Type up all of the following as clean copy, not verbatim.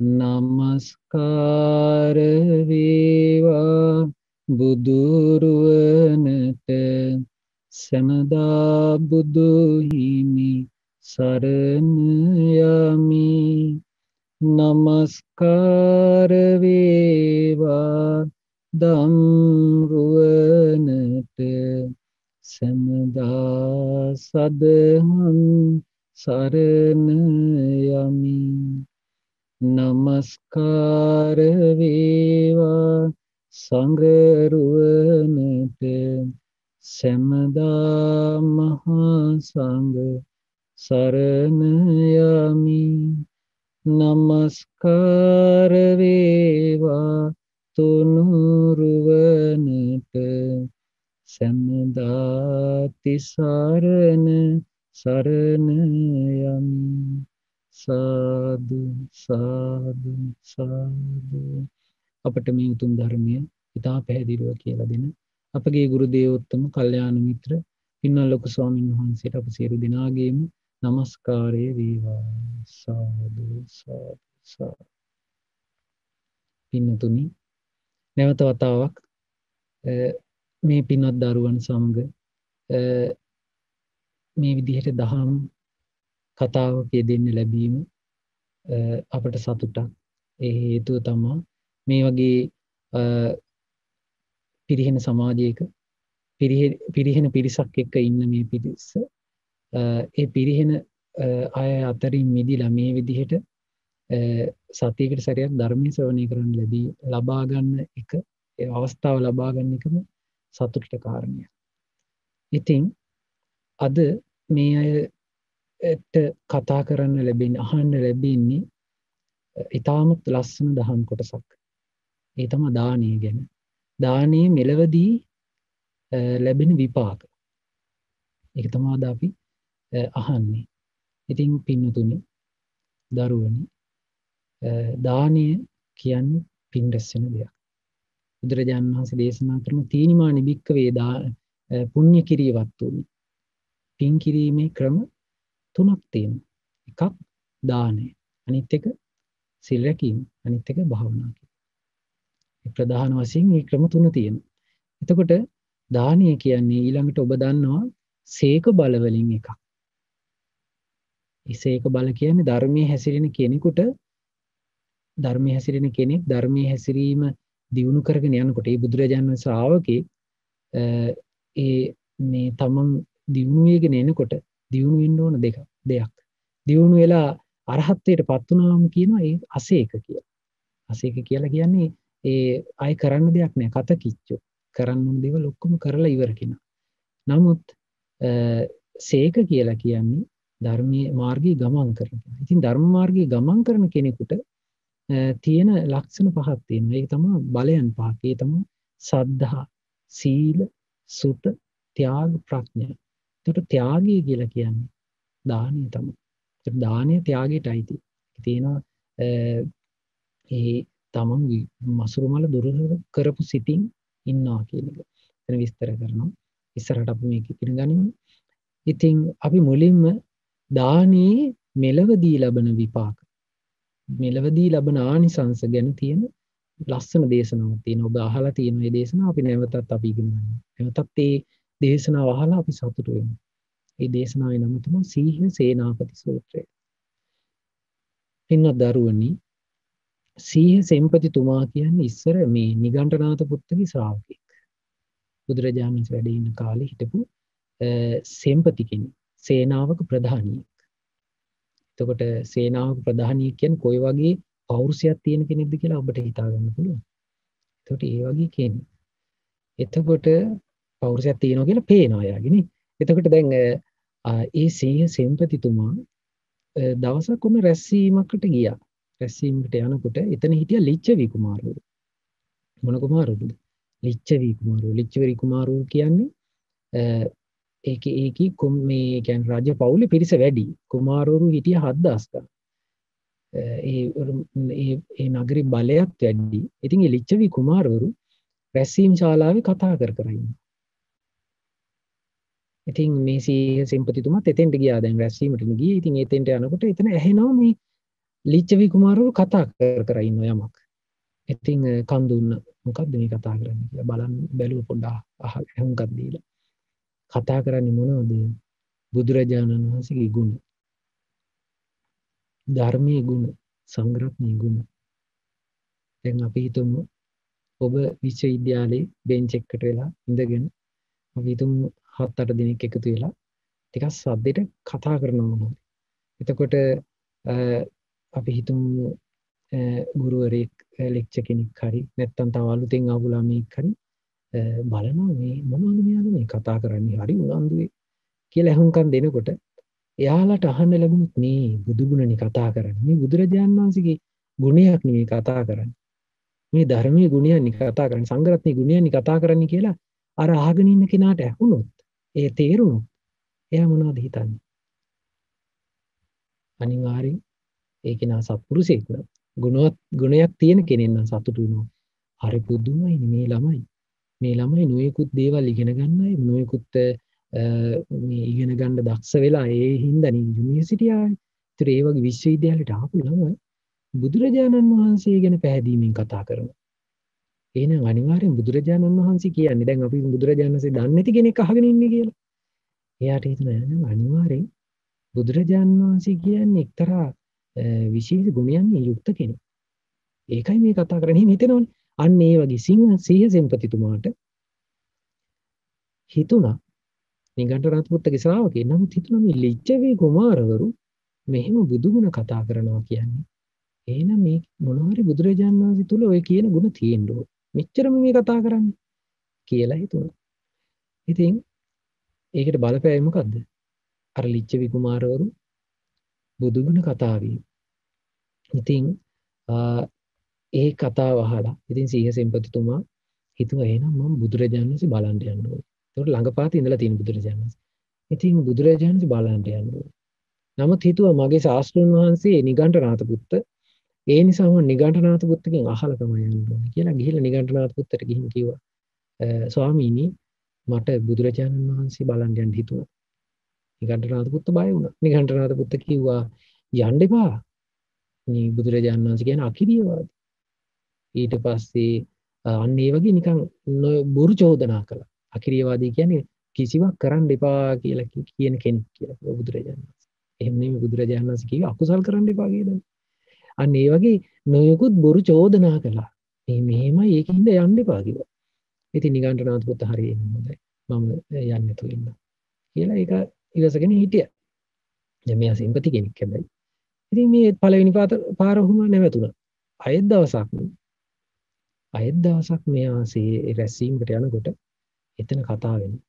නමස්කාර වේවා බුදුරුවනට සැමදා බුදු හිමි සරණ යමි. නමස්කාර වේවා ධම්රුවනට සැමදා සදහම් සරණ යමි. නමස්කාර වේවා සංඝරුවනට සැමදා මහා සංඝ සරණ යමි. නමස්කාර වේවා තුනුරුවනට සැමදා තිසරණ සරණ යමි. සාදු සාදු සාදු. අපට මේ උතුම් ධර්මය ඉතා පැහැදිලිව කියලා දෙන අපගේ ගුරු දේවෝත්තම කල්යාණ මිත්‍ර පින්වත් ලොකු ස්වාමීන් වහන්සේට අප සියලු දෙනාගේම নমස්කාරය වේවා. සාදු සාදු සාදු. පින්තුනි, නැවත වතාවක් මේ පින්වත් දරුවන් සමග මේ විදිහට දහම් කතාවක යෙදෙන්න ලැබීම අපට සතුටක්. ඒ හේතුව තමයි මේ වගේ පිරිහෙන සමාජයක පිරිහෙන පිරිසක් එක්ක ඉන්න මේ පිරිස ඒ පිරිහෙන අය අතරින් මිදිලා මේ විදිහට සතියකට සැරයක් ධර්මයේ ශ්‍රවණය කරන්න ලබා ගන්න එක ඒ අවස්ථාව ලබා ගන්න එකම සතුටට කාරණයක්. ඉතින් අද මේ අයට කතා කරන්න අහන්න ලැබෙන්නේ ඉතාමත් ලස්සන දහම් කොටසක්. ඒ තමයි දානය ගැන. දානයේ මෙලවදී ලැබෙන විපාක. ඒක තමයි අද අපි අහන්නේ. ඉතින් පින්තුනි, දරුවනි, දානය කියන්නේ පින් රැස් වෙන දෙයක්. බුදුරජාණන් වහන්සේ දේශනා කරන තීනිමානි භික්ඛවේ පුණ්‍ය කිරියවත්තුනි. පින් කිරීමේ ක්‍රම තුනක් තියෙනවා. එකක් දානය, අනිත් එක සිල් රැකීම, අනිත් එක භාවනා කිරීම. ප්‍රධාන වශයෙන් මේ ක්‍රම තුන තියෙනවා. එතකොට දානය කියන්නේ ඊළඟට ඔබ දන්නවා සීක බල වලින් එකක්. සීක බල කියන්නේ ධර්මයේ හැසිරෙන කෙනෙකුට කෙනෙක් ධර්මයේ හැසිරීම දියුණු කරගෙන යනකොට ඒ බුදුරජාණන් ශ්‍රාවකේ ඒ මේ තමන් දියුණු වෙගෙන එනකොට දියුණු වෙන්න ඕන දෙයක්. දියුණු වෙලා අරහත්ත්වයට පත් වුණාම කියනවා ඒ අසීක කියලා. අසීක කියලා කියන්නේ ඒ අය කරන්න දෙයක් නෑ, කත කිච්චෝ. කරන්න ඕන දේවල් ඔක්කොම කරලා ඉවර කෙනා. නමුත් සීක කියලා කියන්නේ ධර්මයේ මාර්ගයේ ගමන් කරන කෙනා. ඉතින් ධර්ම මාර්ගයේ ගමන් කරන කෙනෙකුට තියෙන ලක්ෂණ පහක් තියෙනවා. ඒක තමයි බලයන් පහක්. ඒ තමයි සද්ධා, සීල, සුත, ත්‍යාග, ප්‍රඥා. ඒකට ත්‍යාගය කියලා කියන්නේ දානය තමයි. ඒ දානය ත්‍යාගයටයි තියෙනවා. ඒ තමන් මසුරුමල දුරු කරපු සිතින් ඉන්නවා කියන එක. එතන විස්තර කරනවා. ඉස්සරහට අපි මේක ඉගෙන ගනිමු. ඉතින් අපි මුලින්ම දානයේ මෙලවදී ලබන විපාක, මෙලවදී ලබන ආනිසංස ගැන තියෙන ලස්සන දේශනාවක් තියෙනවා. ඔබ අහලා තියෙන මේ දේශනාව අපි නැවතත් අපි ඉගෙන ගන්නවා. නැවතත් මේ දේශනාව අහලා අපි සතුටු වෙනවා. මේ දේශනාවේ නම තමයි සීහ සේනාපති සූත්‍රය. පින්වත් දරුවනි, සීහ සෙන්පතිතුමා කියන්නේ ඉස්සර මේ නිගණ්ඨනාථ පුත්තගේ ශ්‍රාවකෙක්. බුදුරජාණන් වහන්සේ වැඩ ඉන්න කාලේ හිටපු සෙන්පති කෙනෙක්, සේනාවක ප්‍රධානියෙක්. එතකොට සේනාවක ප්‍රධානියෙක් කියන්නේ කොයි වගේ පෞරුෂයක් තියෙන කෙනෙක්ද කියලා ඔබට හිතා ගන්න පුළුවන්. එතකොට ඒ වගේ කෙනෙක්. එතකොට පෞරුෂයක් තියෙනවා කියලා පේනවා යාගේ නේ. එතකොට දැන් ඒ සීහ සෙන්පතිතුමා දවසක් උම රැස්වීමකට ගියා. රැස්වීමකට යනකොට එතන හිටියා ලිච්ඡවි කුමාරවරු. මොන කුමාරවරුද? ලිච්ඡවි කුමාරවරු. ලිච්ඡවි කුමාරවරු කියන්නේ ඒකේ මේ කියන්නේ රජ පවුලේ පිරිස වැඩි. කුමාරවරු හිටියා 7000 ගණන්. ඒ නගරේ බලයත් වැඩි. ඉතින් ඒ ලිච්ඡවි කුමාරවරු රැස්වීම ශාලාවේ කතා කර ඉන්නවා. ඉතින් මේ සීහ සෙන්පතිතුමාත් එතෙන්ට ගියා. දැන් රැස්වීමට ගියේ. ඉතින් එතෙන්ට යනකොට එතන ඇහෙනවා මේ ලිච්ඡවි කුමාරවරු කතා කර ඉන්න යමක්. ඉතින් කන් දුන්න මොකක්ද මේ කතා කරන්නේ කියලා බලන්න බැලුව පොඩ්ඩක් අහලා හුඟක් දීලා. කතා කරන්නේ මොනවද? බුදුරජාණන් වහන්සේගේ ගුණ, ධර්මයේ ගුණ, සංග්‍රහණයේ ගුණ. දැන් අපි හිතමු ඔබ විශ්වවිද්‍යාලේ බෙන්ච් එකකට වෙලා ඉඳගෙන අපි හිතමු 7-8 දිනක් එකතු වෙලා ටිකක් සද්දෙට කතා කරනවා මොනවද. එතකොට අපි හිතමු ගුරුවරයෙක් ලෙක්චර් කෙනෙක් හරි නැත්නම් තව අලුතෙන් ආපු ළමයෙක් හරි බලනවා මේ මොනවද මෙයාලා මේ කතා කරන්නේ හරි උනන්දුවේ කියලා අහුම්කම් දෙනකොට එයාලට අහන්න ලැබුණොත් මේ බුදු ගුණනේ කතා කරන්නේ. මේ බුදුරජාණන් වහන්සේගේ ගුණයක් නෙමෙයි කතා කරන්නේ. මේ ධර්මයේ ගුණයන්නේ කතා කරන්නේ. සංඝරත්නයේ ගුණයන්නේ කතා කරන්නේ කියලා අර අහගෙන ඉන්න කෙනාට ඇහුනොත් ඒ තේරුණොත් එයා මොනවද හිතන්නේ? අනිවාර්යෙන් ඒ කෙනා සත්පුරුෂයෙක් නම් ගුණයක් තියෙන කෙනෙක් නම් සතුටු වෙනවා. හරි පුදුමයි මේ ළමයි. මේ ළමයි නොයෙකුත් දේවල් ඉගෙන ගන්නයි නොයෙකුත් මේ ඉගෙන ගන්න දක්ෂ වෙලා ඒ හින්දා යුනිවර්සිටි ආවේ. ඒතර ඒ වගේ විශ්වවිද්‍යාලයට ආපු ළමයි බුදුරජාණන් වහන්සේ ගැන පැහැදීමෙන් කතා කරනවා. එහෙනම් අනිවාර්යෙන් බුදුරජාණන් වහන්සේ කියන්නේ දැන් අපි බුදුරජාණන් වහන්සේ දන්නේ නැති කෙනෙක් අහගෙන ඉන්නේ කියලා. එයාට හිතෙනවා අනිවාර්යෙන් බුදුරජාණන් වහන්සේ කියන්නේ එක්තරා විශේෂ ගුණයන් යුක්ත කෙනෙක්. ඒකයි මේ කතා කරන්නේ හිතෙනවනේ. අන්න ඒ වගේ සිංහ සෙන්පතිතුමාට හිතුණා නිගණ්ඨනාථ පුත්තගේ ශ්‍රාවකේ නමුත් හිතුණා මේ ලිච්ඡවි කුමාරවරු මෙහෙම බුදුගුණ කතා කරනවා කියන්නේ. එහෙනම් මේ මොනවාරි බුදුරජාණන් වහන්සේ තුල ඔය කියන ගුණ තියෙන්න ඕන. මෙච්චරම මේ කතා කරන්නේ කියලා හිතුණා. ඉතින් ඒකට බලපෑයි මොකද්ද? අර ලිච්ඡවි කුමාරවරු බුදුගුණ කතා වීම. ඉතින් ඒ කතාව අහලා ඉතින් සිංහ සෙන්පතිතුමා හිතුවා එහෙනම් මම බුදුරජාණන් වහන්සේ බලන්න යන්න ඕනේ. ඒකට ළඟපාත ඉඳලා තියෙන බුදුරජාණන් වහන්සේ. ඉතින් බුදුරජාණන් වහන්සේ බලන්න යන්න ඕනේ. නමුත් හිතුවා මගේ ශාස්ත්‍රඥ වහන්සේ නිගණ්ඨනාථ පුත්ත. ඒ නිසා මම නිගණ්ඨනාථ පුත්තගෙන් අහලා තමයි යන්න ඕනේ කියලා ගිහිල්ලා නිගණ්ඨනාථ පුත්තට ගිහින් කිව්වා ස්වාමීනි මට බුදුරජාණන් වහන්සේ බලන්න යන්න හිතුණා. නිගණ්ඨනාථ පුත්ත බය වුණා. නිගණ්ඨනාථ පුත්ත කිව්වා යන්න එපා. මේ බුදුරජාණන් වහන්සේ කියන්නේ අකිරියවාදී. ඊට පස්සේ අන්න ඒ වගේ නිකන් බොරු චෝදනා කළා. අකිරියවාදී කියන්නේ කිසිවක් කරන්න එපා කියලා කියන කෙනෙක් කියලා බුදුරජාණන් වහන්සේ. එහෙම නෙමෙයි බුදුරජාණන් වහන්සේ කිව්වේ අකුසල් කරන්න එපා කියලා. අන්න ඒ වගේ නොයෙකුත් බොරු චෝදනා කළා. මේ මෙහෙමයි ඒකින්ද යන්න එපා කිව්වා. ඉතින් නිගණ්ඨනාථ පුත්ත හරියන්නේ හොඳයි. මම යන්නේ නැතුව ඉන්න. කියලා ඒක ඉවසගෙන හිටියා. දැන් මෙයා සිම්පති කෙනෙක් හැබැයි. ඉතින් මේ පළවෙනි පාර ඔහුම නැවතුණා. අයෙත් දවසක් මෙයා රැස්වීමකට යනකොට එතන කතා වෙනවා.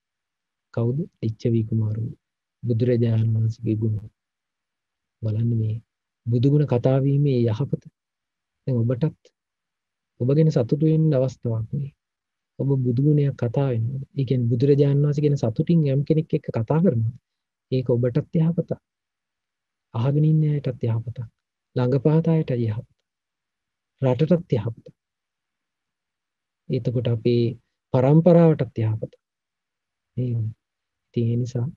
කවුද? ලිච්ඡවි කුමාරවරු. බුදුරජාණන් වහන්සේගේ ගුණ. බලන්න මේ බුදුගුණ කතා වීමේ යහපත. දැන් ඔබටත් ඔබ ගැන සතුටු වෙන්න අවස්ථාවක් මේ. ඔබ බුදුගුණයක් කතා වෙනවා. ඒ කියන්නේ බුදුරජාණන් වහන්සේ ගැන සතුටින් යම් කෙනෙක් එක්ක කතා කරනවා. ඒක ඔබටත් යහපතක්. අහගෙන ඉන්න අයටත් යහපතක්. ළඟපාත අයට යහපතක්. රටටත් යහපතක්. එතකොට අපේ පරම්පරාවටත් යහපතක්. ඒ නිසා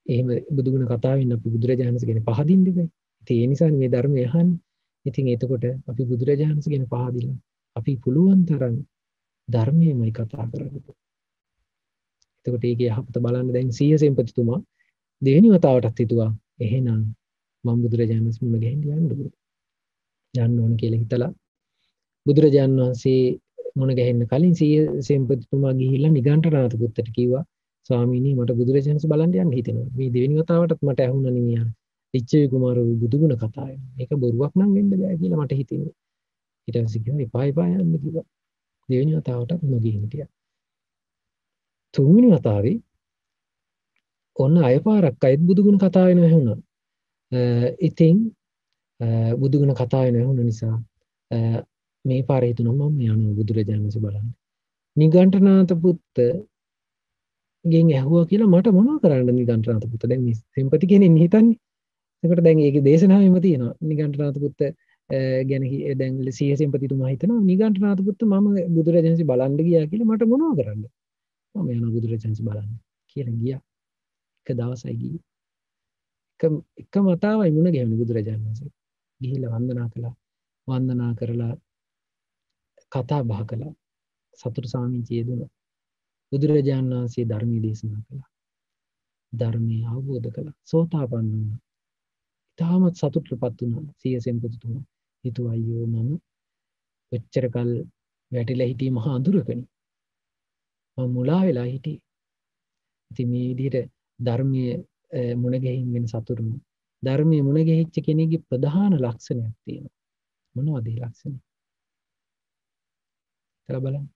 එහෙම බුදුගුණ කතා වෙන්න අපි බුදුරජාණන් වහන්සේ ගැන පහදින්න බෑ. ඉතින් ඒ නිසා මේ ධර්මය අහන්නේ. ඉතින් එතකොට අපි බුදුරජාණන් වහන්සේ ගැන පහදිලා අපි පුළුවන් තරම් ධර්මයමයි කතා කරන්නේ. එතකොට ඒකේ යහපත බලන්න දැන් සිය සෙන්පතිතුමා දෙවෙනි වතාවටත් හිතුවා එහෙනම් මම බුදුරජාණන් වහන්සේ මුණ ගැහෙන්න යන්න ඕන කියලා හිතලා බුදුරජාණන් වහන්සේ මුණ ගැහෙන්න කලින් සිය සෙන්පතිතුමා ගිහිල්ලා නිගණ්ඨනාථ පුත්තට කිව්වා ස්වාමීනි මට බුදුරජාණන් වහන්සේ බලන්න යන්න හිතෙනවා. මේ දෙවෙනි වතාවටත් මට ඇහුණා නේ මෙයා ලිච්ඡවි කුමාරවරු බුදුගුණ කතා වෙනවා. මේක බොරුවක් නම් වෙන්න බෑ කියලා මට හිතෙනවා. ඊට පස්සේ කිව්වා එපා යන්න කිව්වා. දෙවෙනි වතාවටත් නොගිහින් හිටියා. තුන්වෙනි වතාවේ ඔන්න අයපාරක් අයත් බුදුගුණ කතා වෙනවා ඇහුණා. ඉතින් බුදුගුණ කතා වෙනවා ඇහුණ නිසා මේ පාරේ හිතුණා මම යනවා බුදුරජාණන් වහන්සේ බලන්න. නිගණ්ඨනාථ පුත්ත ගෙන් ඇහුවා කියලා මට මොනව කරන්නද නිගණ්ඨනාථ පුත්ත දැන් මේ සෙන්පති කෙනෙක් හිතන්නේ. එතකොට දැන් ඒකේ දේශනාවෙම තියෙනවා නිගණ්ඨනාථ පුත්ත ගැන දැන් සිය සෙන්පතිතුමා හිතනවා නිගණ්ඨනාථ පුත්ත මම බුදුරජාණන් වහන්සේ බලන්න ගියා කියලා මට මොනව කරන්නද? මම යනවා බුදුරජාණන් වහන්සේ බලන්න කියලා ගියා. එක දවසයි ගියේ. එක මතාවයි මුණ ගැහුණේ බුදුරජාණන් වහන්සේ. ගිහිල්ලා වන්දනා කළා. වන්දනා කරලා කතා බහ කළා. සතුටු සාමිචි යෙදුණා. බුදුරජාණන් වහන්සේ ධර්මයේ දේශනා කළා. ධර්මයේ අවබෝධ කළා. සෝතාපන්න වුණා. ඊටමත් සතුටටපත් වුණා. සිය සෙන්පතිතුමා. හිතුවා අයියෝ මම ඔච්චර කල් වැටිලා හිටියේ මහා අඳුරකනේ. මම මුලා වෙලා හිටියේ. ඉතින් මේ විදිහට ධර්මයේ මුණ ගැහිීමෙන් සතුටු වුණා. ධර්මයේ මුණ ගැහිච්ච කෙනෙකුගේ ප්‍රධාන ලක්ෂණයක් තියෙනවා. මොනවද ඒ ලක්ෂණ? කියලා බලන්න.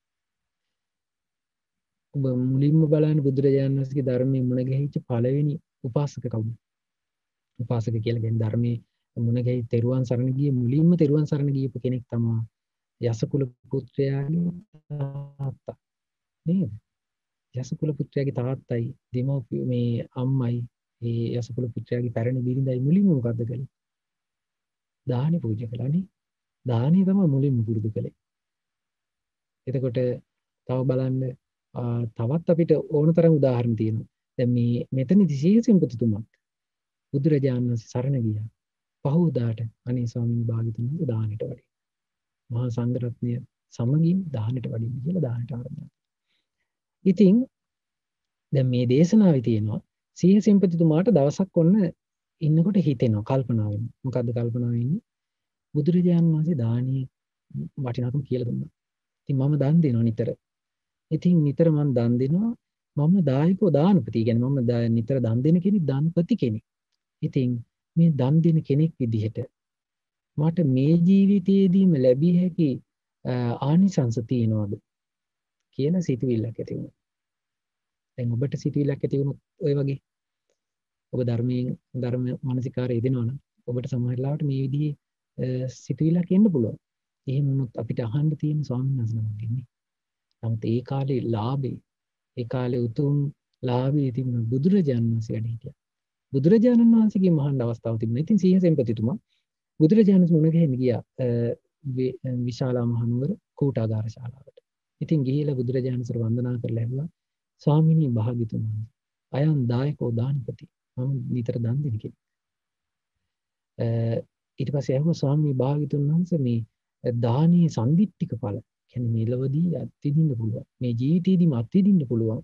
ඔබ මුලින්ම බලන්න බුදුරජාණන් වහන්සේගේ ධර්මයේ මුණ ගැහිච්ච පළවෙනි උපාසක කවුද? උපාසක කියලා කියන්නේ ධර්මයේ මුණ ගැහි තෙරුවන් සරණ ගියේ මුලින්ම තෙරුවන් සරණ ගියපු කෙනෙක් තමයි යසකුල පුත්‍රයාගේ තාත්තා. නේද? යසකුල පුත්‍රයාගේ තාත්තයි දෙමව්පිය මේ අම්මයි ඒ යසකුල පුත්‍රයාගේ පැරණි බිරිඳයි මුලින්ම මොකද්ද කළේ? දානි පූජා කළානේ. දානි තමයි මුලින්ම පුරුදු කළේ. එතකොට තව බලන්න තවත් අපිට ඕන තරම් උදාහරණ තියෙනවා. දැන් මේ මෙතනදි සීසෙන්පතිතුමත් බුදුරජාණන් වහන්සේ සරණ ගියා. පහුවදාට අනේ ස්වාමීන් වහන්සේ දානෙට වඩින්න. මහා සංඝරත්නය සමගින් දානෙට වඩින්න කියලා දානෙට ආරම්භ. ඉතින් දැන් මේ දේශනාවේ තියෙනවා සීසෙන්පතිතුමාට දවසක් ඔන්න ඉන්නකොට හිතෙනවා කල්පනා වෙනවා. මොකද්ද කල්පනා වෙන්නේ? බුදුරජාණන් වහන්සේ දානීය වටිනාකම කියලා දුන්නා. ඉතින් මම දන් දෙනවා නිතර. ඉතින් නිතර මම දන් දෙනවා. මම දායකෝ දානපති. කියන්නේ මම නිතර දන් දෙන කෙනෙක් දානපති කෙනෙක්. ඉතින් මේ දන් දෙන කෙනෙක් විදිහට මට මේ ජීවිතයේදීම ලැබිය හැකි ආනිසංස තියනවාද කියන සිතුවිල්ලක් ඇති වුණා. දැන් ඔබට සිතුවිල්ලක් ඇති වුණොත් ඔය වගේ ඔබ ධර්ම මානසිකාරය දෙනවනම් ඔබට සමහර ලාවට මේ විදිහේ සිතුවිල්ලක් එන්න පුළුවන්. එහෙම වුණොත් අපිට අහන්න තියෙන ස්වාමීන් වහන්සේ නමක්ගෙන්නේ. නමුත් ඒ කාලේ ලාභේ ඒ කාලේ උතුම් ලාභේ තිබුණ බුදුරජාණන් වහන්සේ වැඩ හිටියා. බුදුරජාණන් වහන්සේගේ මහාන අවස්ථාවක් තිබුණා. ඉතින් සීහසෙන්පතිතුමා බුදුරජාණන් මුණ ගැහෙන්න ගියා විශාලා මහනුවර කූටාගාර ශාලාවට. ඉතින් ගිහිලා බුදුරජාණන් වහන්සේ වන්දනා කරලා ඇහුවා ස්වාමීනි භාග්‍යතුන් වහන්සේ අයන් දායකෝ දානපති මම නිතර දන් දෙන කෙනෙක්. ඊට පස්සේ ඇහුවා ස්වාමීනි භාග්‍යතුන් වහන්සේ මේ දානීය සම්දිට්ඨික ඵල කියන්නේ මෙලවදී අත්විඳින්න පුළුවන්. මේ ජීවිතේදීම අත්විඳින්න පුළුවන්.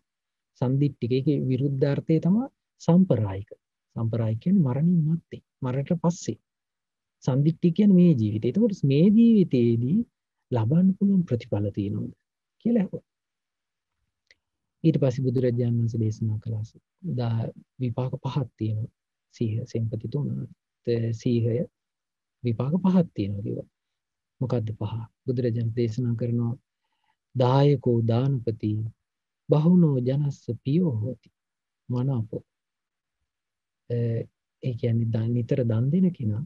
සම්දිට්ඨික ඒකේ විරුද්ධාර්ථය තමයි සම්ප්‍රායික. සම්ප්‍රායික කියන්නේ මරණින් මත්තේ. මරණයට පස්සේ. සම්දිට්ඨික කියන්නේ මේ ජීවිතේ. ඒකෝට මේ ජීවිතේදී ලබන්න පුළුවන් ප්‍රතිඵල තියෙනවද කියලා ඇහුවා. ඊට පස්සේ බුදුරජාණන් වහන්සේ දේශනා කළා විපාක පහක් තියෙනවා. සීහ සෙන්පතිතුමා සීහය විපාක පහක් තියෙනවා කිව්වා. මොකද්ද පහ? බුදුරජාණන් දේශනා කරනවා දායකෝ දානපති බහුනෝ ජනස්ස පියෝ හෝති. මනාපෝ ඒ කියන්නේ නිතර දන් දෙන කෙනා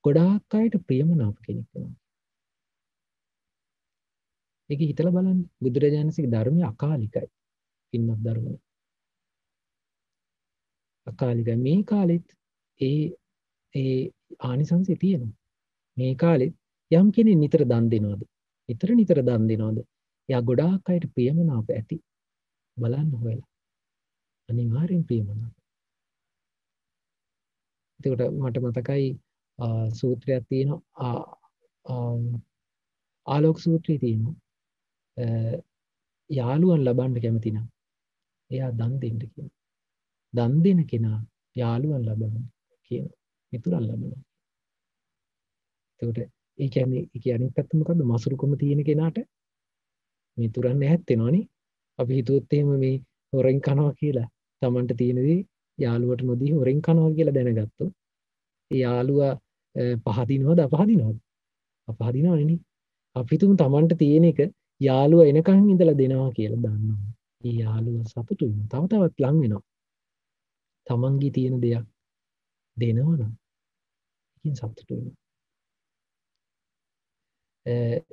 ගොඩාක් අයට ප්‍රියමනාප කෙනෙක් වෙනවා. ඒක හිතලා බලන්න. බුදුරජාණන්සේගේ ධර්මය අකාලිකයි. පින්වත් ධර්මය. අකාලිකයි. මේ කාලෙත් ඒ ආනිසංසය තියෙනවා. මේ කාලෙත් යම් කෙනෙක් නිතර දන් දෙනවද? නිතර දන් දෙනවද? එයා ගොඩාක් අයට ප්‍රියමනාප ඇති. බලන්න හොයලා. අනිවාර්යෙන් ප්‍රියමනාප. එතකොට මට මතකයි සූත්‍රයක් තියෙනවා ආලෝක සූත්‍රයේ තියෙනවා යාළුවන් ලබන්න කැමති නම් එයා දන් දෙන්න කියනවා. දන් දෙන කෙනා යාළුවන් ලබනවා කියනවා. මිතුරන් ලබනවා. එතකොට ඒ කියන්නේ අනිත් පැත්ත මොකද්ද? මසුරුකම තියෙන කෙනාට මිතුරන් නැහැත් වෙනවනේ. අපි හිතුවොත් එහෙම මේ හොරෙන් කනවා කියලා. Tamanට තියෙන දේ යාළුවට නොදී හොරෙන් කනවා කියලා දැනගත්තොත් ඒ යාළුවා පහදිනවද අපහදිනවද? අපහදිනවනේ. අපි තුමු Tamanට තියෙන එක යාළුවා එනකන් ඉඳලා දෙනවා කියලා දන්නවා. ඒ යාළුවා සතුටු වෙනවා. තව තවත් ලං වෙනවා. Tamanගේ තියෙන දෙයක් දෙනවනම් ඒකෙන් සතුටු වෙනවා.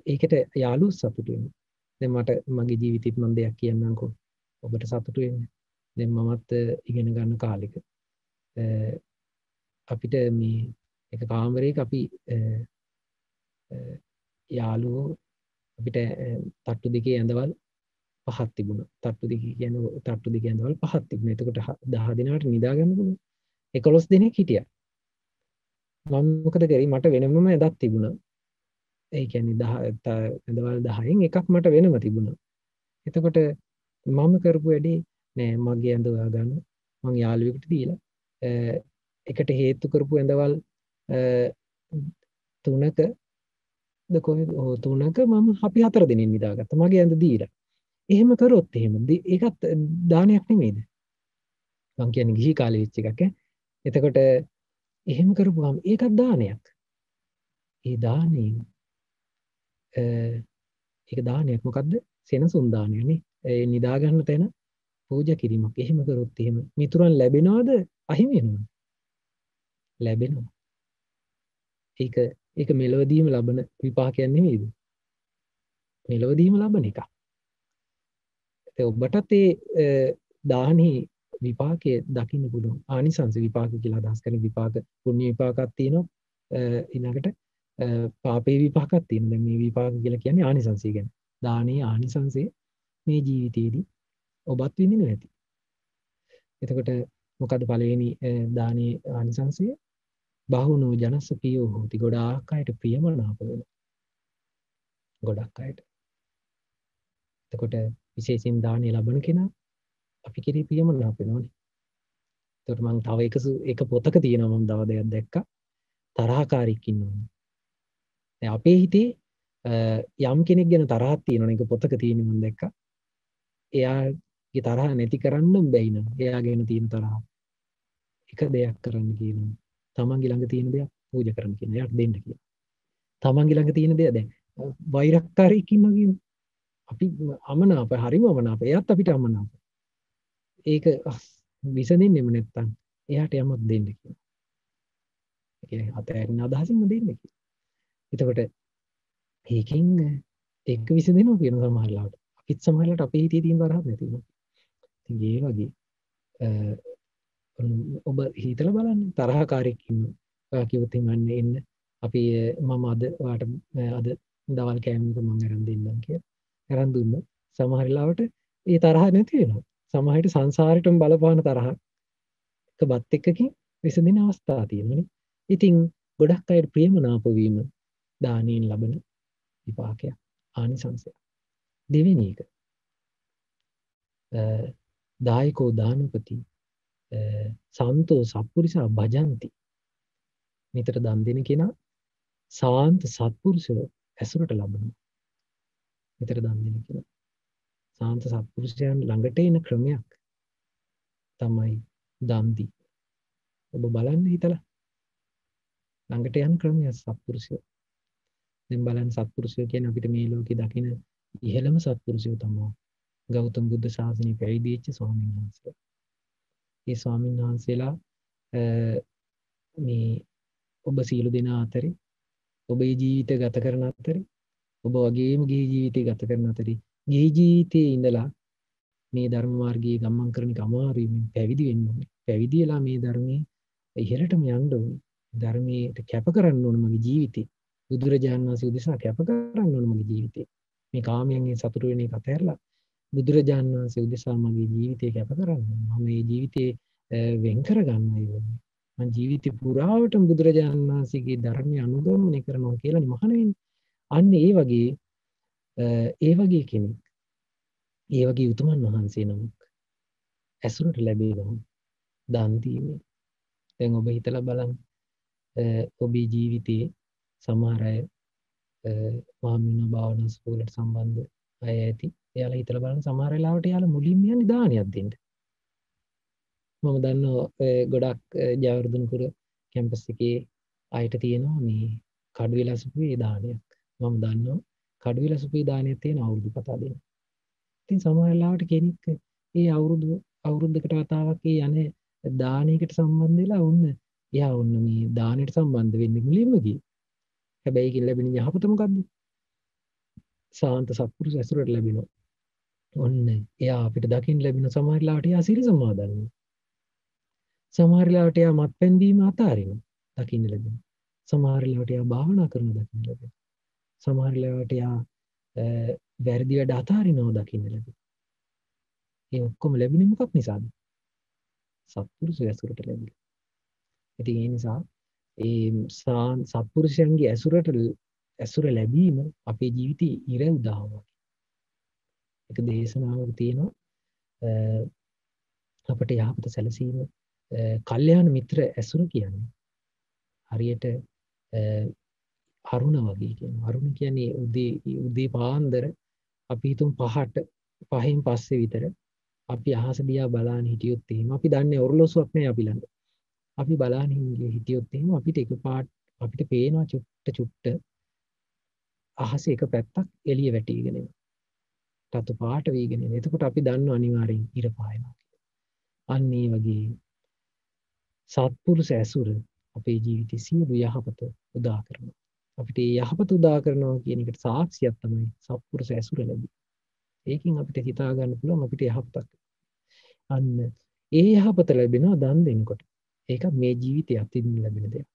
ඒකට යාළුවෝ සතුටු වෙනවා. දැන් මට මගේ ජීවිතේත් මම දෙයක් කියන්නම්කෝ. ඔබට සතුටු වෙන්න. දැන් මමත් ඉගෙන ගන්න කාලෙක අපිට මේ එක කාමරයක අපි යාළුවෝ අපිට තට්ටු දෙකේ ඇඳවල් පහක් තිබුණා. තට්ටු දෙකේ ඇඳවල් පහක් තිබුණා. එතකොට 10 දිනකට නිදා ගන්න පුළුවන්. 11 දිනක් හිටියා. මම මොකද කරේ මට වෙනමම ඇඳක් තිබුණා. ඒ කියන්නේ 10 ඇඳවල් 10න් එකක් මට වෙනම තිබුණා. එතකොට මම කරපු වැඩේ නෑ මගේ ඇඳ හොයාගන්න මං යාළුවෙකුට දීලා එකට හේතු කරපු ඇඳවල් තුනක කොහෙද තුනක මම අපි 4 දෙනෙක් නිදාගත්තා මගේ ඇඳ දීලා. එහෙම කරොත් එහෙම ඒකත් දානයක් නෙමෙයිද? මං කියන්නේ ගිහි කාලේ වෙච්ච එකක් ඈ. එතකොට එහෙම කරපුවාම ඒකත් දානයක්. ඒ දානේ ඒක දානයක් මොකද්ද? සෙනසුන් දානයනේ. ඒ නිදා ගන්න තැන පූජා කිරීමක්. එහෙම කරොත් එහෙම මිතුරන් ලැබෙනවද අහිමි වෙනවද? ලැබෙනවා. ඒක මෙලොවදීම ලබන විපාකයක් නෙමෙයිද? මෙලොවදීම ලබන එකක්. ඔබටත් ඒ දානෙහි විපාකයේ දකින්න පුළුවන්. ආනිසංස විපාක කියලා අදහස් කරන විපාක පුණ්‍ය විපාකයක් තියෙනවා. ඊළඟට පාපේ විපාකයක් තියෙනවා. දැන් මේ විපාක කියලා කියන්නේ ආනිසංසය ගැන. දානයේ ආනිසංසය මේ ජීවිතයේදී ඔබත් විඳිනවා ඇති. එතකොට මොකද්ද පළවෙනි දානයේ ආනිසංසය? බහුනෝ ජනස්ස පියෝ හෝති. ගොඩාක් අයට ප්‍රියමනාප වෙනවා. ගොඩක් අයට. එතකොට විශේෂයෙන් දානය ලබන කෙනා අපි කෙරේ ප්‍රියමනාප වෙනවනේ. එතකොට මම තව එක පොතක තියෙනවා මම දව දෙයක් දැක්කා. තරහකාරයෙක් ඉන්නවා. දැන් අපේ හිතේ යම් කෙනෙක් ගැන තරහක් තියෙනවනේ ඒක පොතක තියෙන මම දැක්කා. එයාගේ තරහ නැති කරන්න බැයි නම් එයා ගැන තියෙන තරහ එක දෙයක් කරන්න කියනවා. තමන්ගේ ළඟ තියෙන දේක් පූජා කරන්න කියනවා. එයාට දෙන්න කියනවා. තමන්ගේ ළඟ තියෙන දේ දැන් වෛරක්කාරයෙක් ඉන්නවා කියනවා. අපි අමනාප හරිම අමනාප. එයාත් අපිට අමනාප. ඒක විසඳෙන්නෙම නැත්තම් එයාට යමක් දෙන්න කියනවා. ඒ කියන්නේ අතෑරින අදහසින්ම දෙන්න කියනවා. එතකොට ඒකෙන් ඒක විසඳෙනවා කියන සමහරලාට. අපිත් සමහරලාට අපේ හිතේ තියෙන තරහක් නැති වෙනවා. ඉතින් ඒ වගේ ඔබ හිතලා බලන්න තරහකාරයෙක් ඉන්නවා. ඔයා කිව්වොත් එන්නේ එන්න අපි මම අද ඔයාට අද දවල් කෑම එක මම අරන් දෙන්නම් කියලා. අරන් දුන්නා. සමහර වෙලාවට ඒ තරහ නැති වෙනවා. සමහර විට සංසාරෙටම බලපාන තරහක් එක බත් එක්කකින් විසඳින අවස්ථා තියෙනවානේ. ඉතින් ගොඩක් අයට ප්‍රියමනාප වීම දානයෙන් ලබන විපාකයක් ආනිසංසයක්. දෙවෙනි එක දායකෝ දානපති සන්තෝ සත්පුරුෂා භජಂತಿ. නිතර දන් දෙන කෙනා සාන්ත සත්පුරුෂව ඇසුරට ලබනවා. නිතර දන් දෙන කෙනා සාන්ත සත්පුරුෂයන් ළඟට එන ක්‍රමයක් තමයි දන් දී. ඔබ බලන්න හිතලා ළඟට යන ක්‍රමය සත්පුරුෂයෝ. දැන් බලන්න සත්පුරුෂයෝ කියන්නේ අපිට මේ ලෝකේ දකින ඉහළම සත්පුරුෂයෝ තමයි ගෞතම බුද්ධ ශාසනය පැවිදි වෙච්ච ස්වාමීන් වහන්සේලා. මේ ස්වාමීන් වහන්සේලා මේ ඔබ සියලු දෙනා අතරේ ඔබේ ජීවිතය ගත කරන අතරේ ඔබ වගේම ගිහි ජීවිතය ගත කරන අතරේ ගිහි ජීවිතයේ ඉඳලා මේ ධර්ම මාර්ගයේ ගමන් කරන එක අමාරුයි. පැවිදි වෙන්න ඕනේ. පැවිදි වෙලා මේ ධර්මයේ ඉහළටම යන්න ඕනේ. ධර්මයට කැප කරන්න ඕනේ මගේ ජීවිතේ. බුදුරජාණන් වහන්සේ උදෙසා කැප කරන්න ඕනේ මගේ ජීවිතේ. මේ කාමයන්ගෙන් සතුට වෙන එක අතහැරලා බුදුරජාණන් වහන්සේ උදෙසා මගේ ජීවිතේ කැප කරන්න ඕනේ. මම මේ ජීවිතේ වෙන් කරගන්නයි ඕනේ. මම ජීවිතේ පුරාවටම බුදුරජාණන් වහන්සේගේ ධර්මය අනුගමනය කරනවා කියලා මහාන වෙන්නේ. අන්න ඒ වගේ කෙනෙක්. ඒ වගේ උතුමන් වහන්සේ නමක් ඇසුරට ලැබෙනවා දන් දීමෙන්. දැන් ඔබ හිතලා බලන්න ඔබේ ජීවිතයේ සමහර අය මාමින භාවනා ස්කූලට සම්බන්ධ අය ඇති. එයාලා හිතලා බලන්න සමහර වෙලාවට එයාලා මුලින්ම යන්නේ දානයක් දෙන්න. මම දන්නවා ගොඩක් ජයවර්ධනපුර කැම්පස් එකේ අයට තියෙනවා මේ කඩුවිලසුපුවේ දානයක්. මම දන්නවා කඩුවිලසුපුවේ දානයක් තියෙන අවුරුදු කතා දෙන්න. ඉතින් සමහර වෙලාවට කෙනෙක් ඒ අවුරුද්දකට වතාවක් ඒ යන්නේ දානයකට සම්බන්ධ වෙලා එයා මේ දානයට සම්බන්ධ වෙන්නේ මුලින්ම ගියේ. හැබැයි ඒකෙන් ලැබෙන යහපත මොකද්ද? සාන්ත සත්පුරුෂ ඇසුරට ලැබෙනවා. එයා අපිට දකින්න ලැබෙන සමහර වෙලාවට එයා සිල් සමාදන් වෙනවා. සමහර වෙලාවට එයා මත්පැන් බීම අතාරිනවා. දකින්න ලැබෙනවා. සමහර වෙලාවට එයා භාවනා කරනවා දකින්න ලැබෙනවා. සමහර වෙලාවට එයා වැරදි වැඩ අතාරිනවා දකින්න ලැබෙනවා. ඒ ඔක්කොම ලැබුණේ මොකක් නිසාද? සත්පුරුෂ ඇසුරට ලැබිලා. ඉතින් ඒ නිසා සත්පුරුෂයන්ගේ ඇසුර ලැබීම අපේ ජීවිතේ ඉර උදාහරණයක්. එක දේශනාවක තියෙනවා අපට යහපත සැලසීම කල්යාණ මිත්‍ර ඇසුර කියන්නේ හරියට අරුණ වගේ කියනවා. අරුණ කියන්නේ උදේ පාන්දර අපි හිතමු 5න් පස්සේ විතර අපි අහස දිහා බලාන හිටියොත් එහෙම අපි දන්නේ ඔරලෝසුවක් නෑ අපි ළඟ. අපි බලාන හිටියොත් එහෙම අපිට එකපාරට අපිට පේනවා චුට්ට අහසේ එක පැත්තක් එළිය වැටිගෙන එනවා. රතු පාට වීගෙන එනවා. එතකොට අපි දන්නවා අනිවාර්යෙන් ඉර පායනවා කියලා. අන්න ඒ වගේ සත්පුරුෂ ඇසුර අපේ ජීවිතයේ සියලු යහපත උදා කරනවා. අපිට මේ යහපත උදා කරනවා කියන එකට සාක්ෂියක් තමයි සත්පුරුෂ ඇසුර ලැබෙන්නේ. ඒකෙන් අපිට හිතා ගන්න පුළුවන් අපිට යහපතක්. අන්න ඒ යහපත ලැබෙනවා දන් දෙනකොට. ඒක මේ ජීවිතයේ අත්විඳින්න ලැබෙන දෙයක්.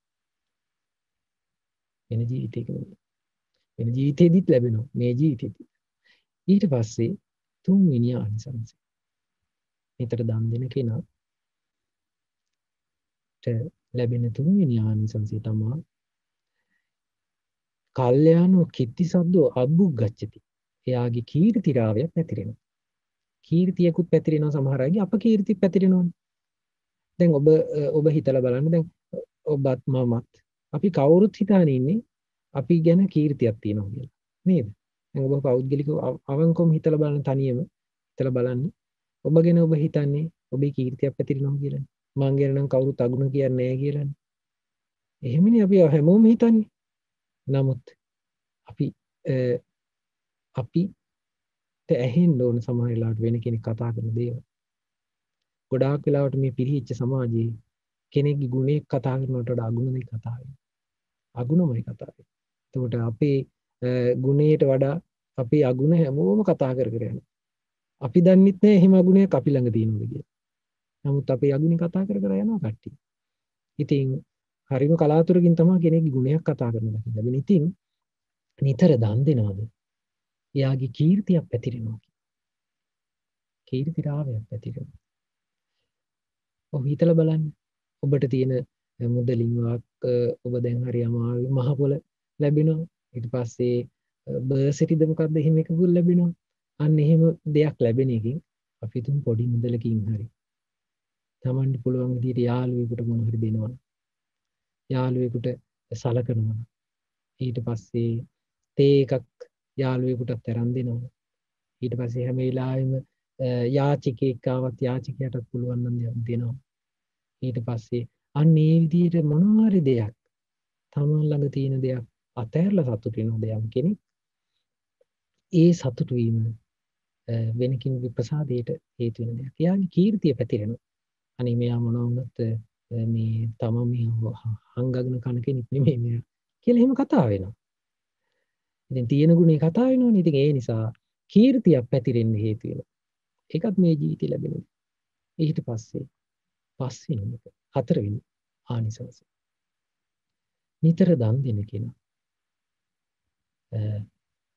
වෙන ජීවිතයක නෙවෙයි. වෙන ජීවිතේදීත් ලැබෙනවා මේ ජීවිතේදී. ඊට පස්සේ තුන්වෙනි ආනිසංසය. හිතට දන් දෙන කෙනාට ලැබෙන තුන්වෙනි ආනිසංසය තමයි කල්යාණෝ කිත්ති සද්දෝ අබ්බුග්ගච්ඡති. එයාගේ කීර්තිරාවයක් පැතිරෙනවා. කීර්තියකුත් පැතිරෙනවා සමහර අයගේ අපකීර්තිත් පැතිරෙනවානේ. දැන් ඔබ හිතලා බලන්න දැන් ඔබත් මමත් අපි කවුරුත් හිතාන ඉන්නේ අපි ගැන කීර්තියක් තියෙනවා කියලා. නේද? දැන් ඔබ පෞද්ගලිකව අවංකවම හිතලා බලන්න තනියම හිතලා බලන්න. ඔබ ගැන ඔබ හිතන්නේ ඔබේ කීර්තියක් පැතිරෙනවා කියලානේ. මං ගැන නම් කවුරුත් අගුණ කියන්නේ නැහැ කියලානේ. එහෙමනේ අපි හැමෝම හිතන්නේ. නමුත් අපිට ඇහෙන්න ඕන සමහර වෙලාවට වෙන කෙනෙක් කතා කරන දේවල්. ගොඩාක් වෙලාවට මේ පිරිහිච්ච සමාජයේ කෙනෙක්ගේ ගුණයක් කතා කරනවට වඩා අගුණ දෙයක් කතා වෙනවා. අගුණමයි කතා වෙන්නේ. එතකොට අපේ ගුණයට වඩා අපේ අගුණ හැමෝම කතා කර යනවා. අපි දන්නෙත් නැහැ එහෙම අගුණයක් අපි ළඟ තියෙනවද කියලා. නමුත් අපේ අගුණ කතා කර යනවා කට්ටිය. ඉතින් හරිම කලාතුරකින් තමයි කෙනෙක්ගේ ගුණයක් කතා කරන්න ලැබෙන්නේ. ඉතින් නිතර දන් දෙනවද? එයාගේ කීර්තියක් පැතිරෙනවා. කීර්තිරාවයක් පැතිරෙනවා. ඔබ හිතලා බලන්න. ඔබට තියෙන මුදලින් ඔබ දැන් හරි අමාරුයි මහ පොළ ලැබෙනවා. ඊට පස්සේ බර්සිටිද මොකක්ද එහෙම එකකුත් ලැබෙනවා. අන්න එහෙම දෙයක් ලැබෙන එකකින් අපි තුන් පොඩි මුදලකින් හරි තමන්ට පුළුවන් විදිහට යාළුවෙකුට මොන හරි දෙනවා. යාළුවෙකුට සලකනවා. ඊට පස්සේ තේ එකක් යාළුවෙකුට තරම් දෙනවා. ඊට පස්සේ හැම වෙලාවෙම යාචකයෙක් ආවත් යාචකයාට පුළුවන් නම් දෙනවා. ඊට පස්සේ අන්න ඒ විදිහට මොනවා හරි දෙයක් තමන් ළඟ තියෙන දෙයක් අතහැරලා සතුට වෙනවා යම් කෙනෙක්. ඒ සතුට වීම වෙන කෙනෙකුගේ ප්‍රසාදයට හේතු වෙන දෙයක්. එයාගේ කීර්තිය පැතිරෙනවා. අනේ මෙයා මොනවා වුණත් මේ තමන් මේ හංගගෙන කන කෙනෙක් නෙමෙයි මෙයා කියලා එහෙම කතා වෙනවා. ඉතින් තියෙන ගුණේ කතා වෙනවනේ. ඉතින් ඒ නිසා කීර්තියක් පැතිරෙන්න හේතු වෙනවා. ඒකත් මේ ජීවිතේ ලැබෙනවා. ඊට පස්සේ පස්වෙනි එක හතරවෙනි ආනිසංසය. නිතර දන් දෙන කෙනා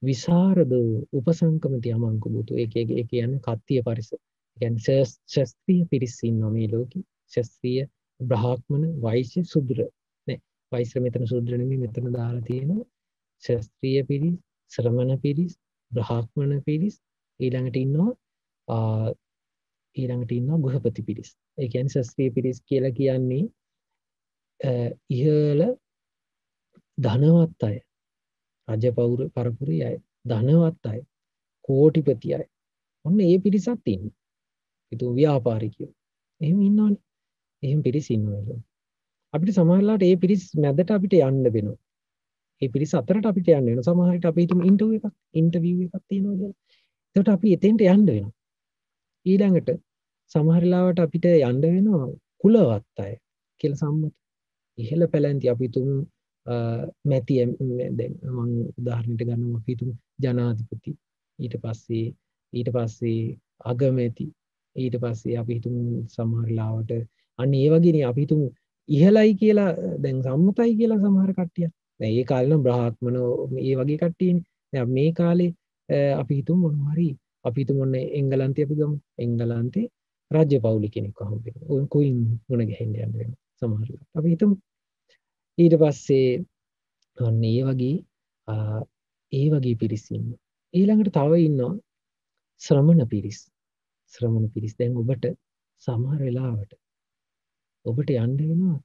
විසරද උපසංකමති අමංකුබුතු. ඒ කියන්නේ කත්තිය පරිස. ඒ කියන්නේ ශාස්ත්‍රීය පිරිස ඉන්නවා මේ ලෝකේ. ශාස්ත්‍රීය බ්‍රාහ්මණ වෛශ්‍ය ශුද්‍ර. නේ වෛශ්‍ය මෙතන ශුද්‍ර නෙමෙයි මෙතන දාලා තියෙනවා. ශාස්ත්‍රීය පිරිස්, ශ්‍රමණ පිරිස්, බ්‍රාහ්මණ පිරිස් ඊළඟට ඉන්නවා ගෘහපති පිරිස්. ඒ කියන්නේ ශාස්ත්‍රීය පිරිස් කියලා කියන්නේ ඉහළ ධනවත් අය, රජ පරපුරේ අය, ධනවත් අය, කෝටිපති අය. ඔන්න ඒ පිරිසත් ඉන්නේ. ඒක ව්‍යාපාරිකයෝ. එහෙම ඉන්නවනේ. එහෙම පිරිස් ඉන්නවා. අපිට සමහරවිට ඒ පිරිස් මැදට අපිට යන්න වෙනවා. ඒ පිරිස අතරට අපිට යන්න වෙනවා. සමහර විට අපි හිතමු ඉන්ටර්විව් එකක් තියෙනවා කියලා. ඒකට අපි එතෙන්ට යන්න වෙනවා. ඊළඟට සමහර ලාවට අපිට යන්න වෙනවා කුලවත් අය කියලා සම්මත. ඉහළ පැලැන්ති අපි හිතමු මැති දැන් මම උදාහරණයක් ගන්නවා අපි හිතමු ජනාධිපති. ඊට පස්සේ අගමැති. ඊට පස්සේ අපි හිතමු සමහර ලාවට අන්න ඒ වගේනේ අපි හිතමු ඉහළයි කියලා දැන් සම්මතයි කියලා සමහර කට්ටිය. දැන් ඒ කාලේ නම් බ්‍රාහ්මණෝ මේ වගේ කට්ටියනේ. දැන් මේ කාලේ අපි හිතමු මොනවා හරි අපි හිතමු ඔන්න එංගලන්තේ අපි ගමු. එංගලන්තේ රාජ්‍ය පවුලේ කෙනෙක් හම්බ වෙනවා. උන් කුයින් මුණ ගැහෙන්න යන්න වෙනවා සමහරවිට. අපි හිතමු ඊට පස්සේ අන්න ඒ වගේ පිරිස් ඉන්නවා. ඊළඟට තව ඉන්නවා ශ්‍රමණ පිරිස්. ශ්‍රමණ පිරිස් දැන් ඔබට සමහර වෙලාවට ඔබට යන්න වෙනවා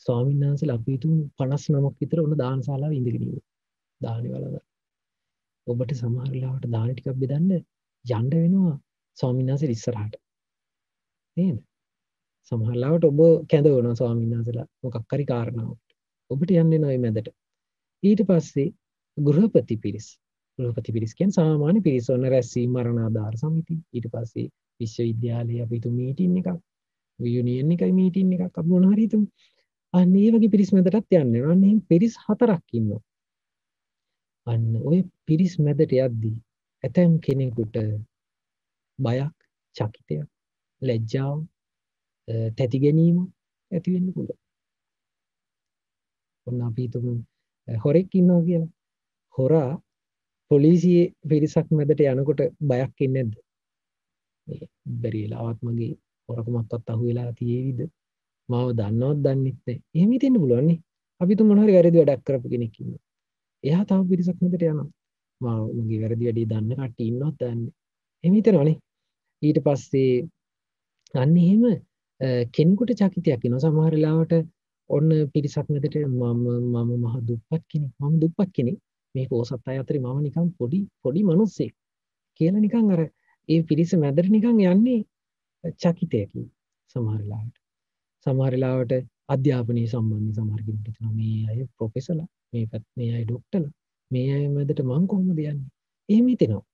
ස්වාමීන් වහන්සේලා අපි හිතමු 59ක් විතර ඔන්න දානශාලාව ඉඳගෙන ඉන්නවා. දානි වලද ඔබට සමහර වෙලාවට දාන ටිකක් බෙදන්න යන්න වෙනවා ස්වාමීන් වහන්සේලා ඉස්සරහට. නේද? සමහර වෙලාවට ඔබ කැඳවනවා ස්වාමීන් වහන්සේලා මොකක් හරි කාරණාවකට. ඔබට යන්න වෙනවා මේ මැදට. ඊට පස්සේ ගෘහපති පිරිස්. ගෘහපති පිරිස් කියන්නේ සාමාන්‍ය පිරිස් ඔන්න රැස්වීම මරණාධාර සමිති. ඊට පස්සේ විශ්වවිද්‍යාලයේ අපි හිතමු මීටින් එකක්, යුනියන් එකයි මීටින් එකක් අපි මොන හරි හිතමු. අන්න ඒ වගේ පිරිස් මැදටත් යන්න වෙනවා. අන්න එහෙම පිරිස් 4ක් ඉන්නවා. අන්න ඔය පිරිස් මැදට යද්දී ඇතැම් කෙනෙකුට බයක්, චකිතයක්, ලැජ්ජාව, තැති ගැනීම ඇති වෙන්න පුළුවන්. ඔන්න අපි හිතමු හොරෙක් ඉන්නවා කියලා. හොරා පොලිසියේ පිරිසක් මැදට යනකොට බයක් එන්නේ නැද්ද? මේ බැරි වෙලාවත් මගේ හොරකමක්වත් අහු වෙලා තියෙවිද? මාව දන්නවත් දන්නෙත් නැහැ. එහෙම හිතෙන්න පුළුවන් නේ. අපි තුමු මොන හරි වැරදි වැඩක් කරපු කෙනෙක් ඉන්නවා. එයා තව පිරිසක් මැදට යනවා. මගේ වැරදි වැඩේ දන්න කට්ටිය ඉන්නවත් දන්නේ. එහෙම හිතනවනේ. ඊට පස්සේ අන්න එහෙම කෙනෙකුට චකිතයක් එනවා. සමහර වෙලාවට ඔන්න පිරිසක් මැදට මම මහ දුප්පත් කෙනෙක්. මම දුප්පත් කෙනෙක්. මේ පොසත් අය අතරේ මම නිකන් පොඩි මිනිස්සෙක් කියලා නිකන් අර ඒ පිරිස මැදට නිකන් යන්නේ චකිතයකින් සමහර වෙලාවට. සමහර වෙලාවට අධ්‍යාපනයේ සම්බන්ධ සමහර කෙනෙක් හිතනවා මේ අය ප්‍රොෆෙසර්ලා, මේ අය ડોක්ටර්ලා, මේ අය මැදට මං කොහොමද යන්නේ? එහෙම හිතෙනවා.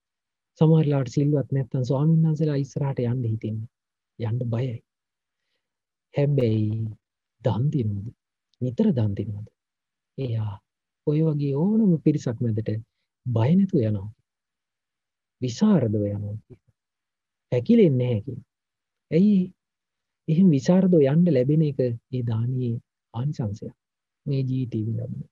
සමහර වෙලාවට සිල්වත් නැත්නම් ස්වාමීන් වහන්සේලා ඉස්සරහට යන්න හිතෙන්නේ. යන්න බයයි. හැබැයි දන් දෙනවද? නිතර දන් දෙනවද? එයා ඔය වගේ ඕනම පිරිසක් මැදට බය නැතුව යනවා. විසරදව යනවා. පැකිලෙන්නේ නැහැ කියන. ඇයි එහෙම විසරදව යන්න ලැබෙන එක ඒ දානීය ආනිසංසයක්. මේ ජීවිතේ විඳින්න.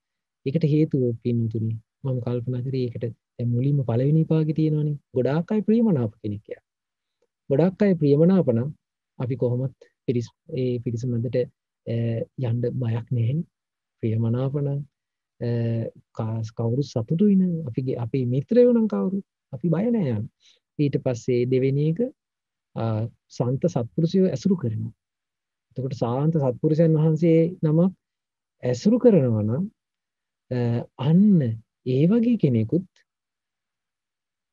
ඒකට හේතුව පින්තුනි මම කල්පනා කරේ ඒකට දැන් මුලින්ම පළවෙනි විපාකේ තියෙනවනේ. ගොඩාක් අය ප්‍රියමනාප කෙනෙක් යා. ගොඩාක් අය ප්‍රියමනාප නම් අපි කොහොමත් ඒ පිරිස මැදට යන්න බයක් නැහෙනි. ප්‍රියමනාප නම් කවුරු සතුටුයි නම් අපේ මිත්‍රයෝ නම් කවුරු අපි බය නැහැ යන්න. ඊට පස්සේ දෙවෙනි එක සාන්ත සත්පුරුෂයෝ ඇසුරු කරනවා. එතකොට සාන්ත සත්පුරුෂයන් වහන්සේ නමක් ඇසුරු කරනවා නම් අන්න ඒ වගේ කෙනෙකුත්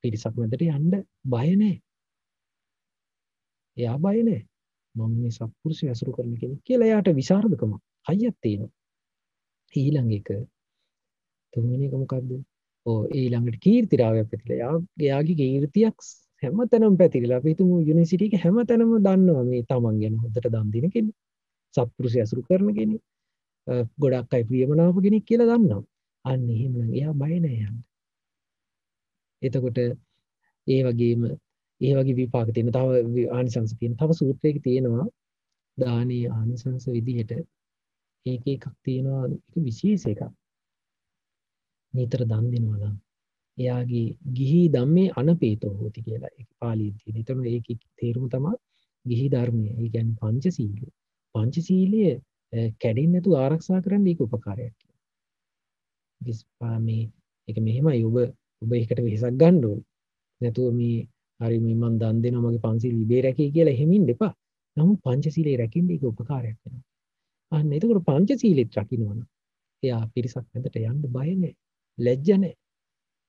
පිරිසක් මැදට යන්න බය නැහැ. එයා බය නැහැ. මම මේ සත්පුරුෂය ඇසුරු කරන කෙනෙක් කියලා එයාට විසරදකම හයියක් තියෙනවා. ඊළඟ එක තුන්වෙනි එක මොකද්ද? ඊළඟට කීර්තිරාවයක් පැතිරලා. එයාගේ කීර්තියක් හැමතැනම පැතිරලා. අපි හිතමු යුනිවර්සිටි එක හැමතැනම දන්නවා මේ තමන් ගැන හොඳට දන් දෙන කෙනෙක්. සත්පුරුෂය ඇසුරු කරන කෙනෙක්. ගොඩක් අය ප්‍රියමනාප කෙනෙක් කියලා දන්නවා. අන්න එහෙමනම් එයා බය නැහැ යන්න. එතකොට ඒ වගේ විපාක තියෙන තව ආනිසංස තියෙන තව සූත්‍රයක තියෙනවා දානීය ආනිසංස විදිහට ඒක එකක් තියෙනවා ඒක විශේෂ එකක්. නිතර දන් දෙනවා නම් එයාගේ ගිහි ධම්මේ අනපේතෝ හෝති කියලා ඒක පාලියෙන් තියෙන. ඒතන ඒකේ තේරුම තමයි ගිහි ධර්මය. ඒ කියන්නේ පංචශීලය. පංචශීලය කැඩෙන්නේ නැතුව ආරක්ෂා කරන්න ඒක උපකාරයක්. මේ ඒක මෙහෙමයි ඔබ ඒකට වෙහසක් ගන්න ඕනේ. නැතුව මේ හරි මේ මං දන් දෙනවා මගේ පංචශීල ඉබේ රැකේ කියලා එහෙම ඉන්න එපා. නමුත් පංචශීලයේ රැකින්න ඒක උපකාරයක් වෙනවා. අන්න එතකොට පංචශීලෙත් රකින්නවනම් එයා පිරිසක් මැදට යන්න බය නැහැ. ලැජ්ජ නැහැ.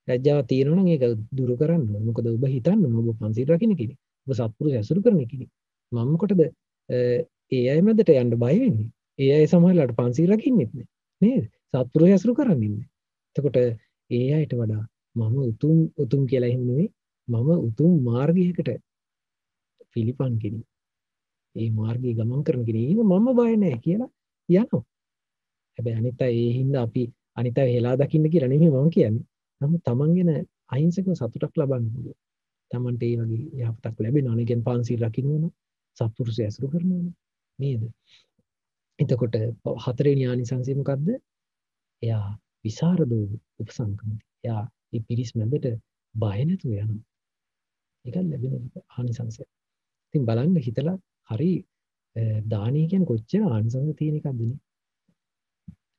ලැජ්ජාව තියෙනවා නම් ඒක දුරු කරන්න ඕනේ. මොකද ඔබ හිතන්න ඔබ පංචශීල රකින්න කෙනෙක්. ඔබ සත්පුරුෂ ඇසුරු කරන කෙනෙක්. මම මොකටද ඒ අය මැදට යන්න බය වෙන්නේ? ඒ අය සමහරලාට පංචශීල රකින්නෙත් නෑ. නේද? සත්පුරුෂ ඇසුරු කරන්නේ නැහැ. එතකොට ඒ අයට වඩා මම උතුම් කියලා එහෙම නෙවෙයි මම උතුම් මාර්ගයකට පිළිපන් කෙනෙක්. ඒ මාර්ගයේ ගමන් කරන කෙනෙක් මම බය නැහැ කියලා යනවා. හැබැයි අනිත් අය ඒ හින්දා අපි අනිත් අය හෙලා දකින්න කියලා නෙමෙයි මම කියන්නේ. නමුත් Taman ගැන අහිංසකව සතුටක් ලබන්න පුළුවන්. Tamanට ඒ වගේ යහපතක් ලැබෙනවා. ඒ කියන්නේ පංචශීල රකින්නවනම් සත්පුරුෂය ඇසුරු කරනවනම් නේද? එතකොට හතරවෙනි ආනිසංසය මොකද්ද? එයා විසරදෝ උපසංකමති. එයා මේ පිරිස් මැදට බය නැතුව යනවා. ඒක ලැබෙන ආනිසංසය. ඉතින් බලන්න හිතලා හරි දානීය කියන්නේ කොච්චර ආනිසංස තියෙන එකක්ද නේ.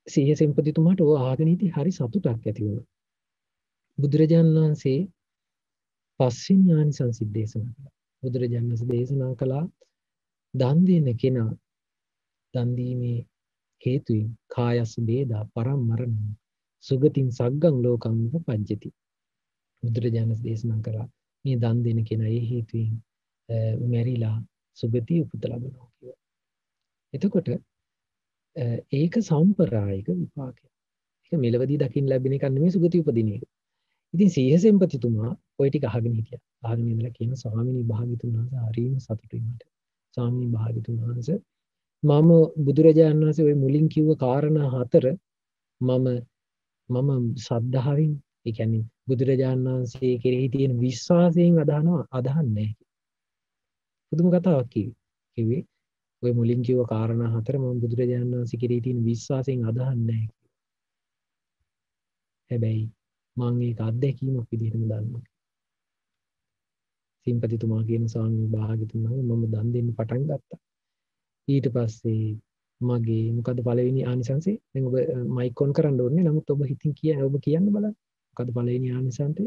සීහ සෙන්පතිතුමාට ඕ ආගෙන ඉති හරි සතුටක් ඇති වුණා. බුදුරජාණන් වහන්සේ පස්වෙනි ආනිසංසය දේශනා කළා. බුදුරජාණන් වහන්සේ දේශනා කළා දන් දෙන කෙනා දන් දීමේ හේතුවෙන් කායස් වේදා පරම් මරණ සුගතින් සග්ගං ලෝකං උපපජ්ජති. බුදුරජාණන් වහන්සේ දේශනා කළා මේ දන් දෙන කෙනා ඒ හේතුවෙන් මැරිලා සුගතිය උපත ලබනවා කියලා. එතකොට ඒක සම්ප්‍රායික විපාකයක්. ඒක මෙලවදී දකින්න ලැබෙන එක නෙමෙයි සුගතිය උපදින එක. ඉතින් සීහසෙන්පතිතුමා ওই ටික අහගෙන හිටියා. අහගෙන ඉඳලා කියන ස්වාමීනි භාග්‍යතුන් වහන්සේ හරිම සතුටුයි මට. ස්වාමීනි භාග්‍යතුන් වහන්සේ මම බුදුරජාණන් වහන්සේ ওই මුලින් කිව්ව කාරණා හතර මම ශ්‍රද්ධාවෙන් ඒ කියන්නේ බුදුරජාණන් වහන්සේ කෙරෙහි තියෙන විශ්වාසයෙන් අදහන්නේ. පුදුම කතාවක් කිව්වේ. ඔය මුලින් කිව්ව කාරණා හතර මම බුදුරජාණන් වහන්සේ කෙරෙහි තියෙන විශ්වාසයෙන් අදහන්නේ. හැබැයි මම ඒක අත්දැකීමක් විදිහටම දන්නවා. සිම්පතිතුමා කියන ස්වාමීන් භාග්‍යතුන් වහන්සේ මම දන් දෙන්න පටන් ගත්තා. ඊට පස්සේ මගේ මොකද පළවෙනි ආනිසංසය? දැන් ඔබ මයික් ඔන් කරන්න ඕනේ. නමුත් ඔබ හිතින් ඔබ කියන්න බලන්න. මොකද පළවෙනි ආනිසංසය?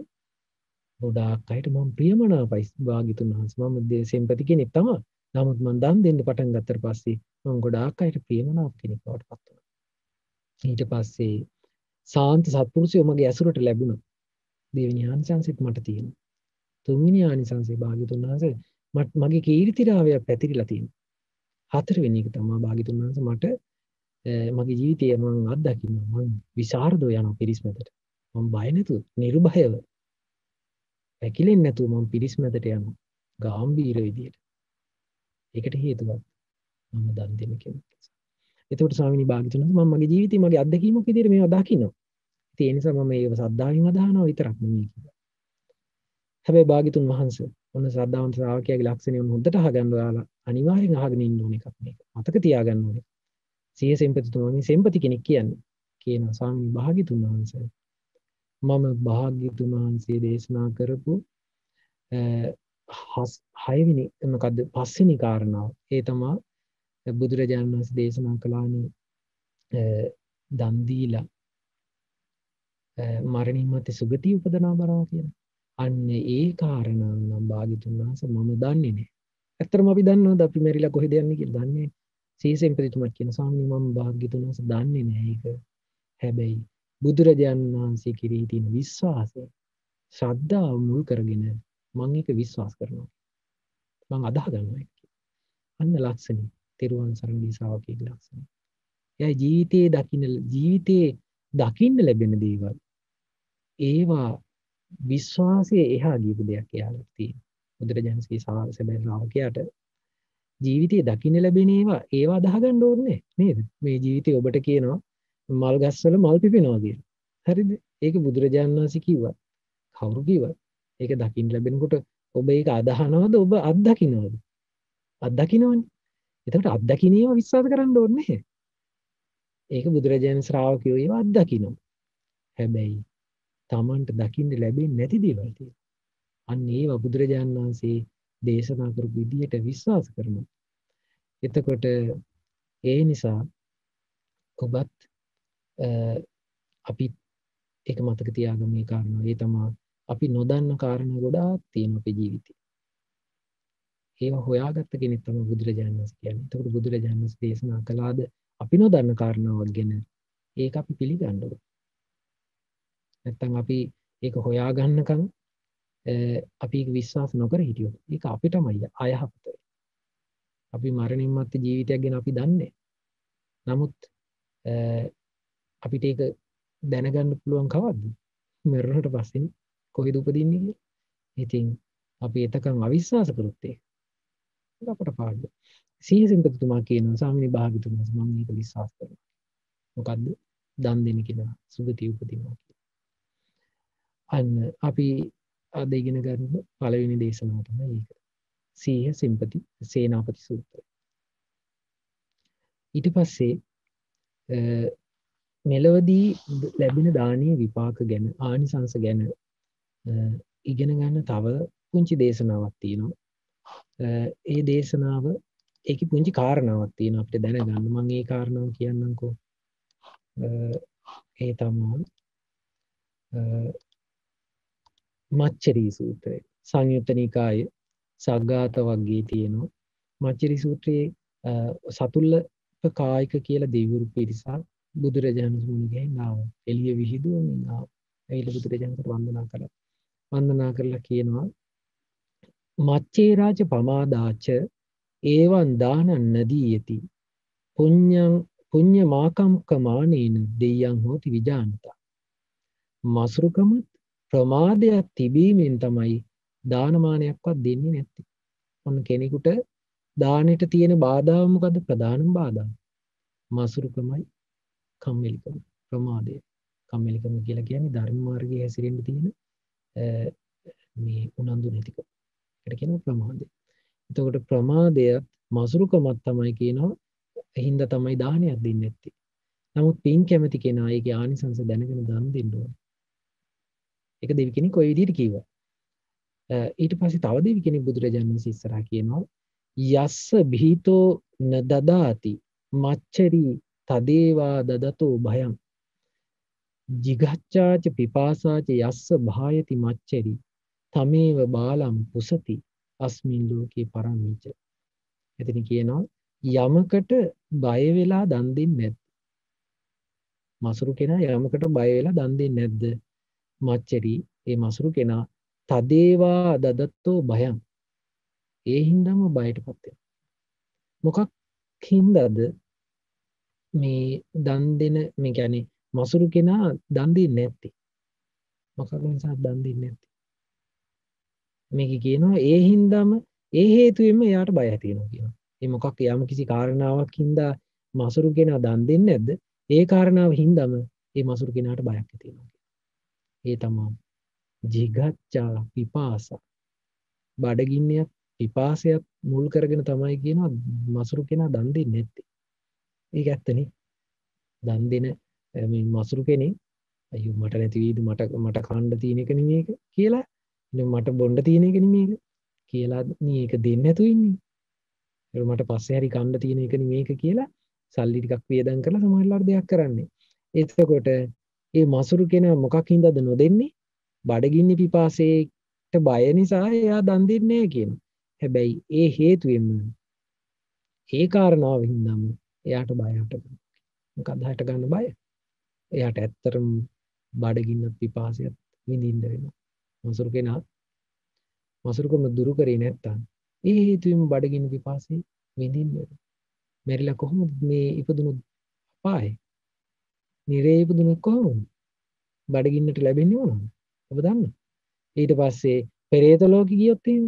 ගොඩාක් අයට මම ප්‍රියමනාපයි භාග්‍යතුන් වහන්සේ. මම සිම්පති කෙනෙක් තමයි. නමුත් මම දන් දෙන්න පටන් ගත්තට පස්සේ මම ගොඩාක් අයට ප්‍රියමනාප කෙනෙක් බවට පත් වුණා. ඊට පස්සේ සාන්ත සත්පුරුෂයෝ මගේ ඇසුරට ලැබුණා. දෙවෙනි ආනිසංසෙත් මට තියෙනවා. තුන්වෙනි ආනිසංසය භාග්‍යතුන් වහන්සේ මගේ කීර්තිරාවය පැතිරිලා තියෙනවා. හතරවෙනි එක තමයි භාග්‍යතුන් වහන්සේ මට මගේ ජීවිතය මම අත්දකින්නවා. මම විසරදව යනවා පිරිස් මැදට. මම බය නැතුව නිර්භයව පැකිලෙන්නේ නැතුව මම පිරිස් මැදට යනවා. ගාම්භීර විදියට. ඒකට හේතුවක් මම දන් දෙන කෙනෙක්. එතකොට ස්වාමීනි භාග්‍යතුන් වහන්සේ මම මගේ ජීවිතේ මගේ අත්දැකීමක් විදියට මේවා දකින්නවා. ඉතින් ඒ නිසා මම මේව සද්ධායෙන් අදහනවා විතරක් නෙමෙයි කියලා. හැබැයි භාග්‍යතුන් වහන්සේ ඔන්න ශ්‍රද්ධාවන්ත ශ්‍රාවකයාගේ ලක්ෂණය හොඳට අහගන්න ඔයාලා අනිවාර්යෙන් අහගෙන ඉන්න ඕන එකක් මේක. මතක තියාගන්න ඕනේ. සිය සෙන්පතිතුමා මේ සෙන්පති කෙනෙක් කියන්නේ. කියනවා ස්වාමීනි භාග්‍යතුන් වහන්සේ මම භාග්‍යතුන් වහන්සේ දේශනා කරපු හයවෙනි මොකද්ද පස්වෙනි කාරණාව. ඒ තමයි බුදුරජාණන් වහන්සේ දේශනා කළානේ දන් දීලා මරණින් මත්තේ සුගතිය උපදනා බරවා කියලා. අන්න ඒ කාරණාව නම් භාග්‍යතුන් වහන්සේ මම දන්නේ නැහැ. ඇත්තටම අපි දන්නවද අපි මෙරිලා කොහෙද යන්නේ කියලා දන්නේ නැහැ. සීසෙන්පතිතුමා කියන ස්වාමීනි මම භාග්‍යතුන් වහන්සේ දන්නේ නැහැ ඒක. හැබැයි බුදුරජාණන් වහන්සේ කෙරෙහි තියෙන විශ්වාසය ශ්‍රද්ධාව මුල් කරගෙන මම ඒක විශ්වාස කරනවා. මම අදහ ගන්නවා ඒක. අන්න ලක්ෂණي. තෙරුවන් සරණී ශ්‍රාවකයෙකුගේ ලක්ෂණي. එයා ජීවිතේ දකින්න ලැබෙන දේවල් ඒවා විශ්වාසයේ එහා ගියපු දෙයක් එයාලට තියෙනවා. බුදුරජාණන්සේ සැබෑ ශ්‍රාවකයාට ජීවිතයේ දකින්න ලැබෙන ඒවා අදහ ගන්න ඕනේ නේද? මේ ජීවිතේ ඔබට කියනවා මල් ගස්වල මල් පිපෙනවා කියලා. හරිද? ඒක බුදුරජාණන් වහන්සේ කිව්වා. කවුරු කිව්වා? ඒක දකින්න ලැබෙනකොට ඔබ ඒක අදහනවද? ඔබ අත්දකින්නවද? අත්දකින්නවනේ. එතකොට අත්දකින්න ඒවා විශ්වාස කරන්න ඕනේ නැහැ. ඒක බුදුරජාණන් ශ්‍රාවකයෝ ඒවා අත්දකින්නවා. හැබැයි තමන්ට දකින්න ලැබෙන්නේ නැති දේවල් තියෙනවා. අන්න ඒවා බුදුරජාණන් වහන්සේ දේශනා කරපු විදියට විශ්වාස කරනවා. එතකොට ඒ නිසා ඔබත් අපි ඒක මතක තියාගමු මේ කාරණා. ඒ තමයි අපි නොදන්න කාරණා ගොඩාක් තියෙනවා අපේ ජීවිතේ. ඒවා හොයාගත්ත කෙනෙක් තමයි බුදුරජාණන් වහන්සේ කියන්නේ. එතකොට බුදුරජාණන් වහන්සේ දේශනා කළාද අපි නොදන්න කාරණාවක් ගැන ඒක අපි පිළිගන්න ඕනේ. නැත්තම් අපි ඒක හොයාගන්නකම් අපි ඒක විශ්වාස නොකර හිටියොත් ඒක අපිටමයි අයහපත. අපි මරණින් මත්තේ ජීවිතයක් ගැන අපි දන්නේ. නමුත් අපිට ඒක දැනගන්න පුළුවන් කවද්ද? මරණයට පස්සේ කොහෙද උපදින්නේ කියලා. ඉතින් අපි එතකන් අවිශ්වාස කරොත් ඒක අපට පාඩු. සීහසින්පතිතුමා කියනවා ස්වාමීනි භාග්‍යතුන් වහන්සේ මම මේක විශ්වාස කරනවා. මොකද්ද? දන් දෙන කෙනා සුගතිය උපදිනවා කියලා. අන්න අපි අද ඉගෙන ගන්න පළවෙනි දේශනාව තමයි ඒක. සීහ සිම්පති සේනාපති සූත්‍රය. ඊට පස්සේ මෙලවදී ලැබෙන දානීය විපාක ගැන ආනිසංස ගැන ඉගෙන ගන්න තව පුංචි දේශනාවක් තියෙනවා. ඒ දේශනාව ඒකේ පුංචි කාරණාවක් තියෙනවා අපිට දැනගන්න. මම ඒ කාරණාව කියන්නම්කෝ. ඒ තමයි මච්චරී සූත්‍රය. සංයුත්ත නිකායේ සග්ගාත වර්ගයේ තියෙනවා. මච්චරී සූත්‍රයේ සතුල්ල කායික කියලා දෙවිවරු පිරිසක් බුදුරජාණන් වහන්සේගෙන් ආවා. එළිය විහිදුවමින් ආවා. ඇවිල්ලා බුදුරජාණන්ට වන්දනා කළා. වන්දනා කරලා කියනවා මච්චේ රාජ පමාදාච ඒවන් දානං නදීයති පුඤ්ඤං පුඤ්ඤ මාකම්කමානේන දෙයයන් හෝති විජානතා. මසුරුකම ප්‍රමාදයක් තිබීමෙන් තමයි දානමානයක්වත් දෙන්නේ නැත්තේ. ඔන්න කෙනෙකුට දානෙට තියෙන බාධාව මොකද්ද? ප්‍රධානම බාධාව මසුරුකමයි, කම්මැලිකම, ප්‍රමාදය. කම්මැලිකම කියලා කියන්නේ ධර්ම මාර්ගයේ හැසිරෙන්න තියෙන මේ උනන්දු නැතිකම. ඒකට කියනවා ප්‍රමාදය. එතකොට ප්‍රමාදය මසුරුකමක් තමයි කියනවා. හින්දා තමයි දානයක් දෙන්නේ නැත්තේ. නමුත් පින් කැමති කෙනා ඒකේ ආනිසංස දැනගෙන දන් දෙන්න ඕනේ. ඒක දෙවි කෙනෙක් ওই විදිහට කිව්වා. ඊට පස්සේ තව දෙවි කෙනෙක් බුදුරජාණන් වහන්සේ ඉස්සරහා කියනවා යස්ස භීතෝ න දදාති මච්චරි තදේවා දදතෝ භයං jigacchāca pipāsāca යස්ස භායති මච්චරි තමේව බාලම් පුසති අස්මින් ලෝකේ පරම්මිච. එතන කියනවා යමකට බය වෙලා දන් දෙන්නේ නැද්ද? මසුරු කෙනා යමකට බය වෙලා දන් දෙන්නේ නැද්ද? මච්චරි ඒ මසුරු කෙනා තදේවා දදත්තෝ භයං ඒ හින්දාම බයටපත් වෙනවා. මොකක් හින්දාද මේ දන් දෙන මේ කියන්නේ මසුරු කෙනා දන් දෙන්නේ නැත්තේ? මොකක් නිසා දන් දෙන්නේ නැත්තේ? මේක කියනවා ඒ හින්දාම ඒ හේතුවෙන්ම එයාට බය ඇති වෙනවා කියනවා. ඒ මොකක් යම් කිසි කාරණාවක් හින්දා මසුරු කෙනා දන් දෙන්නේ නැද්ද? ඒ කාරණාව හින්දාම ඒ මසුරු කෙනාට බයක් ඇති වෙනවා. ඒ තමයි jigaccha pipasa. බඩගින්නයක් පිපාසයක් මුල් කරගෙන තමයි කියනවා මසුරු කෙනා දන් දෙන්නේ නැත්තේ. ඒක ඇත්තනේ. දන් දෙන මේ මසුරු කෙනෙක් අයියෝ මට නැති වීද මට කන්න තියෙන එක නෙමේක කියලා මට බොන්න තියෙන එක නෙමේක කියලා මේක දෙන්නේ නැතු ඉන්නේ. ඒක මට පස්සේ හරි කන්න තියෙන එක නෙමේක කියලා සල්ලි ටිකක් වියදම් කරලා සමහරවල් දෙයක් කරන්නේ. එතකොට මේ මසුරු කෙනා මොකක් හින්දාද නොදෙන්නේ? බඩගිනි පිපාසයට බය නිසා එයා දන් දෙන්නේ නැහැ කියනවා. හැබැයි ඒ හේතුවෙන්ම ඒ කාරණාව හින්දාම එයාට බය හටගන්නවා. මොකක්ද හට ගන්න බය? එයාට ඇත්තටම බඩගින්න පිපාසයත් විඳින්න වෙනවා. මසුරු කෙනා මසුරුකම දුරු කරේ නැත්තම් ඒ හේතුවෙම බඩගින්න පිපාසය විඳින්න වෙනවා. මෙරිලා කොහොමද මේ ඉපදුණු අපායේ? නිරේ ඉපදුණු කොහොමද? බඩගින්නට ලැබෙන්නේ මොනවද? ඔබ දන්නවද? ඊට පස්සේ පෙරේත ලෝකෙ ගියොත් එහෙම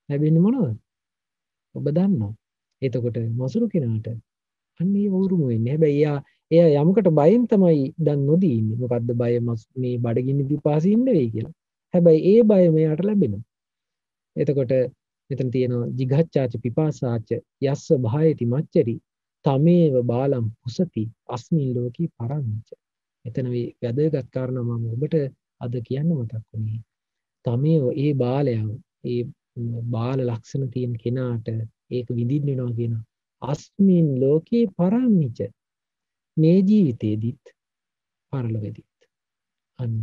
ලැබෙන්නේ මොනවද? ඔබ දන්නවා. එතකොට මසුරු කෙනාට අන්නේ වුරුම වෙන්නේ. හැබැයි එයා යමකට බයෙන් තමයි දැන් නොදී ඉන්නේ. මොකද්ද බය? මේ බඩගින්න පිපාසෙ ඉන්න වෙයි කියලා. හැබැයි ඒ බය මෙයාට ලැබෙනවා. එතකොට මෙතන තියෙනවා jigacchāca pipāsāca යස්ස භායති මච්චරි තමේව බාලම් පුසති අස්මින් ලෝකී පරම්මිච. එතන වැදගත් කාරණා මම ඔබට අද කියන්න මතක් වුණේ. තමේව ඒ බාලයන් ඒ බාල ලක්ෂණ තියෙන කෙනාට ඒක විඳින්න වෙනවා කියන අස්මින් ලෝකේ පරම්මිච මේ ජීවිතේදීත් පරලොවේදීත් අන්න.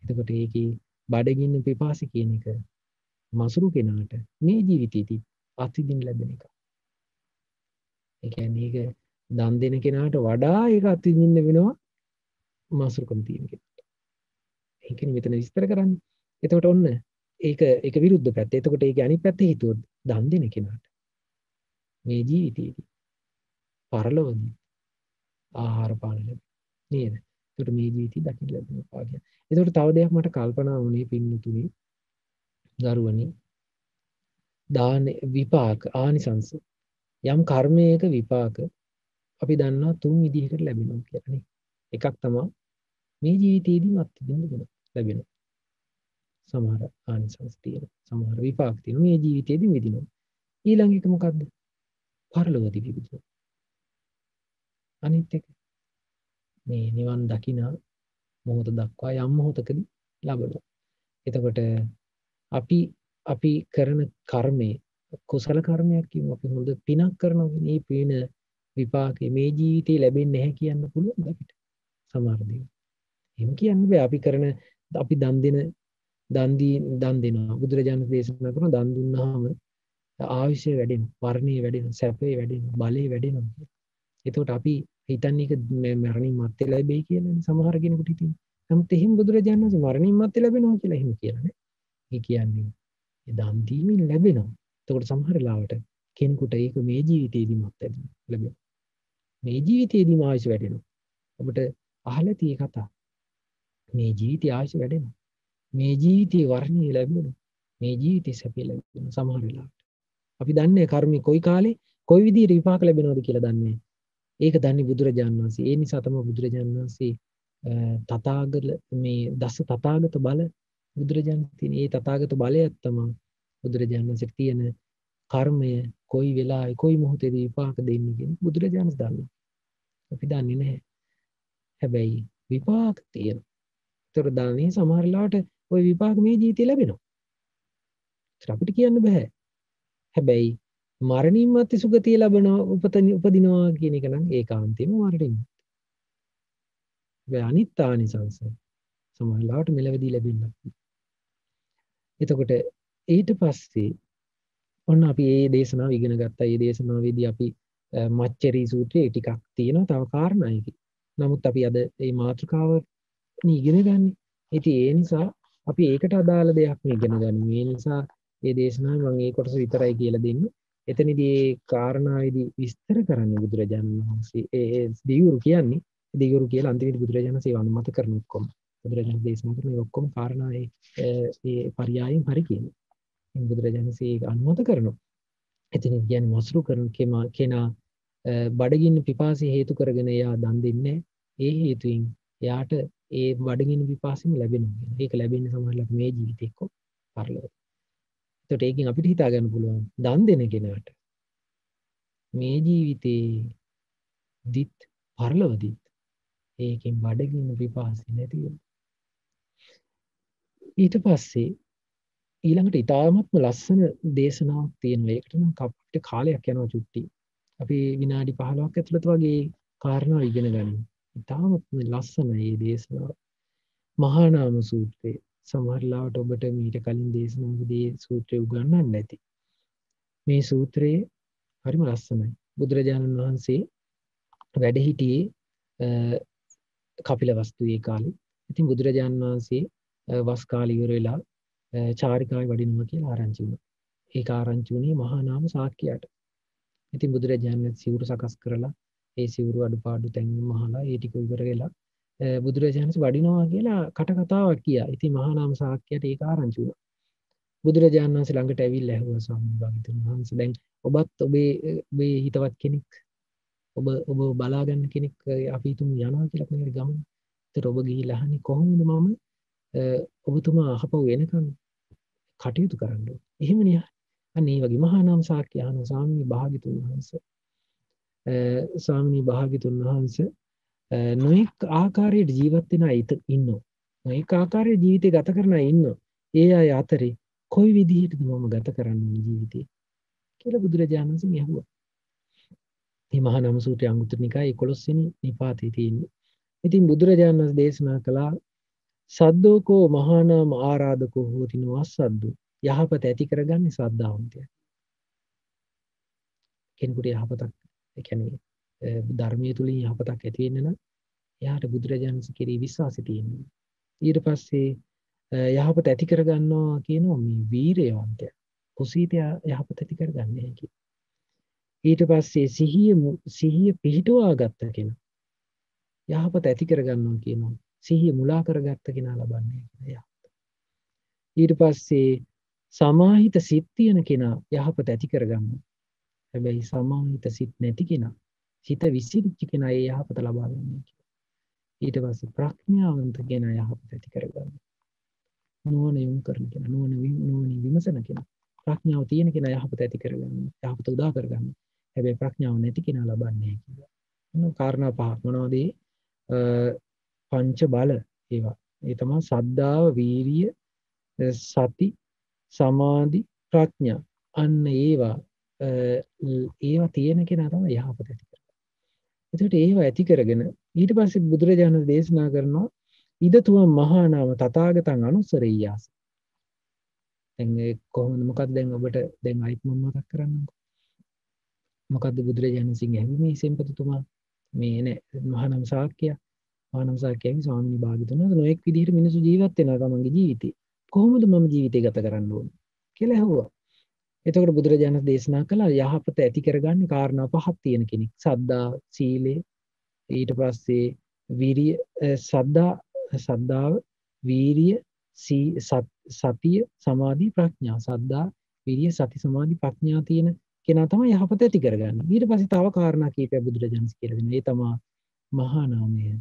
එතකොට ඒකේ බඩගින්න පිපාසි කියන එක මසුරු කෙනාට මේ ජීවිතේදී අත්විඳින්න ලැබෙන එක. ඒ කියන්නේ ඒක දන් දෙන කෙනාට වඩා ඒක අත්විඳින්න වෙනවා මසුරුකම් තියෙන කෙනාට. ඒකනේ මෙතන විස්තර කරන්නේ. එතකොට ඔන්න ඒක විරුද්ධ පැත්ත. එතකොට ඒකේ අනිත් පැත්ත හිතුවොත් දන් දෙන කෙනාට මේ ජීවිතේදී පරලොවදී ආහාර පාන ලැබෙනවා නේද? එතකොට මේ ජීවිතය දකින්න ලැබෙනවා කියන්නේ. එතකොට තව දෙයක් මට කල්පනා වුණේ පින්නතුනි දරුවනි දාන විපාක ආනිසංස යම් කර්මයක විපාක අපි දන්නවා තුන් විදිහකට ලැබෙනවා කියලා නේ. එකක් තමයි මේ ජීවිතයේදීම අත්විඳින්න ලැබෙනවා. සමහර ආනිසංස තියෙනවා. සමහර විපාක තියෙනවා. මේ ජීවිතයේදී විඳිනවා. ඊළඟ එක මොකද්ද? පරලොවදී විඳිනවා. අනිත් එක මේ නිවන් දකින මොහොත දක්වා යම් මොහොතකදී ලැබෙනවා. එතකොට අපි කරන කර්මය කුසල කර්මයක් කියමු. අපි හොඳ පිනක් කරනවා. මේ පින විපාකේ මේ ජීවිතේ ලැබෙන්නේ නැහැ කියන්න පුළුවන්ද අපිට? සමහර දේවල්. එහෙම කියන්න බෑ. අපි දන් දෙනවා. බුදුරජාණන් දේශනා කරන දන් දුන්නාම ආයුෂය වැඩෙනවා, වර්ණය වැඩෙනවා, සැපේ වැඩෙනවා, බලය වැඩෙනවා. එතකොට අපි හිතන්නේ ඒක මරණින් මත්තේ ලැබෙයි කියලානේ සමහර කෙනෙකුට හිතෙන්නේ. නමුත් එහෙම බුදුරජාණන් වහන්සේ මරණින් මත්තේ ලැබෙනවා කියලා එහෙම කියලා නෑ. ඒ කියන්නේ ඒ දන් දීමෙන් ලැබෙනවා. එතකොට සමහර ලාවට කෙනෙකුට ඒක මේ ජීවිතේදීමත් ලැබෙනවා. මේ ජීවිතේදීම ආයුෂ වැඩෙනවා. ඔබට අහලා තියෙ කතා. මේ ජීවිතේ ආයුෂ වැඩෙනවා. මේ ජීවිතේ වර්ණය ලැබෙනවා. මේ ජීවිතේ සැපය ලැබෙනවා සමහර වෙලාවට. අපි දන්නේ කර්මය කොයි කාලේ කොයි විදිහට විපාක ලැබෙනවද කියලා දන්නේ. ඒක දන්නේ බුදුරජාණන් වහන්සේ. ඒ නිසා තමයි බුදුරජාණන් වහන්සේ තථාගත මේ දස තථාගත බල බුදුරජාණන් තියෙන. ඒ තථාගත බලයක් තමයි බුදුරජාණන් වහන්සේ තියෙන කර්මය කොයි වෙලාවේ කොයි මොහොතේදී විපාක දෙන්නේ කියන බුදුරජාණන් දන්නවා. අපි දන්නේ නැහැ. හැබැයි විපාක තියෙනවා. ඒතර දානේ සමහර ලාට ওই විපාක මේ ජීවිතේ ලැබෙනවා. ඒත් අපිට කියන්න බෑ. හැබැයි මරණින් මත්තේ සුගතිය ලැබෙනවා උපදිනවා කියන එක නම් ඒකාන්තයෙන්ම මරණින්. ඒ අනිත් ආනිසංස සමහර ලාට මෙලවදී ලැබෙන්න. එතකොට ඊට පස්සේ ඔන්න අපි මේ දේශනාව ඉගෙන ගත්තා. මේ දේශනාවේදී අපි මච්චරි සූත්‍රයේ ටිකක් තියෙනවා. තව කාරණා එකයි. නමුත් අපි අද මේ මාතෘකාව ඉගෙන ගන්න. ඉතින් ඒ නිසා අපි ඒකට අදාළ දෙයක් ඉගෙන ගන්න. මේ නිසා මේ දේශනාවේ මම මේ කොටස විතරයි කියලා දෙන්නේ. එතනදී ඒ කාරණාවේදී විස්තර කරන්නේ බුදුරජාණන් වහන්සේ. ඒ දෙවිවරු කියන්නේ දෙවිවරු කියලා අන්තිමට බුදුරජාණන් වහන්සේ අනුමත කරන ඔක්කොම. බුදුරජාණන් දේශනා කරන මේ ඔක්කොම කාරණා ඒ පරයයන් හරි කියන්නේ. බුදුරජාණන් වහන්සේ අනුමත කරනවා. එතන කියන්නේ මසුරු කරන කෙනා බඩගින්න පිපාසය හේතු කරගෙන එයා දන් දෙන්නේ. ඒ හේතුවෙන් එයාට ඒ බඩගින්න පිපාසෙම ලැබෙනවා. ඒක ලැබෙන්නේ සමහරවිට මේ ජීවිතේ එක්ක පරලොව. ඒකට ඒකෙන් අපිට හිතා ගන්න පුළුවන් දන් දෙන කෙනාට මේ ජීවිතේ දිත් පරලොවදිත් ඒකෙන් බඩගින්න පිපාසය නැති වෙනවා. ඊට පස්සේ ඊළඟට ඉතාමත්ම ලස්සන දේශනාවක් තියෙනවා. ඒකට නම් අපිට කාලයක් යනවා චුට්ටි. අපි විනාඩි 15ක් ඇතුළත වගේ කාරණා ඉගෙන ගනිමු. ඉතාමත්ම ලස්සන මේ දේශනාව. මහා නාම සූත්‍රය. සමහර ලාවට ඔබට මීට කලින් දේශනාවකදී සූත්‍රය උගන්වන්න නැති. මේ සූත්‍රයේ හරිම ලස්සනයි. බුදුරජාණන් වහන්සේ වැඩ හිටියේ කපිලවස්තුවේ කාලේ. ඉතින් බුදුරජාණන් වහන්සේ වස් කාලේ ඉවර වෙලා චාරිකාවේ වඩිනවා කියලා ආරංචි වුණා. ඒක ආරංචි වුණේ මහා නාම ශාක්‍යයට. ඉතින් බුදුරජාණන් සිවුරු සකස් කරලා ඒ සිවුරු අඩුපාඩු තැන් මහලා ඒ ටික ඉවර වෙලා බුදුරජාණන් වඩිනවා කියලා කට කතාවක් කියා. ඉතින් මහා නාම ශාක්‍යයට ඒක ආරංචි වුණා. බුදුරජාණන් වහන්සේ ළඟට ඇවිල්ලා ඇහුවා ස්වාමීන් වහන්සේ දැන් ඔබත් ඔබේ හිතවත් කෙනෙක් ඔබ බලා ගන්න කෙනෙක් අපි තුමු යනවා කියලා කොහේද ගමන. ඒතර ඔබ ගිහිල්ලා අහන්නේ කොහොමද මම ඔබතුමා අහපව වෙනකන් කටයුතු කරන්න ඕනේ. එහෙමනේ. අන්න ඒ වගේ මහා නාම ශාක්‍ය අහන ස්වාමීන් භාග්‍යතුන් වහන්සේ ස්වාමීන් භාග්‍යතුන් වහන්සේ නොඑක ආකාරයට ජීවත් වෙන අය ඉන්නවා. නොඑක ආකාරයේ ජීවිතය ගත කරන අය ඉන්නවා. ඒ අය අතරේ කොයි විදිහටද මම ගත කරන්නේ ජීවිතේ කියලා බුදුරජාණන් වහන්සේ ඇහුවා. මේ මහා නාම සූත්‍රය අංගුත්තර නිකායේ 11 වෙනි නිපාතේ තියෙන්නේ. ඉතින් බුදුරජාණන් වහන්සේ දේශනා කළා සද්දෝකෝ මහා නාම ආරාධකෝ හෝති නොඅස්සද්දෝ. යහපත ඇති කරගන්නේ ශ්‍රද්ධාවන්තය. කෙනෙකුට යහපතක් ඒ කියන්නේ ධර්මයේ තුලින් යහපතක් ඇති වෙන්න නම් එයාට බුදුරජාණන් වහන්සේ කෙරෙහි විශ්වාසය තියෙනවා. ඊට පස්සේ යහපත ඇති කරගන්නවා කියනවා මේ වීරයවන්තය. කුසීතය යහපත ඇති කරගන්නේ නැහැ කියන. ඊට පස්සේ සිහිය පිහිටුවා ගත්ත කෙනා යහපත ඇති කරගන්නවා කියනවා. සිහිය මුලා කරගත්ත කෙනා ලබන්නේ කියලා. ඊට පස්සේ සමාහිත සිත් තියෙන කෙනා යහපත ඇති කරගන්නවා. හැබැයි සමාහිත සිත් නැති කෙනා සිත විසිරිච්ච කෙනා ඒ යහපත ලබා ගන්නවා කියලා. ඊට පස්සේ ප්‍රඥාවන්ත කෙනා යහපත ඇති කරගන්නවා. නුවණ යොමු කරන කෙනා නුවණ විමසන කෙනා ප්‍රඥාව තියෙන කෙනා යහපත ඇති කරගන්නවා. යහපත උදා කරගන්නවා. හැබැයි ප්‍රඥාව නැති කෙනා ලබන්නේ නැහැ කියලා. මොන කාරණා පහක් මොනවද? පංච බල ඒවා. ඒ තමයි සද්ධාව, වීරිය, සති, සමාධි, ප්‍රඥා. අන්න ඒවා තියෙන කෙනා තමයි යහපත ඇති කරගන්නේ. එතකොට ඒව ඇති කරගෙන ඊට පස්සේ බුදුරජාණන් දේශනා කරනවා ඉදතුව මහා නාම තථාගතං අනුස්සරෙය්‍යාස. දැන් ඒ කොහොමද මොකක්ද දැන් ඔබට දැන් අයිත් මම මතක් කරන්නම්කෝ. මොකද්ද බුදුරජාණන් වහන්සේගේ හැවිමේ සෙන්පතිතුමා මේ නේ මහා නාම ශාක්‍යය මහා නාම ශාක්‍යයන් ස්වාමීන් වහන්සේ නොඑක් විදිහට මිනිස්සු ජීවත් වෙනවා තමන්ගේ ජීවිතේ. කොහොමද මම ජීවිතය ගත කරන්න ඕනේ කියලා ඇහුවා. එතකොට බුදුරජාණන් දේශනා කළා යහපත ඇති කරගන්නේ කාරණා පහක් තියෙන කෙනෙක්. සද්ධා, සීලය, ඊට පස්සේ වීරිය, සද්ධාව, වීරිය, සතිය, සමාධි, ප්‍රඥා. සද්ධා, වීරිය, සති, සමාධි, ප්‍රඥා තියෙන කෙනා තමයි යහපත ඇති කරගන්නේ. ඊට පස්සේ තව කාරණා කීපයක් බුදුරජාණන් කියලා දෙනවා. ඒ තමයි මහා නාමය.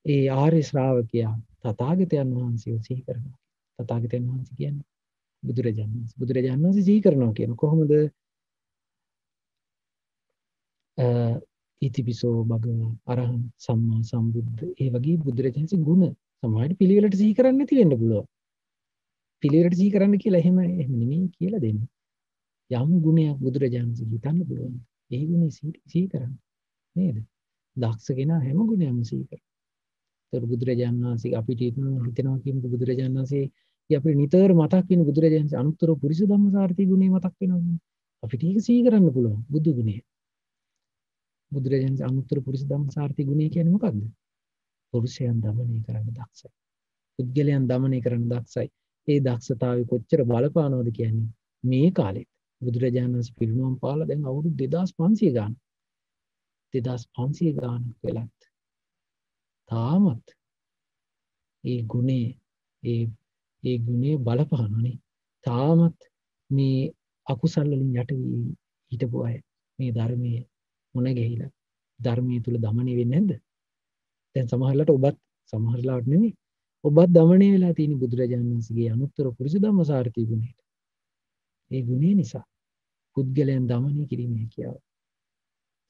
ඒ ආර්ය ශ්‍රාවකයා තථාගතයන් වහන්සේව සිහි කරනවා. තථාගතයන් වහන්සේ කියන්නේ බුදුරජාණන් වහන්සේ සිහි කරනවා කියන කොහොමද ඉතිපිසෝ භගවා අරහං සම්මා සම්බුද්ධ ඒ වගේ බුදුරජාණන්සේ ගුණ සමහරවිට පිළිවෙලට සිහි කරන්න නැති වෙන්න පුළුවන්. පිළිවෙලට සිහි කරන්න කියලා එහෙම නෙමෙයි කියලා දෙන්නේ. යම් ගුණයක් බුදුරජාණන්සේ හිතන්න පුළුවන්. ඒ ගුණේ සිහි කරන්න නේද? දක්ෂ කෙනා හැම ගුණයක්ම සිහි කරනවා. ඒතර බුදුරජාණන් වහන්සේ අපිට හිතනවා කියමුකෝ බුදුරජාණන් වහන්සේ අපිට නිතර මතක් වෙන බුදුරජාණන් වහන්සේ අනුත්තර පුරිස ධම්මසාරති ගුණේ මතක් වෙනවා. අපිට ඒක සිහි කරන්න පුළුවන් බුදු ගුණය. බුදුරජාණන් අනුත්තර පුරිස ධම්මසාරති ගුණය කියන්නේ මොකක්ද? පුරුෂයන් දමනය කරන්න දක්ෂයි. පුද්ගලයන් දමනය කරන්න දක්ෂයි. ඒ දක්ෂතාවය කොච්චර බලපානවද කියන්නේ මේ කාලෙත් බුදුරජාණන් වහන්සේ පිරිනුවම් පාලා දැන් අවුරුදු 2500 ගාන 2500 ගාන වෙලත් තාමත් ඒ ගුණේ ඒ ගුණේ බලපානනේ. තාමත් මේ අකුසල් වලින් යට වී හිටපු අය මේ ධර්මයේ මුණ ගැහිලා ධර්මයේ තුල দমনය වෙන්නේ නැද්ද? දැන් සමහරලාට ඔබත් සමහරලාට නෙමෙයි ඔබත් দমনය වෙලා තියෙන බුදුරජාණන් වහන්සේගේ අනුත්තර පුරිස ධම්මසාරති ගුණයට. ඒ ගුණය නිසා පුද්ගලයන් দমনය කිරීමේ හැකියාව.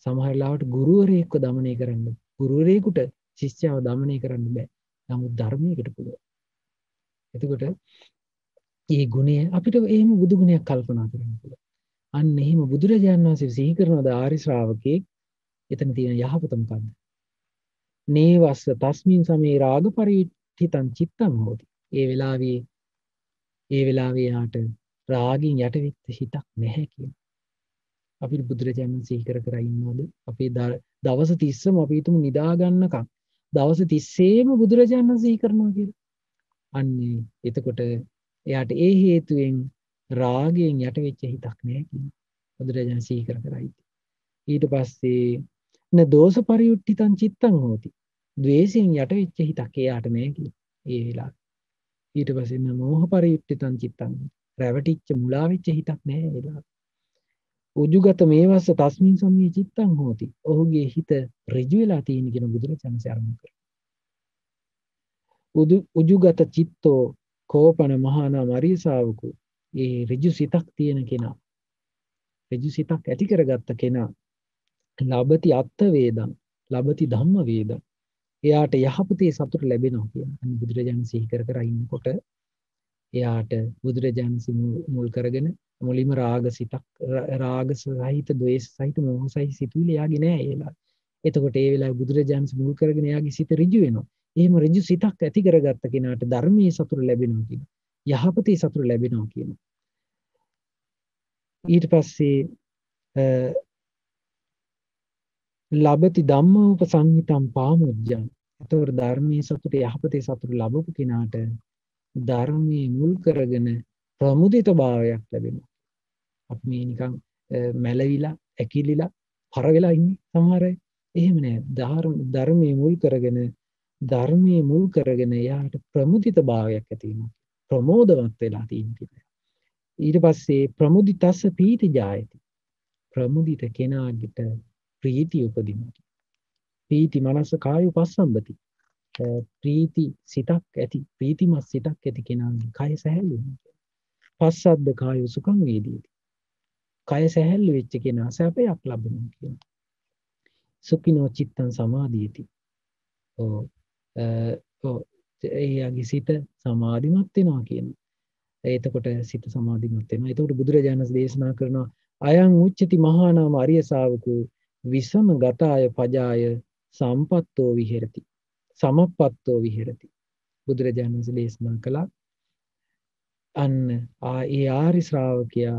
සමහරලාට ගුරුවරයෙක්ව দমনය කරන්න ගුරුවරයෙකුට ශිෂ්‍යයව দমনය කරන්න බෑ. නමුත් ධර්මයකට පුළුවන්. එතකොට මේ ගුණය අපිට එහෙම බුදු ගුණයක් කල්පනා කරන්න පුළුවන්. අන්න එහෙම බුදුරජාණන් වහන්සේ සිහි කරන ආරි ශ්‍රාවකෙක් එතන තියෙන යහපත මොකද්ද? නේවස්ස තස්මින් සමේ රාග පරිඨිතං චිත්තං හෝති. ඒ වෙලාවේ යාට රාගින් යටවෙච්ච හිතක් නැහැ කියන. අපිට බුදුරජාණන් සිහි කර ඉන්නවද? අපේ දවස් 30ම අපි හිතමු නිදා ගන්නකම් දවස් 30ේම බුදුරජාණන් සිහි කරනවා කියලා. අන්නේ එතකොට එයාට ඒ හේතුවෙන් රාගයෙන් යටවෙච්ච හිතක් නැහැ කියන. බුදුරජාණන් සිහි කර ඊට පස්සේ න දෝෂ පරියුට්ඨිතං චිත්තං හෝති. ද්වේෂයෙන් යටවෙච්ච හිතක් එයාට නැහැ කියන. ඒ වෙලාවේ. ඊට පස්සේ න මෝහ පරියුට්ඨිතං චිත්තං. රැවටිච්ච මුලා වෙච්ච හිතක් නැහැ ඒ වෙලාවේ. උජුගත මේවස්ස තස්මින් සම්මේ චිත්තං හෝති. ඔහුගේ හිත ඍජු වෙලා තියෙන කියන බුදුරජාණන් සරණ කරනවා. උජුගත චිත්තෝ කෝපන මහානා මරිය ශාවකෝ. ඒ ඍජු සිතක් තියෙන කෙනා ඍජු සිතක් ඇති කරගත්ත කෙනා ලබති අත්ථ වේදං ලබති ධම්ම වේදං. එයාට යහපතේ සතුට ලැබෙනවා කියන. අන්න බුදුරජාණන් සිහි කර ඉන්නකොට එයාට බුදුරජාණන් මුල් කරගෙන මුලින්ම රාග සිතක් රාග සහිත ද්වේෂ සහිත මෝහ සහිත සිතුවිලි එයාගේ නෑ ඒලා. එතකොට ඒ වෙලාවේ බුදුරජාණන් මුල් කරගෙන එයාගේ සිත ඍජු වෙනවා. එහෙම ඍජු සිතක් ඇති කරගත්ත කෙනාට ධර්මයේ සතුට ලැබෙනවා කියන. යහපතේ සතුට ලැබෙනවා කියන. ඊට පස්සේ ලබති ධම්මෝපසංහිතං පාමුජ්ජං. එතකොට ධර්මයේ සතුට යහපතේ සතුට ලැබපු කෙනාට ධර්මයේ මුල් කරගෙන ප්‍රමුදිත භාවයක් ලැබෙනවා. අපි මේ නිකන් මැලවිලා ඇකිලිලා පර වෙලා ඉන්නේ සමහර අය. එහෙම නෑ. ධර්මයේ මුල් කරගෙන එයාට ප්‍රමුදිත භාවයක් ඇති වෙනවා. ප්‍රමෝදවත් වෙලා තියෙනවා. ඊට පස්සේ ප්‍රමුදිතස්ස පීති ජායති. ප්‍රමුදිත කෙනාට ප්‍රීතිය උපදිනවා. ප්‍රීති මනස කාය උපස්සම්බති. ප්‍රීති සිතක් ඇති ප්‍රීතිමත් සිතක් ඇති කෙනාගේ කය සැහැල්ලු වෙනවා. පස්සද්ද කාය සුඛං වේදීති. කය සැහැල්ලු වෙච්ච කෙනා සැපයක් ලබනවා කියනවා. සුඛිනෝ චිත්තං සමාධියති. එයාගේ සිත සමාධිමත් වෙනවා කියනවා. එතකොට සිත සමාධිමත් වෙනවා. එතකොට බුදුරජාණන් දේශනා කරනවා අයං උච්චති මහා නාම අරිය ශාවකෝ විසම ගතාය පජාය සම්පත්තෝ විහෙරති. සමප්පත්තෝ විහෙරති. බුදුරජාණන් වහන්සේ දේශනා කළා අන්න ඒ ආරි ශ්‍රාවකයා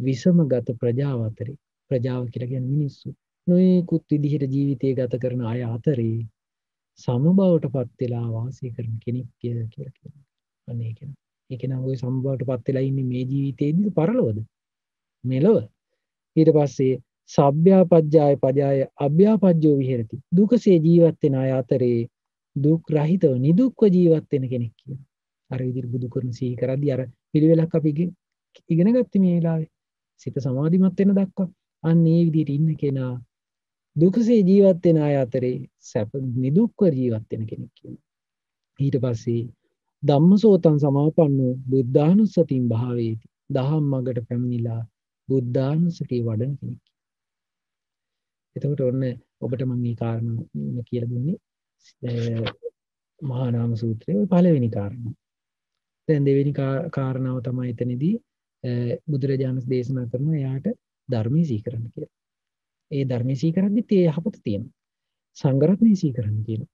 විසම ගත ප්‍රජාව අතරේ ප්‍රජාව කියලා කියන්නේ මිනිස්සු නොයෙකුත් විදිහට ජීවිතය ගත කරන අය අතරේ සමබවට පත් වෙලා වාසය කරන කෙනෙක් කියලා කියනවා. අන්න ඒක නේ. ඒක නම් ওই සමබවට පත් වෙලා ඉන්නේ මේ ජීවිතේදී පරලොවද? මෙලොව. ඊට පස්සේ සබ්භ්‍යාපජ්ජාය පජාය අභ්‍යාපජ්ජෝ විහෙරති. දුකසේ ජීවත් වෙන අය අතරේ දුක් රහිතව නිදුක්ව ජීවත් වෙන කෙනෙක් කියනවා. අර විදිහට බුදු කරුණ සිහි කරද්දී අර පිළිවෙලක් අපි ඉගෙන ගත්තේ මේ වෙලාවේ. සිත සමාධිමත් වෙන දක්වා. අන්න ඒ විදිහට ඉන්න කෙනා දුකසේ ජීවත් වෙන අය අතරේ සැප නිදුක්ව ජීවත් වෙන කෙනෙක් කියනවා. ඊට පස්සේ ධම්මසෝතං සමාපන්නෝ බුද්ධානුස්සතින් භාවේති. දහම් මගට පැමිණිලා බුද්ධානුස්සතිය වඩන කෙනෙක්. එතකොට ඔන්න ඔබට මම මේ කාරණා කියලා දුන්නේ මහා නාම සූත්‍රයේ ඔය පළවෙනි කාරණා. දැන් දෙවෙනි කාරණාව තමයි එතනදී බුදුරජාණන් දේශනා කරන එයාට ධර්මයේ සීකරන්න කියලා. ඒ ධර්මයේ සීකරද්දිත් ඒ යහපත තියෙනවා. සංඝරත්නයේ සීකරන්න කියනවා.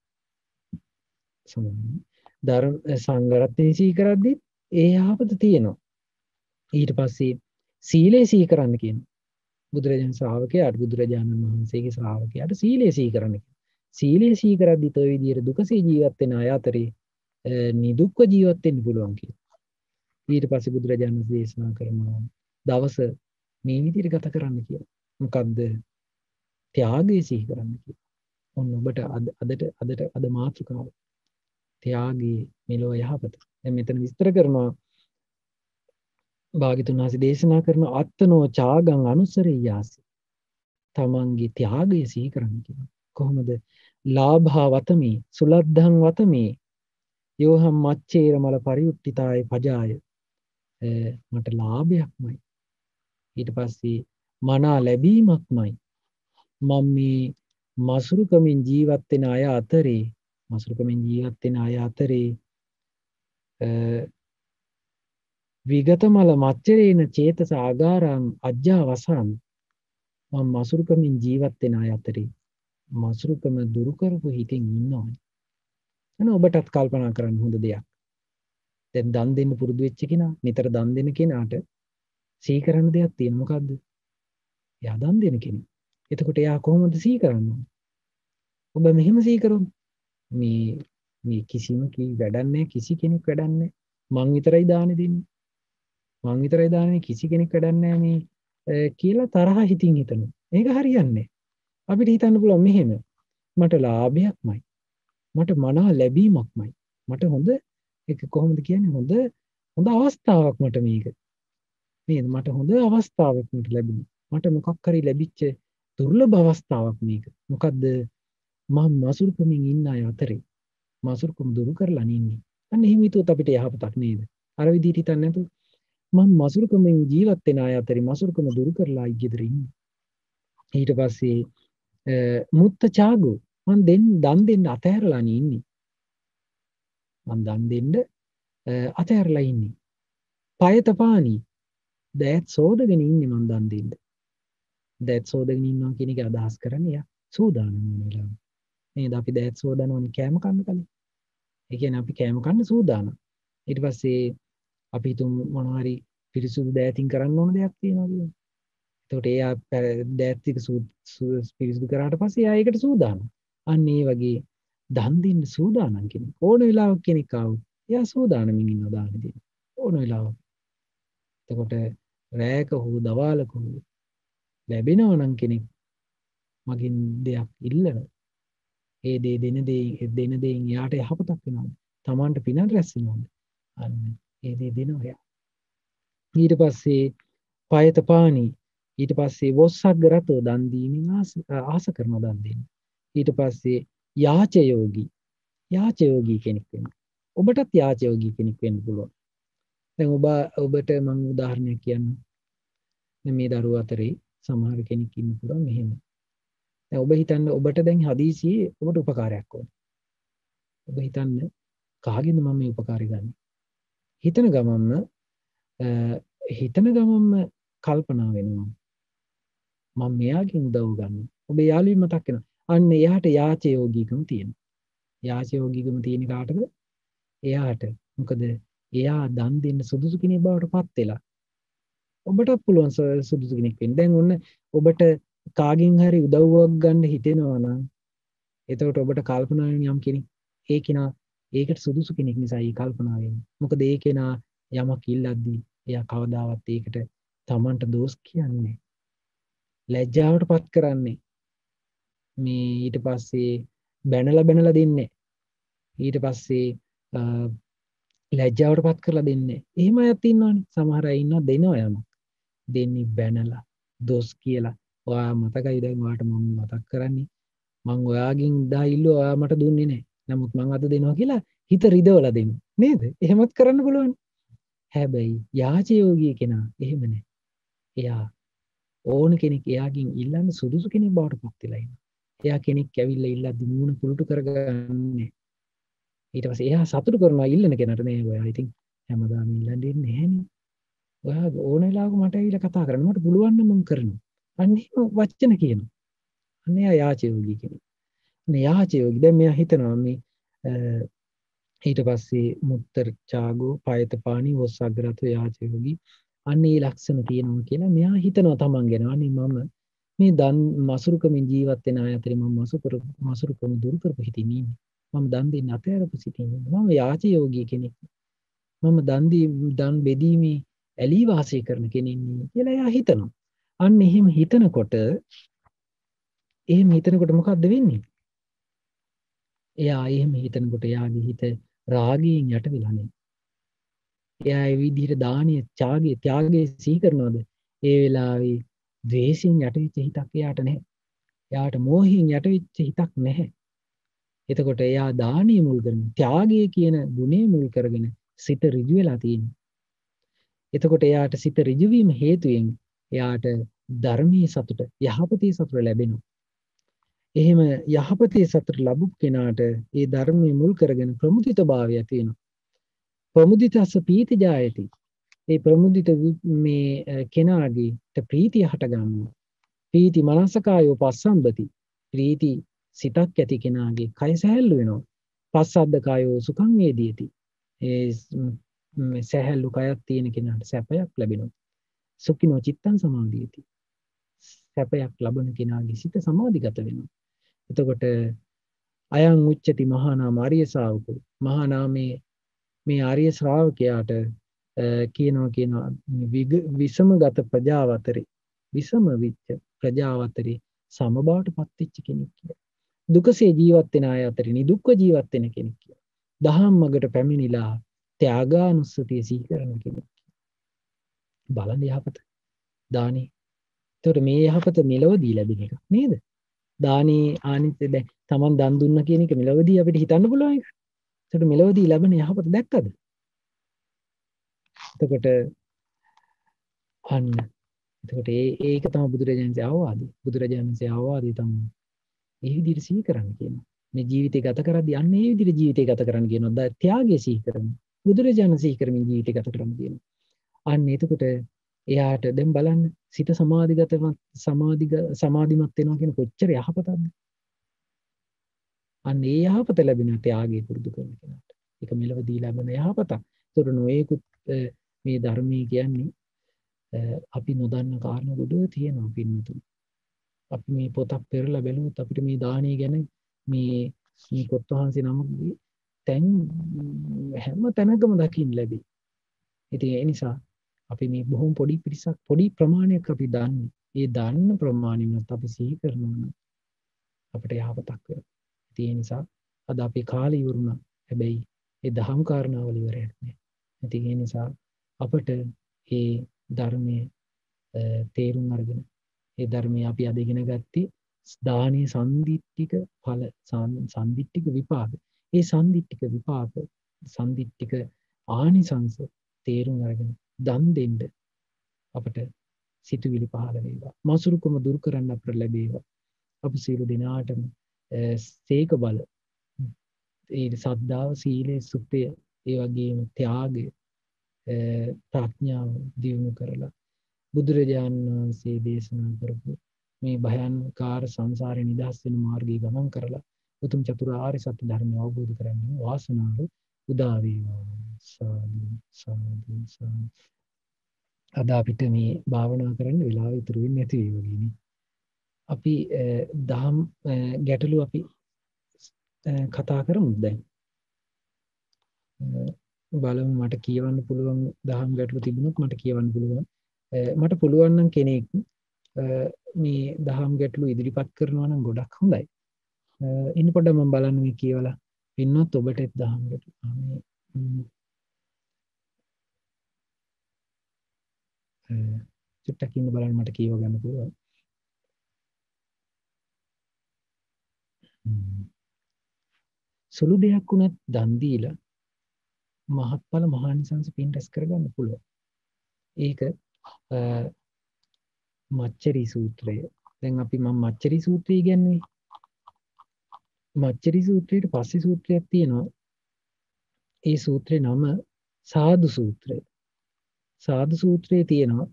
සංඝරත්නයේ සීකරද්දිත් ඒ යහපත තියෙනවා. ඊට පස්සේ සීලේ සීකරන්න කියනවා. බුදුරජාණන් ශ්‍රාවකයාට බුදුරජාණන් වහන්සේගේ ශ්‍රාවකයාට සීලේ සීකරන්න කියනවා. සීලේ සීකරද්දිත් ඔය විදිහට දුකසේ ජීවත් වෙන අය අතරේ නිදුක්ව ජීවත් වෙන්න පුළුවන් කියලා. ඊට පස්සේ බුදුරජාණන් දේශනා කරනවා දවස මේ විදිහට ගත කරන්න කියලා. මොකද්ද? ත්‍යාගය සිහි කරන්න කියලා. ඔන්න ඔබට අද මාතෘකාව. ත්‍යාගී මෙලොව යහපත. දැන් මෙතන විස්තර කරනවා භාග්‍යතුන් වහන්සේ දේශනා කරන අත්තනෝ ඡාගං අනුසරියාසි. තමන්ගේ ත්‍යාගය සිහි කරන්න කියලා. කොහොමද? ලාභා වතමි සුලද්ධං වතමි යෝහම් මච්චේර මල පරිඋට්ඨිතාය පජාය. මට ලාභයක්මයි. ඊට පස්සේ මනා ලැබීමක්මයි. මම මේ මසුරුකමින් ජීවත් වෙන අය අතරේ විගතමල මච්චරේන චේතස ආගාරං අජ්ජා වසං. මම මසුරුකමින් ජීවත් වෙන අය අතරේ මසුරුකම දුරු කරපු හිතින් ඉන්නවා. එන ඔබටත් කල්පනා කරන්න හොඳ දෙයක්. දැන් දන් දෙන්න පුරුදු වෙච්ච කෙනා, නිතර දන් දෙන කෙනාට සිහි කරන්න දෙයක් තියෙන මොකද්ද? එයා දන් දෙන කෙනෙක්. එතකොට එයා කොහොමද සිහි කරන්නේ? ඔබ මෙහෙම සිහි කරොත් මේ කිසිම වැඩක් නැහැ, කිසි කෙනෙක් වැඩක් නැහැ. මං විතරයි දානෙ දෙන්නේ. මං විතරයි දාන්නේ, කිසි කෙනෙක් වැඩක් නැහැ මේ කියලා තරහ හිතින් හිතනවා. ඒක හරියන්නේ. අපිට හිතන්න පුළුවන් මෙහෙම. මට ලාභයක්මයි. මට මනා ලැබීමක්මයි. මට හොඳ ඒක කොහොමද කියන්නේ? හොඳ අවස්ථාවක් මට මේක. නේද? මට හොඳ අවස්ථාවක් මට ලැබුණා. මට මොකක් හරි ලැබිච්ච දුර්ලභ අවස්ථාවක් මේක. මොකද්ද? මම මසුරුකමින් ඉන්න අය අතරේ මසුරුකම දුරු කරලා ඉන්නේ. අන්න එහෙම හිතුවොත් අපිට යහපතක් නේද? අර විදිහට හිතන්නේ නැතුව මම මසුරුකමින් ජීවත් වෙන අය අතරේ මසුරුකම දුරු කරලා ඉගෙදර ඉන්නේ. ඊට පස්සේ මුත්ත චාගෝ මම දන් දෙන්න අතහැරලා ඉන්නේ. මම දන් දෙන්න අතහැරලා ඉන්නේ. පයතපානි දෑත් සෝදගෙන ඉන්නේ මම දන් දෙන්න. දෑත් සෝදගෙන ඉන්නවා කියන එක අදහස් කරන්නේ යා සූදානම් වෙන වෙලාව. නේද? අපි දෑත් සෝදනවනේ කෑම කන්න කලින්. ඒ කියන්නේ අපි කෑම කන්න සූදානම්. ඊට පස්සේ අපි හිතමු මොනවා හරි පිරිසුදු දෑතින් කරන්න ඕන දෙයක් තියෙනවා කියලා. එතකොට එයා දෑත් ටික පිරිසුදු කරාට පස්සේ එයා ඒකට සූදානම්. අන්න ඒ වගේ දන් දෙන්න සූදානම් කෙනෙක්. ඕන වෙලාවක කෙනෙක් ආවොත් එයා සූදානමින් ඉන්නවා දාන දෙන්න. ඕන වෙලාවක. එතකොට රැයක හෝ දවාලක හෝ ලැබෙනවා නම් කෙනෙක් මගින් දෙයක් ඉල්ලන ඒ දේ දෙන දෙයින් යාට යහපතක් වෙනවා. Tamanට පිනක් රැස් වෙනවා. අන්න ඒ දේ දෙනවා යා. ඊට පස්සේ පයතපානි ඊට පස්සේ වොස්සග්ගරතෝ දන් දීමෙන් ආස කරන දන් දෙන්න. ඊට පස්සේ යාචයෝගී කෙනෙක් වෙනවා. ඔබටත් යාචයෝගී කෙනෙක් වෙන්න පුළුවන්. දැන් ඔබට මම උදාහරණයක් කියන්නම්. මේ දරුවෝ අතරේ සමහර කෙනෙක් ඉන්න පුළුවන් මෙහෙම. දැන් ඔබ හිතන්න ඔබට දැන් හදිසියේ ඔබට උපකාරයක් ඕන. ඔබ හිතන්න කාගෙන්ද මම මේ උපකාරය ගන්න? හිතන ගමන්ම කල්පනා වෙනවා. මම මෙයාගෙන් උදව් ගන්න. ඔබේ යාළුවෙක් මතක් වෙනවා. අන්න එයාට යාච යෝගීකම තියෙනවා. යාච යෝගීකම තියෙන කාටද? එයාට. මොකද එයා දන් දෙන්න සුදුසු කෙනෙක් බවට පත් වෙලා. ඔබටත් පුළුවන් සුදුසු කෙනෙක් වෙන්න. දැන් ඔන්න ඔබට කාගෙන් හරි උදව්වක් ගන්න හිතෙනවා නම් එතකොට ඔබට කල්පනා වෙන යම් කෙනෙක් ඒ කෙනා ඒකට සුදුසු කෙනෙක් නිසා ඒ කල්පනා වෙන්නේ. මොකද ඒ කෙනා යමක් ඉල්ලද්දී එයා කවදාවත් ඒකට Tamanට දෝෂ කියන්නේ ලැජ්ජාවට පත් කරන්නේ මේ ඊට පස්සේ බැනලා දෙන්නේ ඊට පස්සේ ලැජ්ජාවට පත් කරලා දෙන්නේ. එහෙම අයත් ඉන්නවනේ. සමහර අය ඉන්නවා දෙනවා යමක්. දෙන්නේ බැනලා දොස් කියලා. ඔයා මතකයි දැන් ඔයාට මම මතක් කරන්නේ. මං ඔයාගෙන් දා ඉල්ලුවා ඔයා මට දුන්නේ නැහැ. නමුත් මං අද දෙනවා කියලා හිත රිදවලා දෙනවා. නේද? එහෙමත් කරන්න පුළුවන්. හැබැයි යාචයෝගී කෙනා එහෙම නැහැ. එයා ඕන කෙනෙක් එයාගෙන් ඉල්ලන්න සුදුසු කෙනෙක් බවට පත් වෙලා ඉන්නවා. එයා කෙනෙක් ඇවිල්ලා ඉල්ලද්දි මූණ කුරුටු කරගන්නේ. ඊට පස්සේ එයා සතුටු කරනවා ඉල්ලන කෙනාට නේ ඔයා ඉතින් හැමදාම ඉල්ලන්නේ නැහැනේ. ඔයා ඕන වෙලාවක මට ඇවිල්ලා කතා කරන්න මට පුළුවන් නම් මම කරනවා. අන්න එහෙම වචන කියනවා. අන්න එයා යාචයෝගී කෙනෙක්. අන්න යාචයෝගී දැන් මෙයා හිතනවා මේ ඊට පස්සේ මුත්තර චාගෝ පයතපානි වස්සග්‍රත යාචයෝගී අන්න ඒ ලක්ෂණ තියෙනවා කියලා මෙයා හිතනවා තමන් ගැන. අනේ මම මේ දන් මසුරුකමින් ජීවත් වෙන අය අතරේ මම මසුරුකම දුරු කරපු හිතින් ඉන්නේ. මම දන් දෙන්න අතහැරපු සිටින් ඉන්නේ. මම යාචයෝගී කෙනෙක්. මම දන් බෙදීමේ ඇලී වාසය කරන කෙනෙක් කියලා එයා හිතනවා. අන්න එහෙම හිතනකොට මොකද්ද වෙන්නේ? එයා එහෙම හිතනකොට එයාගේ හිත රාගයෙන් යට වෙලා නැහැ. එයා ඒ විදිහට දානීය ත්‍යාගයේ සිහි කරනවද? ඒ වෙලාවේ ද්වේෂයෙන් යටවෙච්ච හිතක් එයාට නැහැ. එයාට මෝහයෙන් යටවෙච්ච හිතක් නැහැ. එතකොට එයා දානීය මුල් කරගෙන ත්‍යාගය කියන ගුණය මුල් කරගෙන සිත ඍජු වෙලා තියෙනවා. එතකොට එයාට සිත ඍජු වීම හේතුවෙන් එයාට ධර්මයේ සතුට යහපතේ සතුට ලැබෙනවා. එහෙම යහපතේ සතුට ලැබු කෙනාට ඒ ධර්මයේ මුල් කරගෙන ප්‍රමුදිතභාවය ඇති වෙනවා. ප්‍රමුදිතස්ස පීති ජායති. ඒ ප්‍රමුදිත මේ කෙනාගේ ප්‍රීතිය හට ගන්නවා. ප්‍රීති මනසකායෝ පස්සම්බති. ප්‍රීති සිතක් ඇති කෙනාගේ කය සැහැල්ලු වෙනවා. පස්සද්ද කායෝ සුඛං වේදීති. ඒ සැහැල්ලු කයක් තියෙන කෙනාට සැපයක් ලැබෙනවා. සුඛිනෝ චිත්තං සමාධියති. සැපයක් ලබන කෙනාගේ සිත සමාධිගත වෙනවා. එතකොට අයං උච්චති මහා නාම ආර්ය ශ්‍රාවකෝ. මහා නාමේ මේ ආර්ය ශ්‍රාවකයාට කියනවා විසමගත ප්‍රජාව අතරේ විසම විච්ච ප්‍රජාව අතරේ සමබවට පත්වෙච්ච කෙනෙක් කියලා. දුකසේ ජීවත් වෙන අය අතරේ නිදුක්ව ජීවත් වෙන කෙනෙක් කියලා. දහම් මගට පැමිණිලා ත්‍යාගානුස්සතිය සිහි කරන කෙනෙක්. බලන්න යහපත. දානේ. ඒතකොට මේ යහපත මෙලවදී ලැබෙන එකක් නේද? දානේ ආනිත්‍ය දැන් Taman දන් දුන්න කියන එක මෙලවදී අපිට හිතන්න පුළුවන් එක. ඒතකොට මෙලවදී ලැබෙන යහපත දැක්කද? එතකොට අන්න එතකොට ඒක තමයි බුදුරජාණන්සේ අවවාදී. බුදුරජාණන්සේ අවවාදී තමයි මේ විදිහට සිහි කරන්න කියනවා. මේ ජීවිතය ගත කරද්දී අන්න මේ විදිහට ජීවිතය ගත කරන්න කියනවා. ත්‍යාගය සිහි කරන්න. බුදුරජාණන් සිහි කරමින් ජීවිතය ගත කරන්න කියනවා. අන්න එතකොට එයාට දැන් බලන්න සිත සමාධිමත් වෙනවා කියන කොච්චර යහපතක්ද? අන්න ඒ යහපත ලැබෙන ත්‍යාගය පුරුදු කරන කෙනාට. ඒක මෙලවදී ලැබෙන යහපතක්. ඒතර නොයේකුත් මේ ධර්මයේ කියන්නේ අපි නොදන්න කාරණා ගොඩ තියෙනවා පින්නතුන්. අපි මේ පොතක් පෙරලා බැලුවොත් අපිට මේ දානීය ගැන මේ පොත් වහන්සේ නමකගේ තැන් හැම තැනකම දකින්න ලැබේ. ඉතින් ඒ නිසා අපි මේ බොහොම පොඩි පිරිසක් පොඩි ප්‍රමාණයක් අපි දන්නේ. ඒ දන්න ප්‍රමාණයවත් අපි සිහි කරනවා නම් අපිට යහපතක් වෙනවා. ඉතින් ඒ නිසා අද අපේ කාලය ඉවරුණා. හැබැයි ඒ දහම් කාරණාවල ඉවරයක් නෑ. ඉතින් ඒ නිසා අපිට මේ ධර්මයේ තේරුම් අරගෙන ඒ ධර්මයේ අපි අද ඉගෙන ගත්තේ දානීය සම්දිට්ඨික ඵල සම්දිට්ඨික විපාක. ඒ සම්දිට්ඨික විපාක සම්දිට්ඨික ආනිසංස තේරුම් අරගෙන දන් දෙන්න අපට සිතුවිලි පහළ වේවා. මසුරුකම දුරු කරන්න අපට ලැබේවා. අප සියලු දෙනාටම සේක බල ඒ සද්ධාව සීලය සුපය ඒ වගේම ත්‍යාගය ප්‍රඥාව දියුණු කරලා බුදුරජාණන් වහන්සේ දේශනා කරපු මේ භයංකාර සංසාරේ නිදහස් වෙන මාර්ගයේ ගමන් කරලා උතුම් චතුරාර්ය සත්‍ය ධර්මය අවබෝධ කරගන්න වාසනාව උදා වේවා. සාදු සාදු සාදු. අද අපිට මේ භාවනා කරන්න වෙලාව ඉතුරු වෙන්නේ නැති වේවගිනේ. අපි දහම් ගැටලු අපි කතා කරමු දැන්. බලමු මට කියවන්න පුළුවන් දහම් ගැටලු තිබුණොත් මට කියවන්න පුළුවන්. මට පුළුවන් නම් කෙනෙක් මේ දහම් ගැටලු ඉදිරිපත් කරනවා නම් ගොඩක් හොඳයි. ඉන්න පොඩ්ඩක් මම බලන්න මේ කියවලා පින්නොත් ඔබට දහම් ගැටලු චුට්ටක් ඉන්න බලන්න මට කියව ගන්න පුළුවන්. සුළු දෙයක් වුණත් දන් දීලා මහත්ඵල මහානිසංස පින් රැස් කරගන්න පුළුවන්. ඒක මච්චරි සූත්‍රය. දැන් අපි මම මච්චරි සූත්‍රය කියන්නේ. මච්චරි සූත්‍රයට පස්සේ සූත්‍රයක් තියෙනවා. ඒ සූත්‍රේ නම සාදු සූත්‍රය. සාදු සූත්‍රයේ තියෙනවා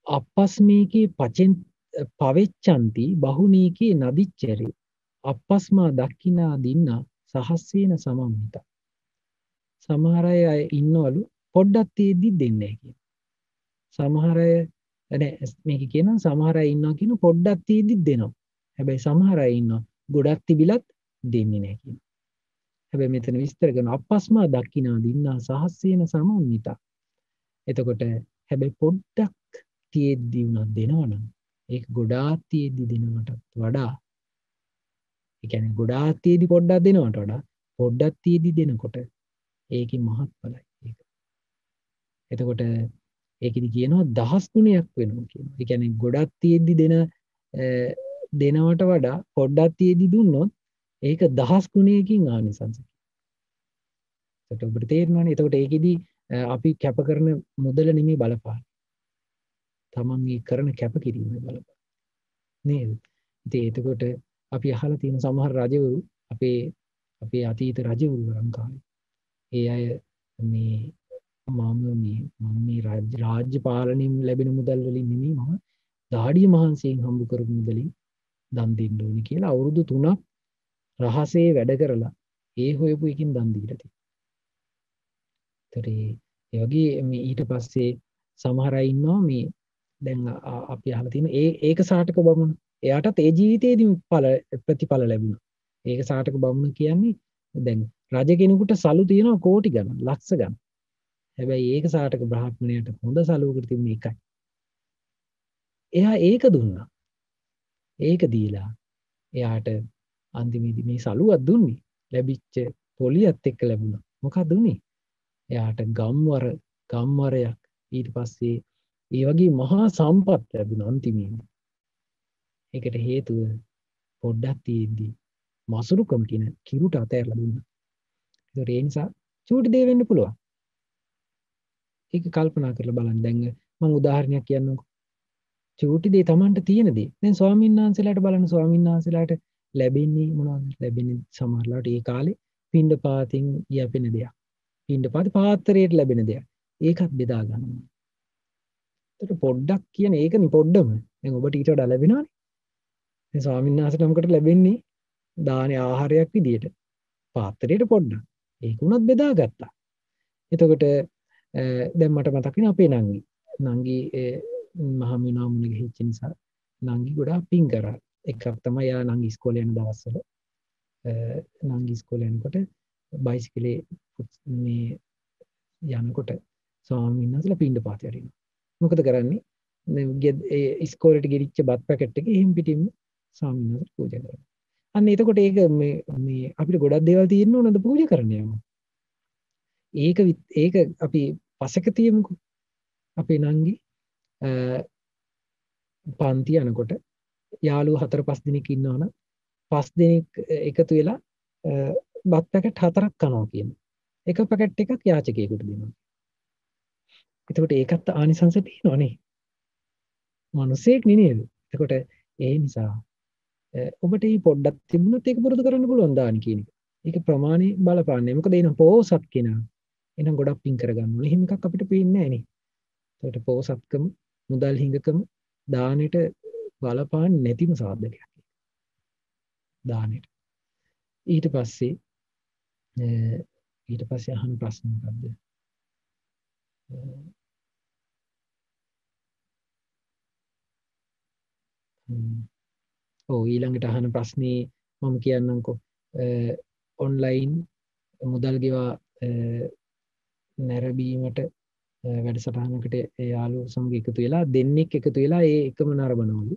අපස්මේකේ පවෙච්චන්ති බහුනීකේ නදිච්චරේ අපස්මා දක්ඛිනා දින්නා සහස්සේන සමම්මිත. සමහර අය ඉන්නවලු පොඩ්ඩක් තියෙද්දි දෙන්නේ නැහැ කියන. සමහර අය මේක කියනවා සමහර අය ඉන්නවා කියන පොඩ්ඩක් තියෙද්දි දෙනවා. හැබැයි සමහර අය ඉන්නවා ගොඩක් තිබිලත් දෙන්නේ නැහැ කියන. හැබැයි මෙතන විස්තර කරන අපස්මා දක්ඛිනා දින්නා සහස්සේන සමම්මිත. එතකොට හැබැයි පොඩ්ඩක් තියෙද්දි උනත් දෙනවනම් ඒක ගොඩාක් තියෙද්දි දෙනවටත් වඩා ඒ කියන්නේ ගොඩාක් තියෙද්දි පොඩ්ඩක් දෙනවට වඩා පොඩ්ඩක් තියෙද්දි දෙනකොට ඒකේ මහත්ඵලයි ඒක. එතකොට ඒකෙදි කියනවා දහස් ගුණයක් වෙනවා කියනවා. ඒ කියන්නේ ගොඩක් තියෙද්දි දෙනවට වඩා පොඩ්ඩක් තියෙද්දි දුන්නොත් ඒක දහස් ගුණයකින් ආනිසංස. එතකොට ඔබට තේරෙනවනේ. එතකොට ඒකෙදි අපි කැප කරන මුදල නෙමෙයි බලපාන. තමන් මේ කරන කැප කිරීමයි බලපාන. නේද? ඉතින් එතකොට අපි අහලා තියෙන සමහර රජවරු අපේ අතීත රජවරු ලංකාවේ ඒ අය මේ රාජ්‍ය පාලනයෙන් ලැබෙන මුදල් වලින් නෙමෙයි මම දාඩිය මහන්සියෙන් හම්බ කරපු මුදලින් දන් දෙන්න ඕනේ කියලා අවුරුදු 3ක් රහසේ වැඩ කරලා ඒ හොයපු එකකින් දන් දීලා තියෙනවා. ඒ වගේ මේ ඊට පස්සේ සමහර අය ඉන්නවා මේ දැන් අපි අහලා තියෙන ඒක සාටක බමුණ. එයාටත් ඒ ජීවිතේදීම ප්‍රතිඵල ලැබුණා. ඒක සාටක බමුණ කියන්නේ දැන් රජ කෙනෙකුට සලු තියෙනවා කෝටි ගණන්, ලක්ෂ ගණන්. හැබැයි ඒක සාටක බ්‍රාහ්මණයට හොඳ සලුවකට තිබුණේ එකයි. එයා ඒක දුන්නා. ඒක දීලා එයාට අන්තිමේදී මේ සලුවක් දුන්නේ ලැබිච්ච පොලියත් එක්ක ලැබුණා. මොකක්ද උනේ? එයාට ගම්වරයක් ඊට පස්සේ ඒ වගේ මහා සම්පත් ලැබුණා අන්තිමේදී. ඒකට හේතුව පොඩ්ඩක් තියෙද්දි මසුරුකම කියන කිරුට අතහැරලා දුන්නා. ඒකට ඒ නිසා චූටි දේ වෙන්න පුළුවන්. ඒක කල්පනා කරලා බලන්න. දැන් මම උදාහරණයක් කියන්නම්කෝ. චූටි දේ Tamanට තියෙන දේ. දැන් ස්වාමීන් වහන්සේලාට බලන්න ස්වාමීන් වහන්සේලාට ලැබෙන්නේ මොනවද? ලැබෙන්නේ සමහරලාට ඒ කාලේ පින්ඩපාතින් යැපෙන දෙයක්. පින්ඩපාත පාත්‍රයට ලැබෙන දෙයක්. ඒකත් බෙදා ගන්නවා. ඒකට පොඩ්ඩක් කියන ඒකනේ පොඩ්ඩම. දැන් ඔබට ඊට වඩා ලැබෙනවනේ. දැන් ස්වාමීන් වහන්සේට නමකට ලැබෙන්නේ දානේ ආහාරයක් විදියට. පාත්‍රයට පොඩ්ඩක්. ඒක උනත් බෙදා ගත්තා. එතකොට දැන් මට මතක් වෙන අපේ නංගි. නංගි මහමිනා මුණ ගිහිච්ච නිසා නංගි ගොඩාක් පින් කරා. එකක් තමයි යා නංගි ඉස්කෝලේ යන දවස්වල නංගි ඉස්කෝලේ යනකොට බයිසිකලේ මේ යනකොට ස්වාමීන් වහන්සේලා පින්ඩපාතේ අරිනවා. මොකද කරන්නේ? ඉස්කෝලේට ගෙනිච්ච බත් පැකට් එක එහෙම් පිටින්ම ස්වාමීන් වහන්සේට පූජා කරනවා. අන්න එතකොට ඒක මේ අපිට ගොඩක් දේවල් තියෙන්න ඕනද පූජා කරන්න යමු. ඒක අපි පසක තියමුකෝ. අපේ නංගි පන්ති යනකොට යාළුවෝ 4-5 දෙනෙක් ඉන්නවනම් 5 දෙනෙක් එකතු වෙලා බත් පැකට් 4ක් කනවා කියනවා. එක පැකට් එකක් යාචකයෙකුට දෙනවා. එතකොට ඒකත් ආනිසංස තියෙනවනේ. මිනිසෙක් නේද? එතකොට ඒ නිසා ඔබට මේ පොඩ්ඩක් තිබුණොත් ඒක පුරුදු කරන්න පුළුවන් දාන කියන එක. ඒක ප්‍රමාණි බලපාන්නේ. මොකද එන පෝසත් කෙනා. එහෙනම් ගොඩක් පින් කරගන්න ඕනේ. එහෙම එකක් අපිට පේන්නේ නැහැ නේ. ඒකට පෝසත්කම, මුදල් හිඟකම දානෙට බලපාන්නේ නැතිම සාධකයක්. දානෙට. ඊට පස්සේ අහන ප්‍රශ්න මොකද්ද? ඔව් ඊළඟට අහන ප්‍රශ්නේ මම කියන්නම්කෝ. ඔන්ලයින් මුදල් ගෙවා නැරඹීමට වැඩසටහනකට යාළුවෝ සමග එකතු වෙලා දෙන්නෙක් එකතු වෙලා ඒ එකම නරඹනවලු.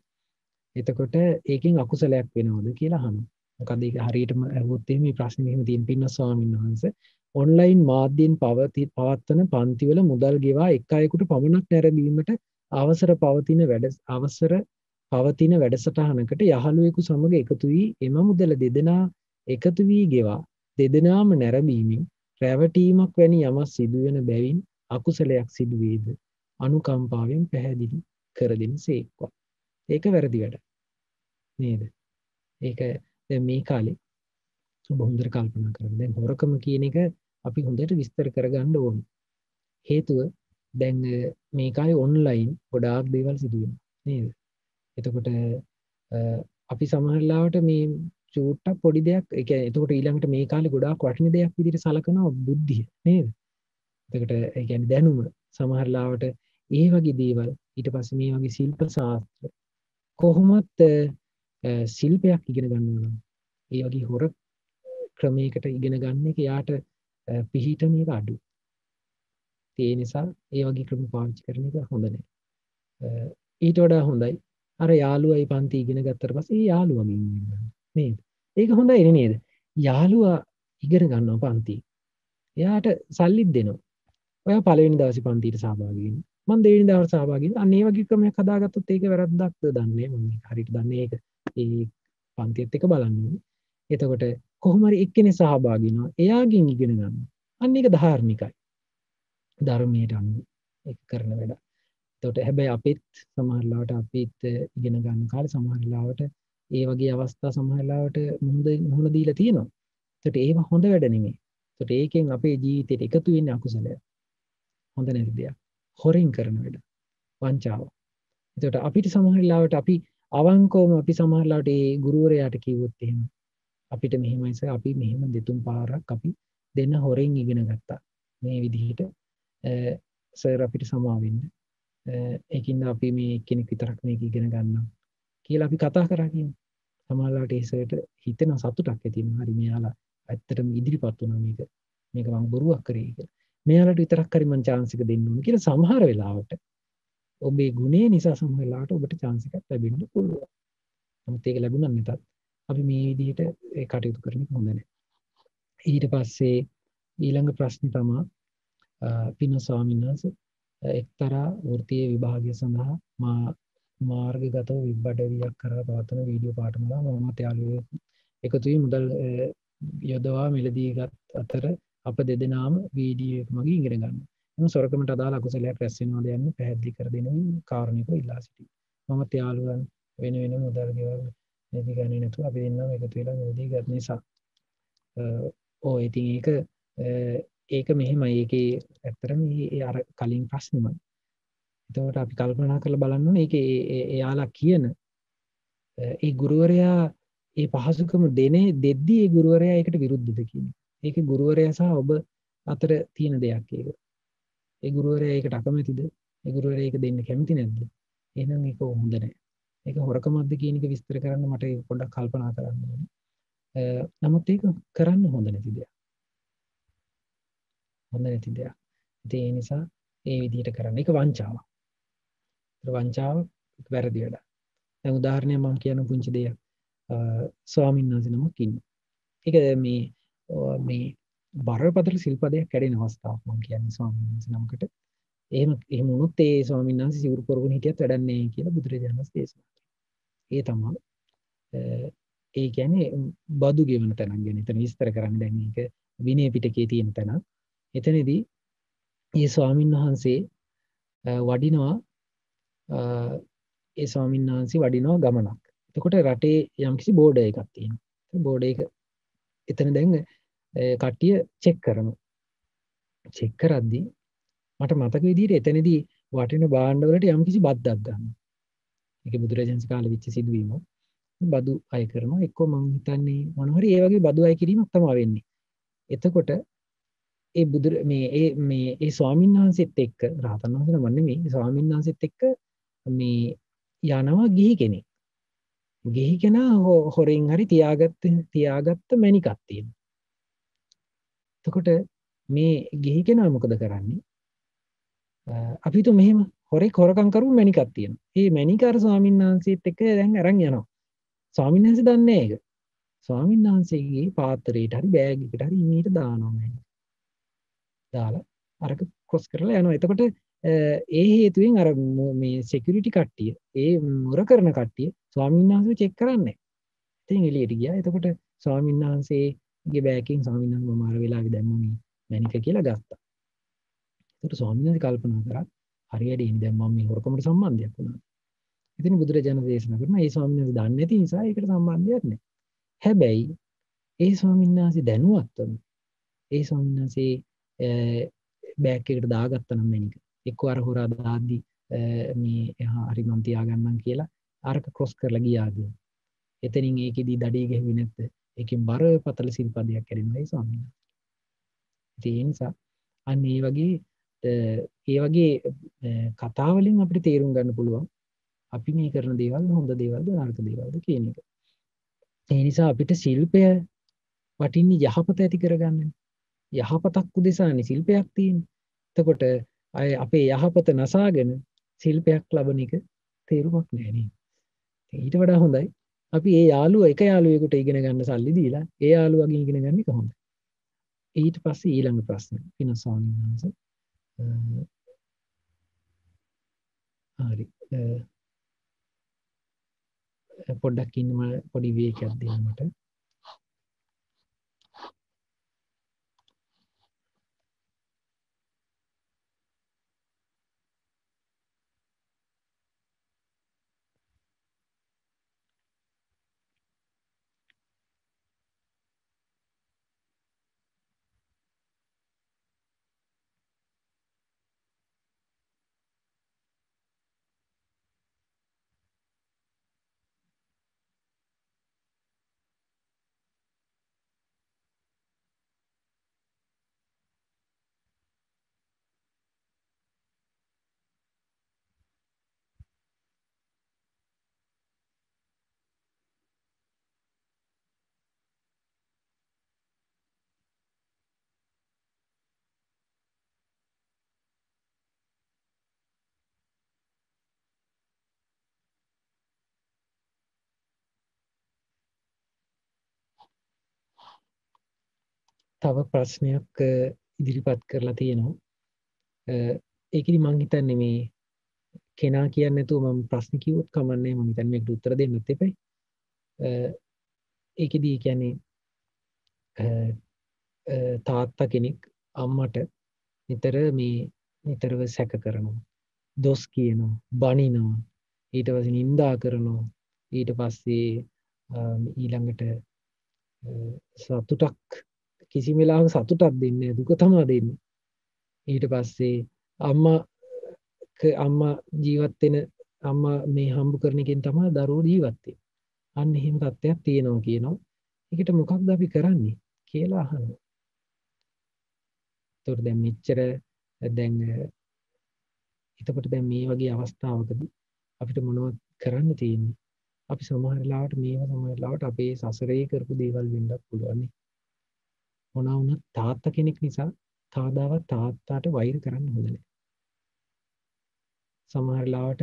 එතකොට ඒකෙන් අකුසලයක් වෙනවද කියලා අහනවා. මොකද ඒක හරියටම අහුවොත් එහෙම මේ ප්‍රශ්නේ මෙහෙම තියෙන පින්න ස්වාමීන් වහන්සේ ඔන්ලයින් මාධ්‍යයෙන් පවත්වන පන්තිවල මුදල් ගෙවා එක් අයෙකුට පමණක් නැරඹීමට අවසර පවතින වැඩසටහනකට යහළුවෙකු සමග එකතු වී එම මුදල දෙදෙනා එකතු වී ගෙවා දෙදෙනාම නැරඹීමෙන් රැවටීමක් වැනි යමක් සිදුවෙන බැවින් අකුසලයක් සිදුවේද අනුකම්පාවෙන් පැහැදිලි කර දෙන සේක්වා. ඒක වැරදි වැඩ නේද? ඒක දැන් මේ කාලේ ඔබ හොඳට කල්පනා කරන්න. දැන් හොරකම කියන එක අපි හොඳට විස්තර කරගන්න ඕනේ. හේතුව දැන් මේ කාලේ ඔන්ලයින් ගොඩාක් දේවල් සිදු වෙනවා නේද? එතකොට අපි සමහරවිට මේ චූට්ටක් පොඩි දෙයක් ඒ කියන්නේ එතකොට ඊළඟට මේ කාලේ ගොඩාක් වටින දෙයක් විදිහට සලකනවා බුද්ධිය නේද? එතකොට ඒ කියන්නේ දැනුම සමහරවිට ඒ වගේ දේවල් ඊට පස්සේ මේ වගේ ශිල්ප ශාස්ත්‍ර කොහොමත් ශිල්පයක් ඉගෙන ගන්නවා නම් ඒ වගේ හොර ක්‍රමයකට ඉගෙන ගන්න එක යාට පිහිටන එක අඩු. ඒ නිසා ඒ වගේ ක්‍රම පාවිච්චි කරන එක හොඳ නැහැ. ඊට වඩා හොඳයි අර යාළුවයි පන්ති ඉගෙන ගත්තට පස්සේ ඒ යාළුවගෙන් ඉගෙන ගන්න. නේද? ඒක හොඳයි නේද? යාළුවා ඉගෙන ගන්නවා පන්ති. එයාට සල්ලිත් දෙනවා. ඔයා පළවෙනි දවසේ පන්තියට සහභාගී වෙන්න. මම දෙවෙනි දවසේ සහභාගී වෙන්න. අන්න ඒ වගේ ක්‍රමයක් හදාගත්තොත් ඒක වැරද්දක්ද දන්නේ මම හරියට දන්නේ ඒක. ඒ පන්තියත් එක බලන්න ඕනේ. එතකොට කොහොම හරි එක්කෙනෙක් සහභාගී වෙනවා. එයාගෙන් ඉගෙන ගන්න. අන්න ඒක ධාර්මිකයි. ධර්මයට අනුව ඒක කරන වැඩ. එතකොට හැබැයි අපිත් සමහරවිට අපිත් ඉගෙන ගන්න කාලේ සමහරවිට ඒ වගේ අවස්ථා සමහරවිට මුහුණ දීලා තියෙනවා. එතකොට ඒව හොඳ වැඩ නෙමෙයි. එතකොට ඒකෙන් අපේ ජීවිතේට එකතු වෙන්නේ අකුසලයක්. හොඳ නැති දෙයක්. හොරෙන් කරන වැඩ. වංචාව. එතකොට අපිට සමහරවිට අපි අවංකවම අපි සමහරවිට ඒ ගුරුවරයාට කිව්වොත් එහෙම අපිට මෙහෙමයි සර් අපි මෙහෙම දෙතුන් පාරක් අපි දෙන්න හොරෙන් ඉගෙන ගත්තා. මේ විදිහට සර් අපිට සමා වෙන්න. ඒකින්ද අපි මේ කෙනෙක් විතරක් මේක ඉගෙන ගන්නවා කියලා අපි කතා කරා කියන්නේ. සමහරවිට ඒ සර්ට හිතෙන සතුටක් ඇති වෙනවා. හරි මෙයාලා ඇත්තටම ඉදිරිපත් වුණා මේක මම බොරුවක් කරේ කියලා. මෙයාලට විතරක් හරි මං chance එක දෙන්න ඕන කියලා සමහර වෙලාවට ඔබේ ගුණය නිසා සමහර වෙලාවට ඔබට chance එකක් ලැබෙන්න පුළුවන්. නමුත් ඒක ලැබුණා නැතත් අපි මේ විදිහට ඒ කටයුතු කරන එක හොඳ නැහැ. ඊට පස්සේ ඊළඟ ප්‍රශ්නේ තමයි පින ස්වාමීන් වහන්සේ එක්තරා වෘත්තීය විභාගය සඳහා මාර්ගගතව විබ්බඩවියක් කරලා පවත්වන වීඩියෝ පාඨමාලා මමත් යාළුවෝ එකතු වී මුදල් යොදවා මිලදීගත් අතර අප දෙදෙනාම වීඩියෝ එක මගින් ඉගෙන ගන්නවා. එම සොරකමට අදාළ අකුසලයක් රැස් වෙනවද යන්න පැහැදිලි කර දෙනමින් කාරුණිකව ඉල්ලා සිටියි. මමත් යාළුවන් වෙන මුදල් ගෙවල් මිලදී ගන්නේ නැතුව අපි දෙන්නම එකතු වෙලා මිලදී ගත් නිසා ඉතින් ඒක මෙහෙමයි. ඒකේ ඇත්තටම අර කලින් ප්‍රශ්නෙමයි. එතකොට අපි කල්පනා කරලා බලන්න ඕනේ ඒකේ එයාලා කියන ඒ ගුරුවරයා ඒ පහසුකම දෙද්දී ඒ ගුරුවරයා ඒකට විරුද්ධද කියන එක. ඒකේ ගුරුවරයා සහ ඔබ අතර තියෙන දෙයක් ඒක. ඒ ගුරුවරයා ඒකට අකමැතිද? ඒ ගුරුවරයා ඒක දෙන්න කැමති නැද්ද? එහෙනම් ඒක හොඳ නැහැ. ඒක හොරකමක්ද කියන එක විස්තර කරන්න මට පොඩ්ඩක් කල්පනා කරන්න ඕනේ. නමුත් ඒක කරන්න හොඳ නැති දෙයක්. හොඳ නැති දෙයක්. ඒ නිසා ඒ විදිහට කරන්න. ඒක වංචාවක්. වංචාව වැරදි වැඩක්. දැන් උදාහරණයක් මම කියන පුංචි දෙයක්. ස්වාමීන් වහන්සේ නමක් ඉන්නවා. ඒක මේ බරපතල සිල්පදයක් කැඩෙන අවස්ථාවක් මම කියන්නේ ස්වාමීන් වහන්සේ නමකට. එහෙම වුණොත් ඒ ස්වාමීන් වහන්සේ සිවුරු පොරගෙන හිටියත් වැඩක් නැහැ කියලා බුදුරජාණන් වහන්සේ දේශනා කළා. ඒ තමයි ඒ කියන්නේ බදු ගෙවන තැනක් ගැන එතන විස්තර කරන්නේ. දැන් මේක විනය පිටකයේ තියෙන තැනක්. එතනදී මේ ස්වාමීන් වහන්සේ වඩිනවා ඒ ස්වාමීන් වහන්සේ වඩිනවා ගමනක්. එතකොට රටේ යම්කිසි බෝඩර් එකක් තියෙනවා. බෝඩර් එක එතන දැන් කට්ටිය චෙක් කරනවා. චෙක් කරද්දී මට මතක විදිහට එතනදී වටින භාණ්ඩ වලට යම්කිසි බද්දක් ගන්නවා. ඒක බුදුරජාණන් කාලේ වෙච්ච සිදුවීම. බදු අය කරනවා. එක්කෝ මම හිතන්නේ මොන හරි ඒ වගේ බදු අය කිරීමක් තමයි වෙන්නේ. එතකොට ඒ මේ ස්වාමීන් වහන්සේත් එක්ක රහතන් වහන්සේ නම නෙමෙයි ස්වාමීන් වහන්සේත් එක්ක මේ යනවා ගිහි කෙනෙක්. ගිහි කෙනා හොරෙන් හරි තියාගත්ත මණිකක් තියෙනවා. එතකොට මේ ගිහි කෙනා මොකද කරන්නේ? අපි හිතුව මෙහෙම හොරෙක් හොරකම් කරු මණිකක් තියෙනවා. මේ මණික අර ස්වාමීන් වහන්සේත් එක්ක දැන් අරන් යනවා. ස්වාමීන් වහන්සේ දන්නේ නැහැ ඒක. ස්වාමීන් වහන්සේගේ පාත්‍රයට හරි බෑග් එකට හරි ඉමීට දානවා මම. දාලා අරක ක්‍රොස් කරලා යනවා. එතකොට ඒ හේතුවෙන් අර මේ සිකියුරිටි කට්ටිය, ඒ මුර කරන කට්ටිය ස්වාමීන් වහන්සේව චෙක් කරන්නේ නැහැ. ඉතින් එළියට ගියා. එතකොට ස්වාමීන් වහන්සේගේ බෑග්කින් ස්වාමීන් වහන්සේ මම අර වෙලාවේ දැම්ම මේ මැනික කියලා ගත්තා. එතකොට ස්වාමීන් වහන්සේ කල්පනා කරා හරියට ඉන්නේ දැන් මම මේ හොරකමට සම්බන්ධයක් වුණා. ඉතින් බුදුරජාණන් දේශනා කරනවා මේ ස්වාමීන් වහන්සේ දන්නේ නැති නිසා ඒකට සම්බන්ධයක් නැහැ. හැබැයි ඒ ස්වාමීන් වහන්සේ දැනුවත්වම ඒ ස්වාමීන් වහන්සේ බෑග් එකට දාගත්තා නම් මැනික. එක්ක අර හොරා දාද්දි මේ එහා හරි මම තියාගන්නම් කියලා අරක ක්‍රොස් කරලා ගියාද. එතනින් ඒකෙදි දඩේ ගැහුවේ නැත්ද? ඒකෙන් බරපතල සිල්පදයක් කැඩෙනවා ඒ ස්වාමීන් වහන්සේ. ඒ නිසා අන්න ඒ වගේ කතා වලින් අපිට තේරුම් ගන්න පුළුවන් අපි මේ කරන දේවල් හොඳ දේවල්ද නරක දේවල්ද කියන එක. ඒ නිසා අපිට ශිල්පය වටින්නේ යහපත ඇති කරගන්න. යහපතක් උදෙසානේ ශිල්පයක් තියෙන්නේ. එතකොට අපේ යහපත නසාගෙන ශිල්පයක් ලබන එක තේරුමක් නෑ නේ. ඊට වඩා හොඳයි අපි ඒ යාළුවා එක යාළුවෙකුට ඉගෙන ගන්න සල්ලි දීලා ඒ යාළුවාගෙන් ඉගෙන ගන්න එක හොඳයි. ඊට පස්සේ ඊළඟ ප්‍රශ්න පින ස්වාමීන් වහන්සේ හරි පොඩ්ඩක් ඉන්න පොඩි විවේකයක් දෙන්න මට. තව ප්‍රශ්නයක් ඉදිරිපත් කරලා තියෙනවා. ඒකෙදි මං හිතන්නේ මේ කෙනා කියන්නේ නැතුව මම ප්‍රශ්න කිව්වොත් කමන්නේ මම හිතන්නේ මේකට උත්තර දෙන්නත් එපයි. ඒකෙදි කියන්නේ තාත්තා කෙනෙක් අම්මට නිතරව සැක කරනවා. දොස් කියනවා, බනිනවා, ඊට පස්සේ නිඳා කරනවා. ඊට පස්සේ ඊළඟට සතුටක් කිසිම වෙලාවක සතුටක් දෙන්නේ නැහැ, දුක තමයි දෙන්නේ. ඊට පස්සේ අම්මා ජීවත් වෙන අම්මා මේ හම්බ කරන එකෙන් තමයි දරුවෝ ජීවත් වෙන්නේ. අන්න එහෙම තත්ත්වයක් තියෙනවා කියනවා. ඒකට මොකක්ද අපි කරන්නේ කියලා අහනවා. එතකොට දැන් මෙච්චර දැන් එතකොට දැන් මේ වගේ අවස්ථාවකදී අපිට මොනවද කරන්න තියෙන්නේ? අපි සමහර වෙලාවට අපේ සසරේ කරපු දේවල් වෙන්නත් පුළුවන් නේ. මොනවා වුණත් තාත්තා කෙනෙක් නිසා කවදාවත් තාත්තාට වෛර කරන්න හොඳ නැහැ. සමහර වෙලාවට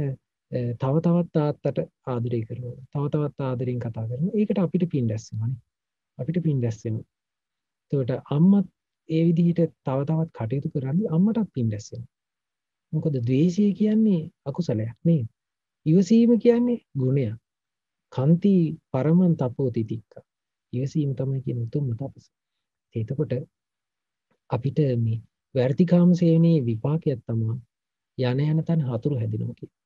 තව තවත් තාත්තට ආදරය කරනවා. තව තවත් ආදරෙන් කතා කරනවා. ඒකට අපිට පින් රැස් වෙනවානේ. අපිට පින් රැස් වෙනවා. එතකොට අම්මා ඒ විදිහට තව තවත් කටයුතු කරද්දී අම්මටත් පින් රැස් වෙනවා. මොකද ද්වේෂය කියන්නේ අකුසලයක් නේ. ඉවසීම කියන්නේ ගුණයක්. කන්ති පරමං තපෝති තික්ක. ඉවසීම තමයි කියන උතුම්ම තපස. එතකොට අපිට මේ වර්ති කාම සේවනයේ විපාකයක් තමයි යන තන හතුරු හැදෙනවා කියන්නේ.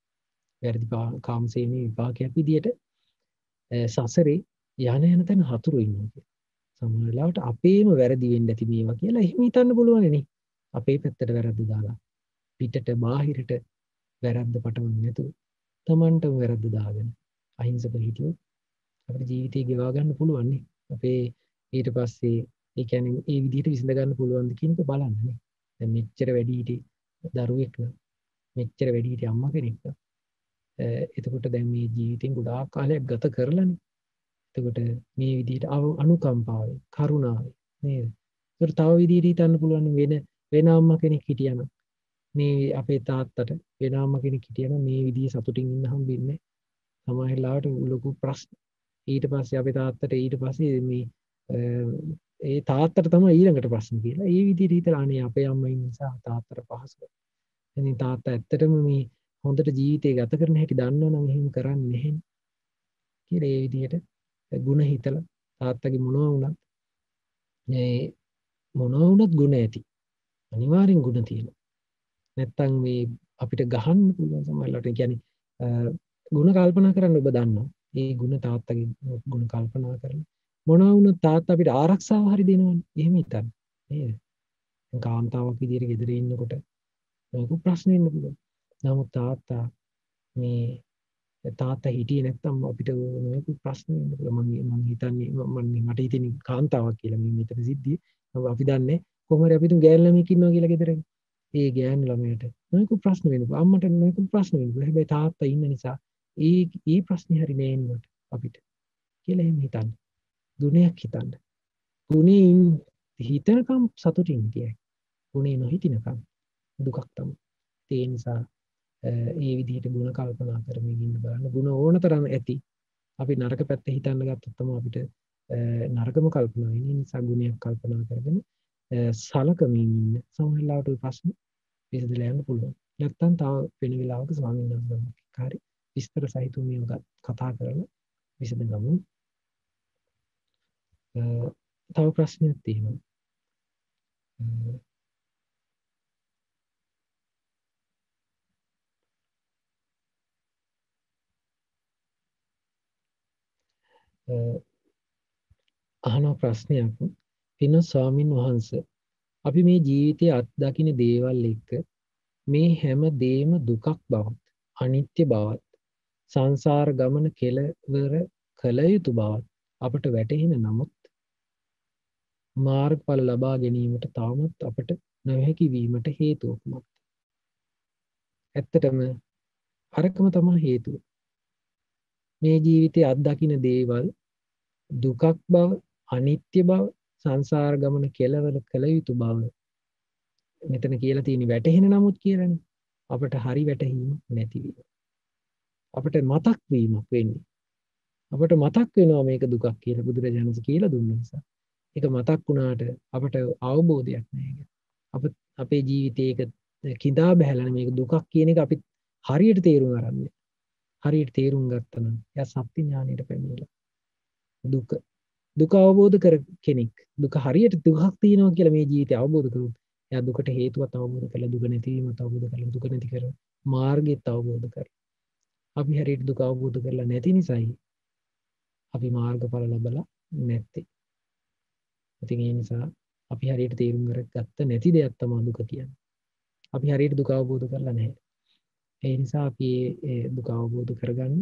වර්ති කාම සේවනයේ විපාකයක් විදියට සසරේ යන තන හතුරු ඉන්නවා කියන්නේ. සමහර වෙලාවට අපේම වැරදි වෙන්න ඇති මේවා කියලා එහෙම හිතන්න පුළුවන් නේ. අපේ පැත්තට වැරද්ද දාලා පිටට බාහිරට වැරද්ද පටවන්නේ නැතුව තමන්ට වැරද්ද දාගෙන අහිංසක හිටියොත් අපේ ජීවිතේ ගෙවා ගන්න පුළුවන් නේ. අපේ ඊට පස්සේ ඒ කියන්නේ ඒ විදිහට විසඳ ගන්න පුළුවන්ද කියන එක බලන්න නේ. දැන් මෙච්චර වැඩි හිටි දරුවෙක් නම් මෙච්චර වැඩි හිටි අම්මා කෙනෙක් නම් එතකොට දැන් මේ ජීවිතෙන් ගොඩාක් කාලයක් ගත කරලානේ. එතකොට මේ විදිහට අනුකම්පාවෙන් කරුණාවෙන් නේද? ඒකට තව විදිහට හිතන්න පුළුවන් වෙන අම්මා කෙනෙක් හිටියනම් මේ අපේ තාත්තට වෙන අම්මා කෙනෙක් හිටියනම් මේ විදිහේ සතුටින් ඉන්න හම්බෙන්නේ සමහර වෙලාවට ලොකු ප්‍රශ්න. ඊට පස්සේ අපේ තාත්තට ඊට පස්සේ මේ ඒ තාත්තට තමයි ඊළඟට ප්‍රශ්න කියලා. ඒ විදිහට හිතලා අනේ අපේ අම්මා ඉන්න නිසා තාත්තට පහසුයි. ඉතින් තාත්තා ඇත්තටම මේ හොඳට ජීවිතේ ගත කරන හැටි දන්නවනම් එහෙම කරන්නේ නැහැ කියලා ඒ විදිහට ಗುಣ හිතලා තාත්තගේ මොනවා වුණත් ಗುಣ ඇති. අනිවාර්යෙන් ಗುಣ තියෙනවා. නැත්තම් මේ අපිට ගහන්න පුළුවන් සමහරවිට කියන්නේ ಗುಣ කල්පනා කරන්න ඔබ දන්නවා. ඒ ಗುಣ තාත්තගේ ಗುಣ කල්පනා කරලා මොනවා වුණත් තාත්තා අපිට ආරක්ෂාව හරි දෙනවනේ. එහෙම හිතන්න. නේද? කාන්තාවක් විදියට ගෙදර ඉන්නකොට ලොකු ප්‍රශ්න වෙන්න පුළුවන්. නමුත් තාත්තා හිටියේ නැත්නම් අපිට ලොකු ප්‍රශ්න වෙන්න පුළුවන්. මම හිතන්නේ මට හිතෙන්නේ කාන්තාවක් කියලා මේ මෙතන සිද්ධිය. අපි දන්නේ කොහොම හරි අපි තුන් ගෑනු ළමෙක් ඉන්නවා කියලා ගෙදර. ඒ ගෑනු ළමයට ලොකු ප්‍රශ්න වෙන්න පුළුවන්. අම්මට ලොකු ප්‍රශ්න වෙන්න පුළුවන්. හැබැයි තාත්තා ඉන්න නිසා ඒ ප්‍රශ්නේ හරි නේන්නට අපිට කියලා එහෙම හිතන්න. ගුණයක් හිතන්න. ගුණේ හිතනකම් සතුටින් හිටියයි. ගුණේ නොහිතිනකම් දුකක් තමයි. ඒ නිසා ඒ විදිහට ගුණ කල්පනා කරමින් ඉන්න බලන්න. ගුණ ඕන තරම් ඇති. අපි නරක පැත්ත හිතන්න ගත්තොත් තමයි අපිට නරකම කල්පනා වෙන්නේ. ඒ නිසා ගුණයක් කල්පනා කරගෙන සලකමින් ඉන්න සමහරවිට ප්‍රශ්න විසඳලා යන්න පුළුවන්. නැත්තම් තව වෙන වෙලාවක ස්වාමීන් වහන්සේලාට කාර්ය විස්තර සහිතව මේක කතා කරලා විසඳගමු. තව ප්‍රශ්නයක් තියෙනවා. අහන ප්‍රශ්නයක් පින ස්වාමින් වහන්සේ අපි මේ ජීවිතයේ අත්දකින දේවල් එක්ක මේ හැම දේම දුකක් බවත් අනිත්‍ය බවත් සංසාර ගමන කෙලවර කළ යුතු බවත් අපට වැටහෙන නමුත් මාර්ගඵල ලබා ගැනීමට තාමත් අපට නොහැකි වීමට හේතුව කුමක්ද? ඇත්තටම අරකම තමයි හේතුව. මේ ජීවිතයේ අත්දකින දේවල් දුකක් බව අනිත්‍ය බව සංසාර ගමන කෙලවර කළ යුතු බව මෙතන කියලා තියෙන වැටහෙන නමුත් කියලානේ අපට හරි වැටහීම නැති වීම. අපට මතක් වීමක් වෙන්නේ. අපට මතක් වෙනවා මේක දුකක් කියලා බුදුරජාණන් වහන්සේ කියලා දුන්න නිසා. ඒක මතක් වුණාට අපට අවබෝධයක් නැහැ. අපේ ජීවිතේ ඒක කිඳා බහැලා මේක දුකක් කියන එක අපි හරියට තේරුම් ගන්න. හරියට තේරුම් ගත්තා නම් එයා සත්‍ය ඥානයට පැමිණිලා. දුක අවබෝධ කර කෙනෙක් දුක හරියට දුකක් තියෙනවා කියලා මේ ජීවිතය අවබෝධ කරුවොත් එයා දුකට හේතුවත් අවබෝධ කරලා දුක නැතිවීමත් අවබෝධ කරලා දුක නැති කර මාර්ගෙත් අවබෝධ කරලා අපි හරියට දුක අවබෝධ කරලා නැති නිසායි අපි මාර්ගඵල ලබලා නැත්තේ. ඉතින් ඒ නිසා අපි හරියට තේරුම් ගත්ත නැති දෙයක් තමයි දුක කියන්නේ. අපි හරියට දුක අවබෝධ කරලා නැහැ. ඒ නිසා අපි දුක අවබෝධ කරගන්න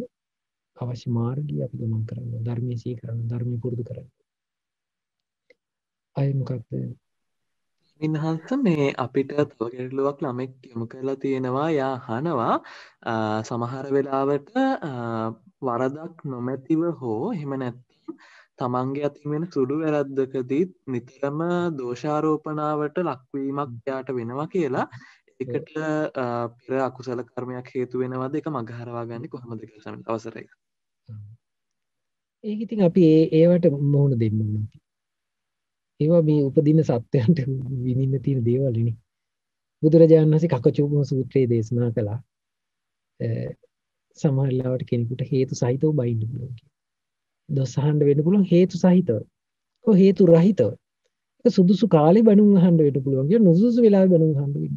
අවශ්‍ය මාර්ගය අපි ගමන් කරන්න ධර්මයේ සී කරන්න ධර්මයේ පුරුදු කරන්න. අය මොකක්ද මින්හල්ස මේ අපිට තව ගැටලුවක් ළමෙක් යොමු කරලා තියෙනවා යා අහනවා සමහර වෙලාවට වරදක් නොමැතිව හෝ එහෙම නැත්නම් තමන්ගේ අතින් වෙන සුළු වැරද්දකදී නිතරම දෝෂාරෝපණාවට ලක්වීමක් යාට වෙනවා කියලා ඒකට පෙර අකුසල කර්මයක් හේතු වෙනවද ඒක මගහරවා ගන්නේ කොහොමද කියලා සමහර අවසරයි. ඒක ඉතින් අපි ඒවට මොහොන දෙන්න ඕන. ඒවා මේ උපදින සත්‍යයන්ට විඳින්න තියෙන දේවල් නේ. බුදුරජාණන් වහන්සේ කකචූපම සූත්‍රයේ දේශනා කළා. සමහර ලාවට කෙනෙකුට හේතු සහිතව බයින්න පුළුවන් කියලා. දොස් අහන්න වෙන්න පුළුවන් හේතු සහිතව. කො හේතු රහිතව. ඒක සුදුසු කාලේ බණුන් අහන්න වෙන්න පුළුවන් කියලා නුසුසු වෙලාවෙ බණුන් අහන්න වෙන්න.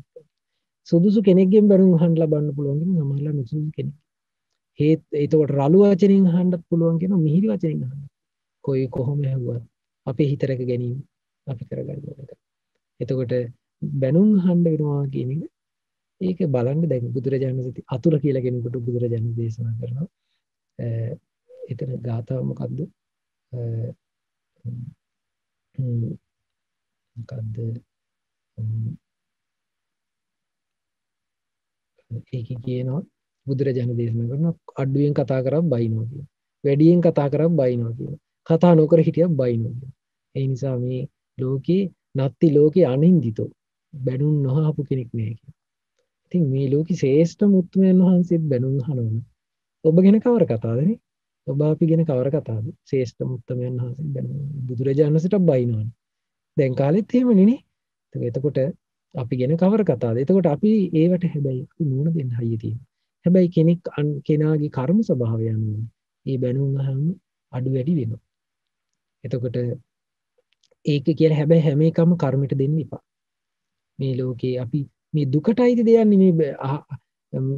සුදුසු කෙනෙක්ගෙන් බණුන් අහන්න ලබන්න පුළුවන් කියන සමහරලා නුසුසු කෙනෙක්. ඒතකොට රළු වචනෙන් අහන්නත් පුළුවන් කියන මිහිරි වචනෙන් අහන්න. කොහොම ඇහුවත් අපේ හිත රැක ගැනීම අපි කරගන්න ඕන එක. එතකොට බැනුම් අහන්න වෙනවා කියන එක ඒක බලන්න දැන් බුදුරජාණන් වහන්සේ අතුල කියලා කෙනෙකුට බුදුරජාණන් දේශනා කරනවා. එතන ගාථාව මොකද්ද? මොකද්ද? ඒකේ කියනවා බුදුරජාණන් දේශනා කරනවා අඩුවෙන් කතා කරා බයිනවා කියන. වැඩියෙන් කතා කරා බයිනවා කියන. කතා නොකර හිටියක් බයිනවා කියන. ඒ නිසා මේ ලෝකේ නත්ති ලෝකේ අනින්දිතෝ බැනුම් නොහපු කෙනෙක් නෑ කියන. ඉතින් මේ ලෝකේ ශ්‍රේෂ්ඨ මුත්මයන් වහන්සේත් බැනුම් අහනවා. ඔබ ගැන කවර කතාවදනේ? ඔබ අපි ගැන කවර කතාවද? ශ්‍රේෂ්ඨ මුත්මයන් වහන්සේ බැනුම් බුදුරජාණන් වහන්සේට බයිනවනේ. දැන් කාලෙත් එහෙමනේ නේ. එතකොට අපි ගැන කවර කතාවද? එතකොට අපි ඒවට හැබැයි නුවණ දෙන්න හයිය තියෙනවා. හැබැයි කෙනාගේ කර්ම ස්වභාවය අනුව මේ බැනුම් අහන්න අඩු වැඩි වෙනවා. එතකොට ඒක කියලා හැබැයි හැම එකම කර්මයට දෙන්න එපා. මේ ලෝකේ අපි මේ දුකටයිද දෙන්නේ මේ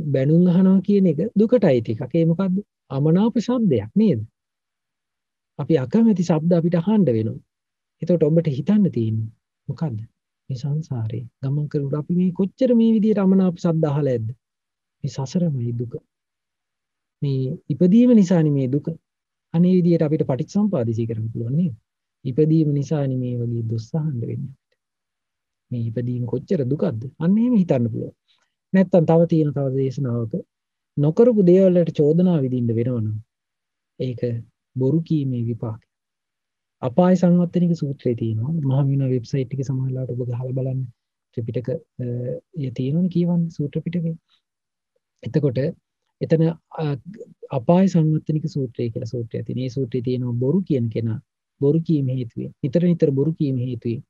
බැනුම් අහනවා කියන එක දුකටයි ටිකක්. ඒ මොකද්ද? අමනාප ශබ්දයක් නේද? අපි අකමැති ශබ්ද අපිට අහන්න වෙනවා. එතකොට ඔබට හිතන්න තියෙන්නේ මොකද්ද? මේ සංසාරේ ගමන් කරනකොට අපි මේ කොච්චර මේ විදියට අමනාප ශබ්ද අහලා ඇද්ද? මේ සසරමයි දුක. මේ ඉපදීම නිසානේ මේ දුක. අනේ විදියට අපිට පටිච්චසමුපාදේ කරන්න පුළුවන් නේද? ඉපදීම නිසානේ මේ වගේ දුස් අහන්න වෙන්නේ. මේ ඉපදීම කොච්චර දුකක්ද? අන්න එහෙම හිතන්න පුළුවන්. නැත්තම් තව දේශනාවක නොකරපු දේවල් වලට චෝදනා විදින්න වෙනවනම් ඒක බොරු කීමේ විපාක. අපාය සංවත්තනික සූත්‍රයේ තියෙනවා. මහවිනා වෙබ්සයිට් එකේ සමහරලාට ඔබ ගහලා බලන්න. ත්‍රිපිටක තියෙනවනේ කියවන්නේ සූත්‍ර පිටකේ. එතකොට එතන අපාය සංවත්තනික සූත්‍රය කියලා සූත්‍රයක් තියෙනවා. මේ සූත්‍රයේ තියෙනවා බොරු කියන කෙනා බොරු කීම හේතුවෙන් නිතර බොරු කීම හේතුවෙන්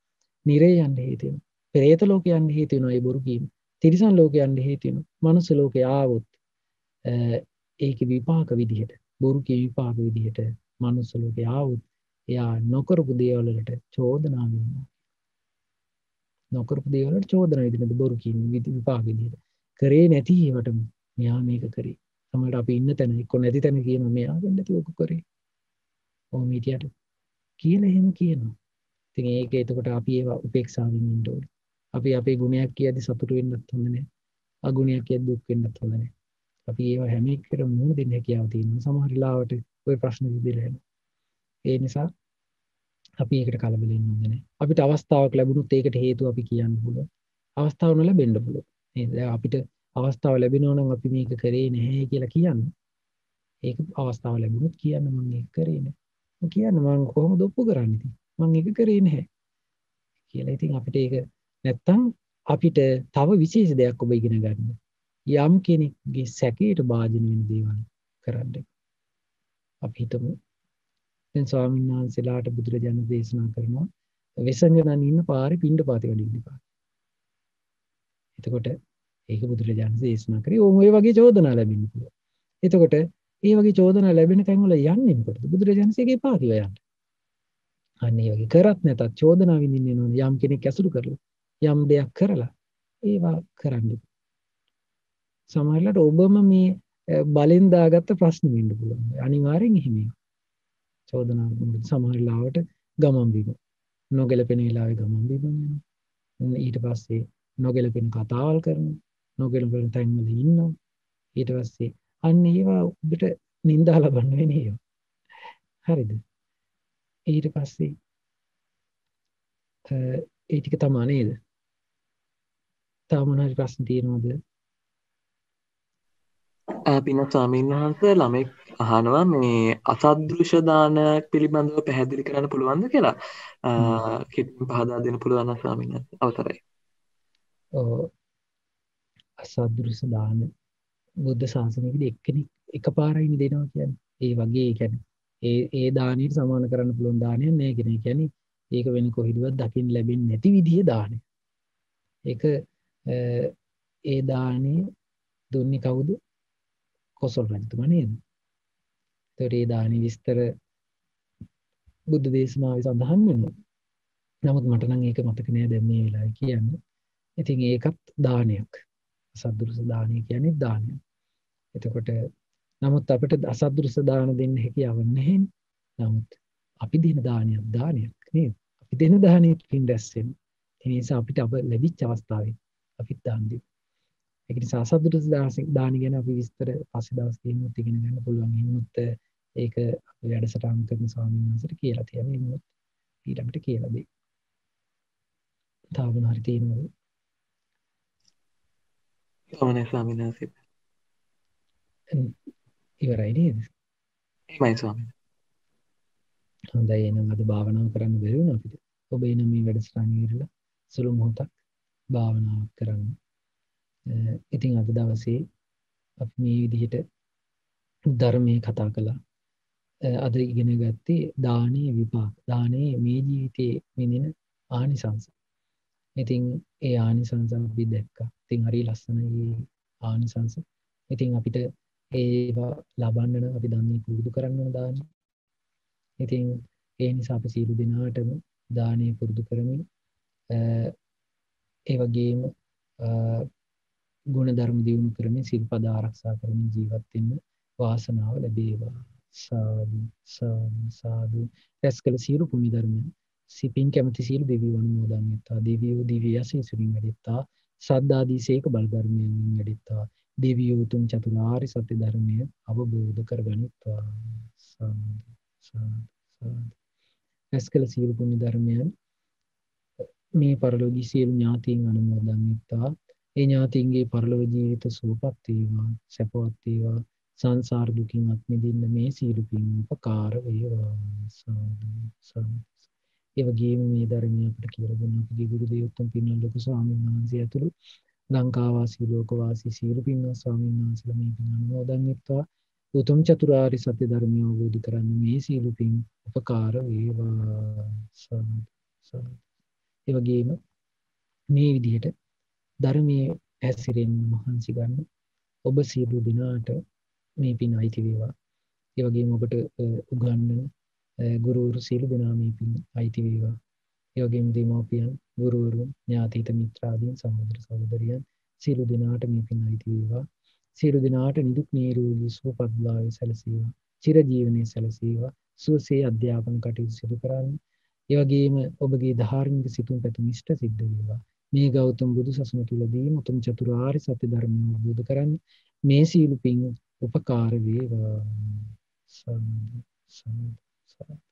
නිරේ යන්න හේතු වෙනවා. පෙරේත ලෝකේ යන්න හේතු වෙනවා ඒ බොරු කීම. තිරිසන් ලෝකේ යන්න හේතු වෙනවා. මනුස්ස ලෝකේ ආවොත් ඒකේ විපාක විදිහට බොරු කී විපාක විදිහට මනුස්ස ලෝකේ ආවොත් එයා නොකරපු දේවල් වලට චෝදනා වෙනවා. නොකරපු දේවල් වලට චෝදනා විදිහට බොරු කියන විපාක විදිහට. කරේ නැති ඒවට මෙයා මේක කරේ. සමහරවිට අපි ඉන්න තැන එක්ක නැති තැන කියනවා මෙයා වෙන්න නැති ඔක කරේ. ඔහොම හිටියට කියලා එහෙම කියනවා. ඉතින් ඒක එතකොට අපි ඒවා උපේක්ෂාවෙන් ඉන්න ඕනේ. අපි අපේ ගුණයක් කියද්දි සතුටු වෙන්නත් හොඳ නැහැ. අගුණයක් කියද්දි දුක් වෙන්නත් හොඳ නැහැ. අපි ඒවා හැම එකකටම මුහුණ දෙන්න හැකියාව තියෙනවා. සමහර වෙලාවට ওই ප්‍රශ්න විදිහට එනවා. ඒ නිසා අපි ඒකට කලබල වෙන්න හොඳ නැහැ. අපිට අවස්ථාවක් ලැබුණොත් ඒකට හේතුව අපි කියන්න පුළුවන්. අවස්ථාව නොලැබෙන්න පුළුවන්. නේද? අපිට අවස්ථාව ලැබෙනවා නම් අපි මේක කරේ නැහැ කියලා කියන්න. ඒක අවස්ථාව ලැබුණොත් කියන්න මම ඒක කරේ නැහැ. මම කියන්න මම කොහොමද ඔප්පු කරන්නේ ඉතින්? මම ඒක කරේ නැහැ. කියලා. ඉතින් අපිට ඒක නැත්තම් අපිට තව විශේෂ දෙයක් ඔබ ඉගෙන ගන්න. යම් කෙනෙක්ගේ සැකයට භාජන වෙන දේවල් කරන්න. අපි හිතමු දැන් ස්වාමීන් වහන්සේලාට බුදුරජාණන් දේශනා කරනවා වෙසංගනන් ඉන්න පාරේ පිණ්ඩපාතේ වඩින්න එපා. එතකොට ඒක බුදුරජාණන් දේශනා කරේ ඔය වගේ චෝදනා ලැබෙන්න පුළුවන්. එතකොට මේ වගේ චෝදනා ලැබෙන තැන් වල යන්නේ මොකටද? බුදුරජාණන්සේගේ එපා කියලා යන්න. අන්න ඒ වගේ කරත් නැතත් චෝදනා විඳින්න ඕනේ යම් කෙනෙක් ඇසුරු කරලා යම් දෙයක් කරලා ඒවා කරන්න. සමහරවිට ඔබම මේ බලෙන් දාගත්ත ප්‍රශ්න වෙන්න පුළුවන්. අනිවාර්යෙන් එහෙම. චෝදනා සමහර වෙලාවට ගමන් බිම නොගැලපෙන වෙලාවේ ගමන් බිම වෙනවා. ඊට පස්සේ නොගැලපෙන කතාවල් කරනවා. නොගැලපෙන තැන්වල ඉන්නවා. ඊට පස්සේ අන්න ඒවා ඔබට නිඳා ලබන්න වෙන ඒවා. හරිද? ඊට පස්සේ ඒ ටික තමයි නේද? තව මොනවාරි ප්‍රශ්න තියෙනවද? පින ස්වාමීන් වහන්සේ ළමෙක් අහනවා මේ අසදෘශ දාන පිළිබඳව පැහැදිලි කරන්න පුළුවන්ද කියලා. කිසිම පහදා දෙන්න පුළුවන් නම් ස්වාමීන් වහන්සේ අවසරයි. අසදෘශ දාන බුද්ධ ශාසනයකදී එක්කෙනෙක් එකපාරයින් දෙනවා කියන්නේ. ඒ වගේ කියන්නේ ඒ දානෙට සමාන කරන්න පුළුවන් දානයක් නෑ කියන එක. කියන්නේ ඒක වෙන කොහෙදවත් දකින්න ලැබෙන්නේ නැති විදිහේ දානයක්. ඒක ඒ දානේ දුන්නේ කවුද? කොසල් රජතුමා නේද? ඒතර ඒ දානේ විස්තර බුද්ධ දේශනාවේ සඳහන් වෙනවා. නමුත් මට නම් ඒක මතක නෑ දැන් මේ වෙලාවේ කියන්න. ඉතින් ඒකත් දානයක්. අසද්දෘස දානය කියන්නේ දානයක්. එතකොට නමුත් අපිට අසද්දෘස දාන දෙන්න හැකියාවක් නැහැ. නමුත් අපි දෙන දානයක් නේද? අපි දෙන දානෙත් පින් රැස් වෙනවා. ඒ නිසා අපිට ලැබිච්ච අවස්ථාවේ අපිත් දාන දෙමු. ඒක නිසා සතුට දාන ගැන අපි විස්තර පස්සේ දවස් දෙකකින් ඉගෙන ගන්න පුළුවන්. එහෙමත් ඒක අපි වැඩසටහන් කරන ස්වාමීන් වහන්සේට කියලා තියෙනවා. එහෙමත් ඊළඟට කියලා දෙයි. තව මොනවාරි තියෙනවද? සමනේ ස්වාමීන් වහන්සේ. ඉවරයි නේද? එහෙමයි ස්වාමීන්. හොඳයි එහෙනම් අද භාවනාව කරන්න බැරි වුණා අපිට. ඔබ එනම් මේ වැඩසටහන ඉවරලා සුළු මොහොතක් භාවනාවක් කරන්න. ඉතින් අද දවසේ අපි මේ විදිහට ධර්මයේ කතා කළා. අද ඉගෙන ගත්තේ දානයේ විපාක. දානයේ මේ ජීවිතයේ විඳින ආනිසංස. ඉතින් ඒ ආනිසංස අපි දැක්කා. ඉතින් හරි ලස්සනයි මේ ආනිසංස. ඉතින් අපිට ඒවා ලබන්න නම් අපි දන්නේ පුරුදු කරන්න ඕන දානය. ඉතින් ඒ නිසා අපි සියලු දෙනාටම දානය පුරුදු කරමින් ඒ වගේම ගුණ ධර්ම දියුණු කරමින් සිල්පද ආරක්ෂා කරමින් ජීවත් වෙන්න වාසනාව ලැබේවා. සාදු සාදු සාදු. රැස් කළ සියලු පුණ්‍ය ධර්මයන් සිතින් කැමති සියලු දෙවියන් අනුමෝදන් වෙත්තා. දෙවියෝ දිව්‍ය යසීසුරින් වැඩෙත්තා. සද්ධාදී සේක බල ධර්මයෙන් වැඩෙත්තා. දෙවියෝ උතුම් චතුරාර්ය සත්‍ය ධර්මය අවබෝධ කරගනිත්වා. සාදු සාදු සාදු. රැස් කළ සියලු පුණ්‍ය ධර්මයන් මේ පරලෝකී සියලු ඥාතීන් අනුමෝදන් වෙත්තා. ඒ ඥාතීන්ගේ පරලෝක ජීවිත සුවපත් වේවා, සැපවත් වේවා. සංසාර දුකින් අත් මිදින්න මේ සියලු පින් උපකාර වේවා. සාදු සාදු. ඒ වගේම මේ ධර්මය අපිට කියලා දුන්න අපගේ ගුරු දේවෝත්තම පින්වත් ලොකු ස්වාමීන් වහන්සේ ඇතුළු ලංකාවාසී ලෝකවාසී සියලු පින්වත් ස්වාමීන් වහන්සේලා මේ පින් අනුමෝදන් වෙත්වා. උතුම් චතුරාර්ය සත්‍ය ධර්මය අවබෝධ කරගන්න මේ සියලු පින් උපකාර වේවා. සාදු සාදු. ඒ වගේම මේ විදිහට ධර්මයේ ඇසිරෙන්න මහන්සි ගන්න ඔබ සියලු දිනාට මේ පින් අයිති වේවා. ඒ වගේම ඔබට උගන්වන ගුරුවරු සියලු දෙනා මේ පින් අයිති වේවා. ඒ වගේම දෙමව්පියන්, ගුරුවරුන්, ඥාතීත මිත්‍රාදීන්, සහෝදර සහෝදරියන් සියලු දෙනාට මේ පින් අයිති වේවා. සියලු දෙනාට නිදුක් නිරෝගී සුවපත් භාවය සැලසේවා. චිරජීවනයේ සැලසේවා. සුවසේ අධ්‍යාපන කටයුතු සිදු කරන්න. ඒ වගේම ඔබගේ ධාර්මික සිතුම් පැතුම් ඉෂ්ට සිද්ධ වේවා. මේ ගෞතම බුදු සසුන තුලදී උතුම් චතුරාර්ය සත්‍ය ධර්මය අවබෝධ කරගන්න මේ සීල පින් උපකාර වේවා. සාදු සාදු සාදු.